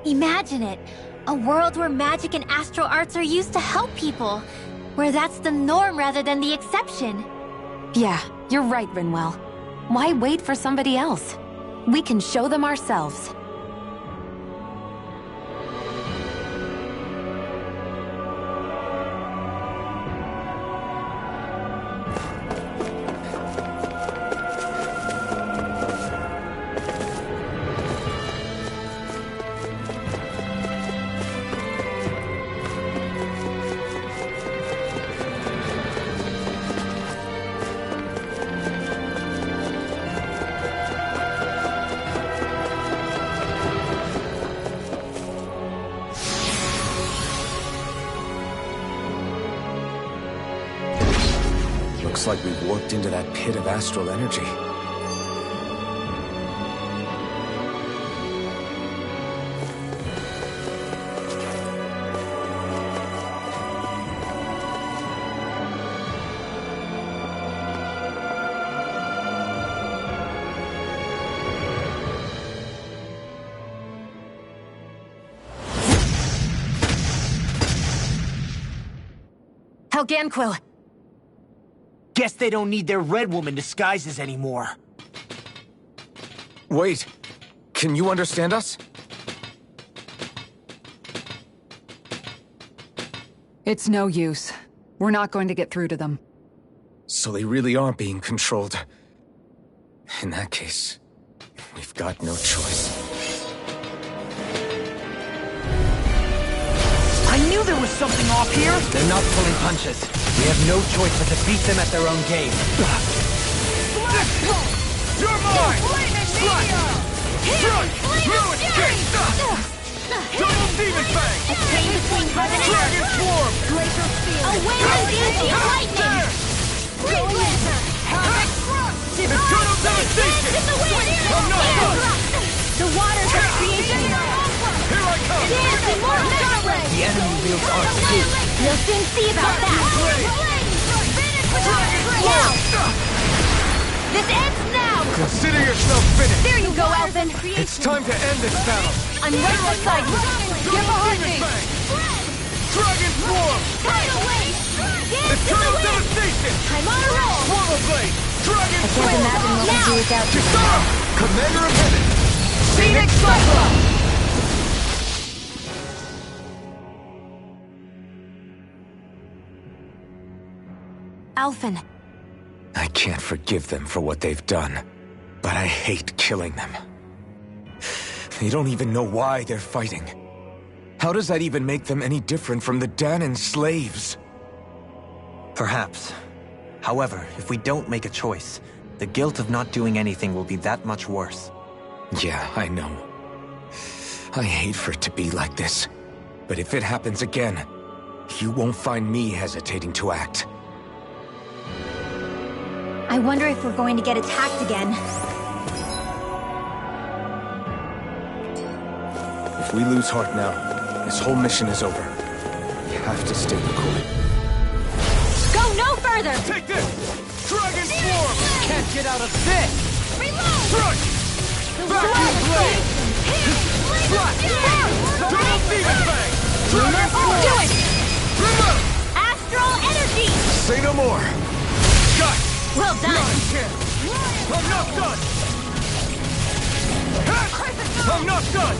Imagine it. A world where magic and astral arts are used to help people. Where that's the norm rather than the exception. Yeah, you're right, Rinwell. Why wait for somebody else? We can show them ourselves. Looks like we've warped into that pit of astral energy. Helganquil! Guess they don't need their Red Woman disguises anymore. Wait, can you understand us? It's no use. We're not going to get through to them. So they really are being controlled. In that case, we've got no choice. I knew there was something off here! They're not pulling punches. We have no choice but to beat them at their own game. You're mine! Strike! Ruin! Kick! Double Demon Fang! A chain between heaven and Dragon earth! Swarm! Glacial Spear! A wave of ancient lightning! Green Lantern! Havoc! Eternal Devastation! In the wind! I'm not done! The waters of creation! Here I come! Dance in more memory! The enemy wields arts too. We'll soon see about that! Now! This ends now! Consider yourself finished! There you go, Elfin! It's time to end this battle! I'm right beside you! Give a heartbeat! Dragon Swarm! Tidal Wave! Eternal Devastation! I'm on a roll! Swarm Blade! Dragon I can't imagine what we do without you. Kisara! Commander of Heaven! Phoenix Cyclops! Alphen. I can't forgive them for what they've done, but I hate killing them. They don't even know why they're fighting. How does that even make them any different from the Danan slaves? Perhaps. However, if we don't make a choice, the guilt of not doing anything will be that much worse. Yeah, I know. I hate for it to be like this. But if it happens again, you won't find me hesitating to act. I wonder if we're going to get attacked again. If we lose heart now, this whole mission is over. We have to stay the course. Go no further! Take this! Dragon Swarm! Can't get out of this! Reload! Strike! Vacuum Blade! Slash! Double Demon Fang! Dragon Swarm! Do it! Remove! Astral Energy! Say no more! Well done! I'm not done! I'm not done!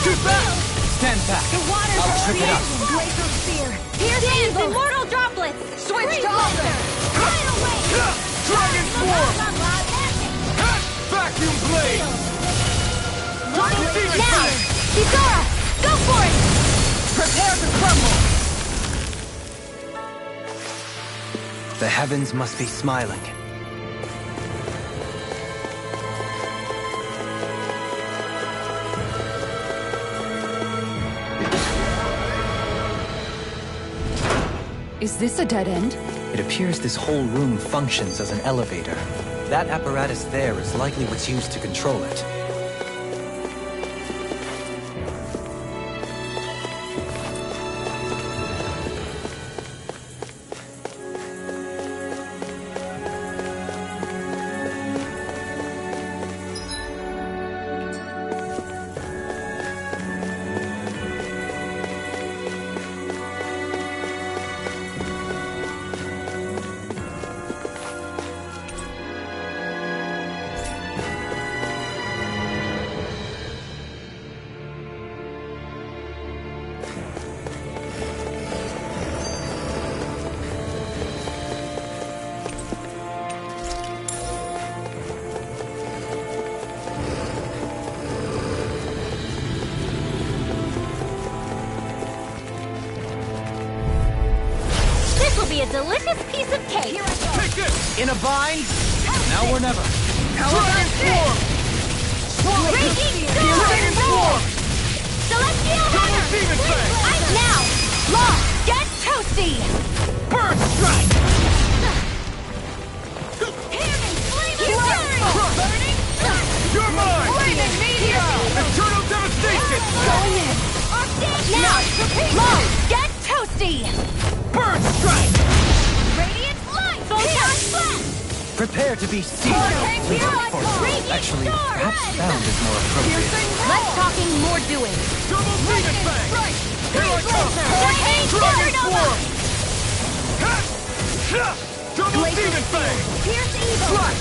Scoot back! Stand back. The waters I'll trip it up. Blazer spear! Pierce anvil! Immortal droplets! Switch to altar! Dragon swarm! Vacuum blade! Now! Kisara! Go for it! Prepare to crumble! The heavens must be smiling. Is this a dead end? It appears this whole room functions as an elevator. That apparatus there is likely what's used to control it. A delicious piece of cake. Take this! In a bind? Now or never. Dragon swarm! Raging Dragon swarm! Celestial Double hammer! demon fang! Now! Law! Get toasty! Burn strike! Burning! You're mine! Flaming meteor! Eternal devastation! Going in! Now! Law! Get toasty! Burn strike! Radiant light! Photon blast! Prepare to be seized. Actually, perhaps found is more appropriate. Less talking, more doing. Double demon fang! Here I come! Dragon swarm! Double demon fang! Pierce evil! Slash!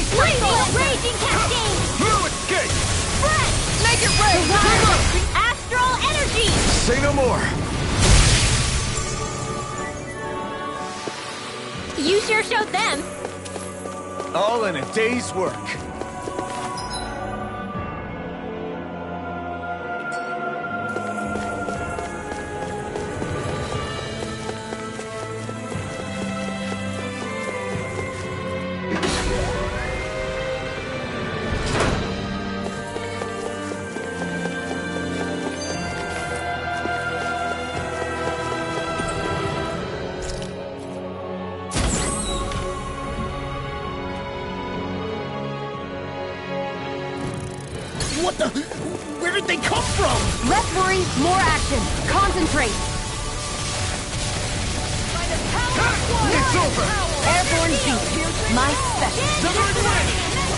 Flaming raging cascade! No escape! Fresh! Make it rain! Astral energy! Say no more! You sure showed them. All in a day's work. What the? Where did they come from? Less worry, more action. Concentrate. It's over! Airborne beat. My special.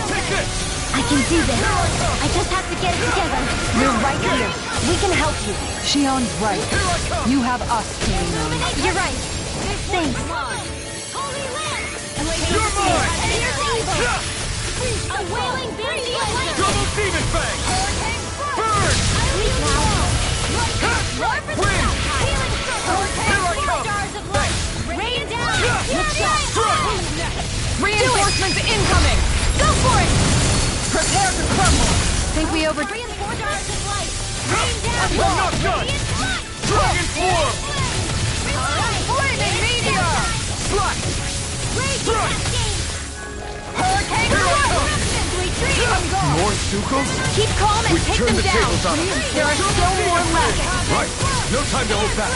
Take this! I can do this. I just have to get it together. You're right here. We can help you. Shion's right. You have us to lean on. You're right. Thanks. You're mine! A wailing banshee. Double demon fang! Burn! Wind! Here I come! Rain down! Reinforcements incoming! Go for it! Prepare to crumble! Think we over... Reinforce stars of light! Rain down! I'm not done! Dragon swarm! Flaming meteor! Slash! Strike! Hurricane More Sukos? Keep calm and We've take turned them the down! tables on them. There are still more left! Right! No time to hold back!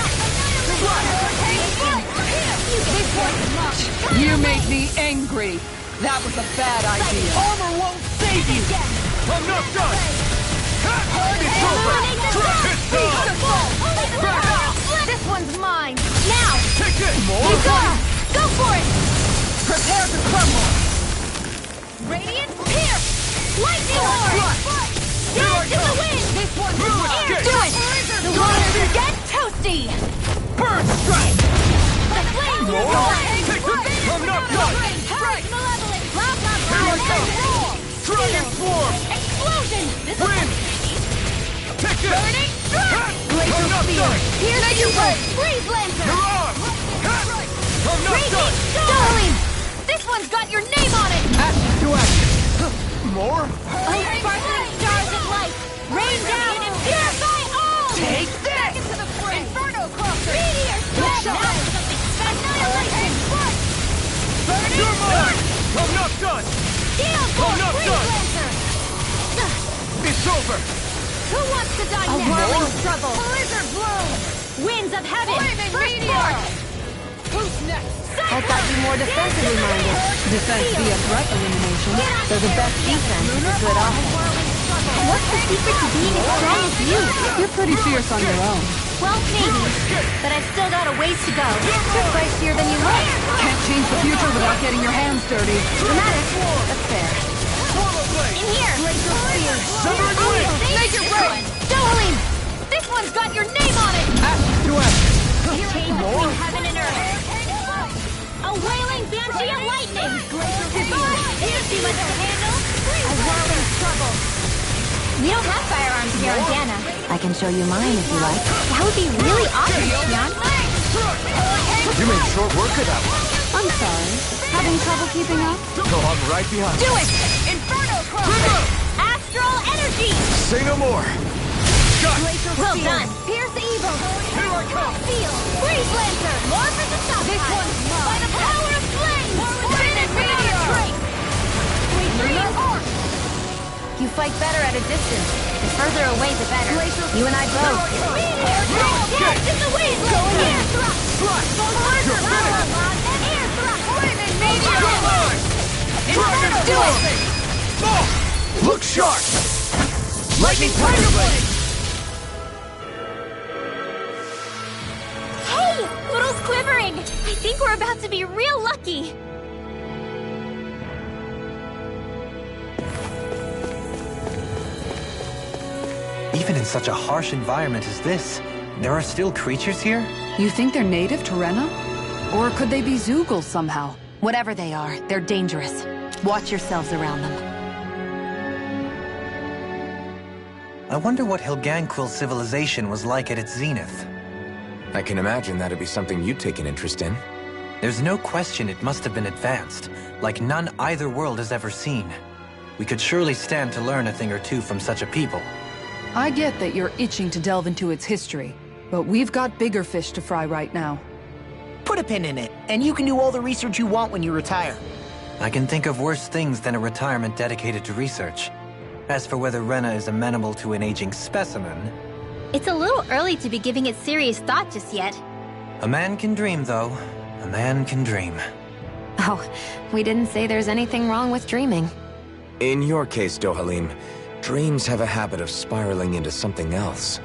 You made me angry! That was a bad idea! Armor won't save you! I'm not done! It's over! It's done! Back up! This one's mine! Now! Take this! Kisara! Go for it! Prepare to crumble! Radiant pierce! Lightning Lord! Dance in the wind! This one's mine! Do it! The waters get toasty! Burn strike! The flames will Take the Burning strike! Glacial spear! Pierce evil! Freeze lantern! Raging storm! This one's got your name on it! Action to action! More? Sparkling stars of light! Rain down and purify all! Take this! Back into the fray! Inferno crosser! Meteor strike! Now something annihilation! Burning strike! I'm not done! Steel force! Freeze lantern! It's over! Who wants to die next? A whirling struggle! Blizzard bloom! Winds of heaven! Flaming meteor! Who's next? I thought you were more defensively minded. Defense via threat elimination. So the best defense is a good offense. What's the secret to being as strong as you? You're pretty fierce on your own. Well, maybe. But I've still got a ways to go. You're feistier than you look. Can't change the future without getting your hands dirty. Dramatic. That's fair. In here! Make it right! Dohalim! This one's got your name on it! Action to action! Chain between heaven and earth. A wailing banshee of lightning! Too much to handle? A whirling struggle. We don't have firearms here on Dana. I can show you mine if you like. That would be really awesome, Xion. You made short work of that one. I'm sorry. Having trouble keeping up? No, I'm right behind Do it! Inferno crosser! Astral energy! Say no more! Well done! Pierce evil! Here I come! Freeze lantern! More for the top! This one's mine! By the power of flame! Finish meteor! You fight better at a distance. The further away, the better. You and I both. Yes, in the way! Go air thrust! Larger power! Air thrust! Flaming meteor! Inferno do it! Look sharp! Lightning Tiger Blade! Hey! Poodle's quivering! I think we're about to be real lucky! Even in such a harsh environment as this, there are still creatures here? You think they're native to Rena? Or could they be Zeugles somehow? Whatever they are, they're dangerous. Watch yourselves around them. I wonder what Helganquil civilization was like at its zenith. I can imagine that'd be something you'd take an interest in. There's no question it must have been advanced, like none either world has ever seen. We could surely stand to learn a thing or two from such a people. I get that you're itching to delve into its history, but we've got bigger fish to fry right now. Put a pin in it, and you can do all the research you want when you retire. I can think of worse things than a retirement dedicated to research. As for whether Rena is amenable to an aging specimen... It's a little early to be giving it serious thought just yet. A man can dream, though. A man can dream. Oh, we didn't say there's anything wrong with dreaming. In your case, Dohalim, dreams have a habit of spiraling into something else.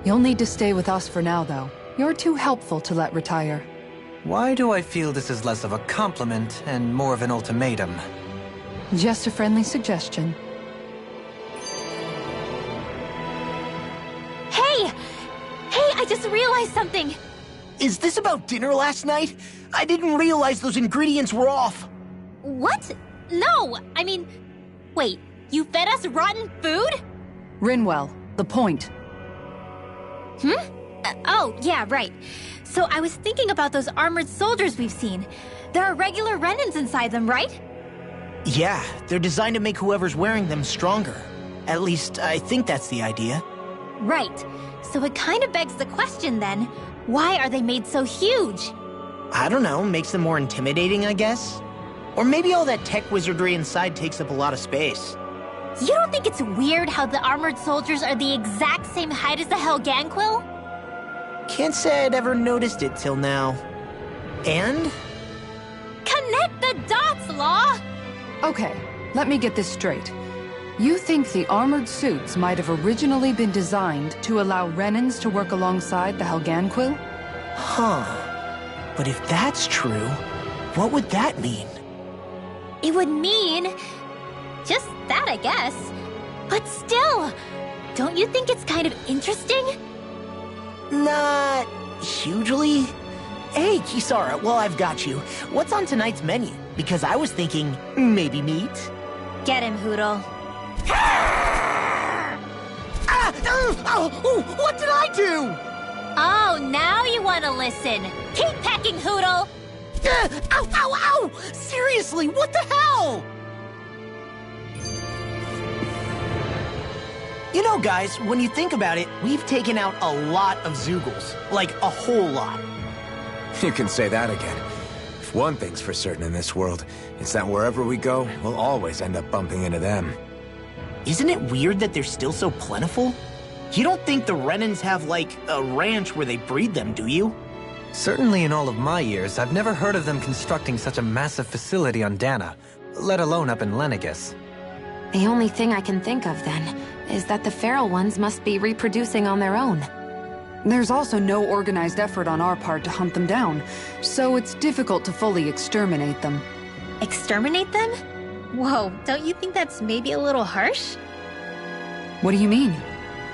You'll need to stay with us for now, though. You're too helpful to let retire. Why do I feel this is less of a compliment and more of an ultimatum? Just a friendly suggestion. Hey! Hey, I just realized something! Is this about dinner last night? I didn't realize those ingredients were off. What? No! I mean... Wait, you fed us rotten food? Rinwell, the point. Oh, yeah, right. So I was thinking about those armored soldiers we've seen. There are regular Renans inside them, right? Yeah, they're designed to make whoever's wearing them stronger. At least, I think that's the idea. Right. So it kind of begs the question then, why are they made so huge? I don't know, makes them more intimidating, I guess? Or maybe all that tech wizardry inside takes up a lot of space. You don't think it's weird how the armored soldiers are the exact same height as the Helganquil? Can't say I'd ever noticed it till now. And? Connect the dots, Law! Okay, let me get this straight. You think the armored suits might have originally been designed to allow Renans to work alongside the Helganquil? Huh. But if that's true, what would that mean? It would mean... just that, I guess. But still, don't you think it's kind of interesting? Not hugely. Hey, Kisara, while I've got you, what's on tonight's menu? Because I was thinking, maybe meat? Get him, Hootle. Ah! Oh, what did I do? Oh, now you want to listen. Keep pecking, Hootle! Ow, ow, ow! Seriously, what the hell? You know, guys, when you think about it, we've taken out a lot of Zeugles. Like, a whole lot. You can say that again. If one thing's for certain in this world, it's that wherever we go, we'll always end up bumping into them. Isn't it weird that they're still so plentiful? You don't think the Renans have, like, a ranch where they breed them, do you? Certainly in all of my years, I've never heard of them constructing such a massive facility on Dana, let alone up in Lenegis. The only thing I can think of, then, is that the feral ones must be reproducing on their own. There's also no organized effort on our part to hunt them down, so it's difficult to fully exterminate them. Exterminate them? Whoa, don't you think that's maybe a little harsh? What do you mean?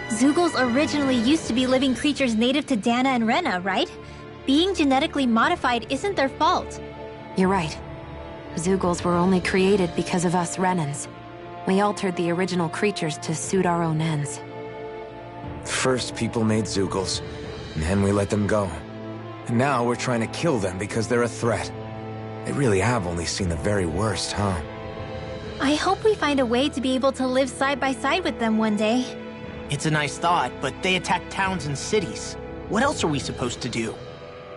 Zeugles originally used to be living creatures native to Dana and Rena, right? Being genetically modified isn't their fault. You're right. Zeugles were only created because of us Renans. We altered the original creatures to suit our own ends. First, people made Zeugles, and then we let them go. And now we're trying to kill them because they're a threat. They really have only seen the very worst, huh? I hope we find a way to be able to live side by side with them one day. It's a nice thought, but they attack towns and cities. What else are we supposed to do?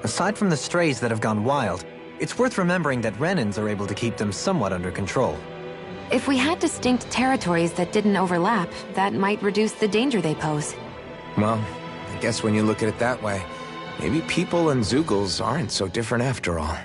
Aside from the strays that have gone wild, it's worth remembering that Renans are able to keep them somewhat under control. If we had distinct territories that didn't overlap, that might reduce the danger they pose. Well, I guess when you look at it that way, maybe people and Zeugles aren't so different after all.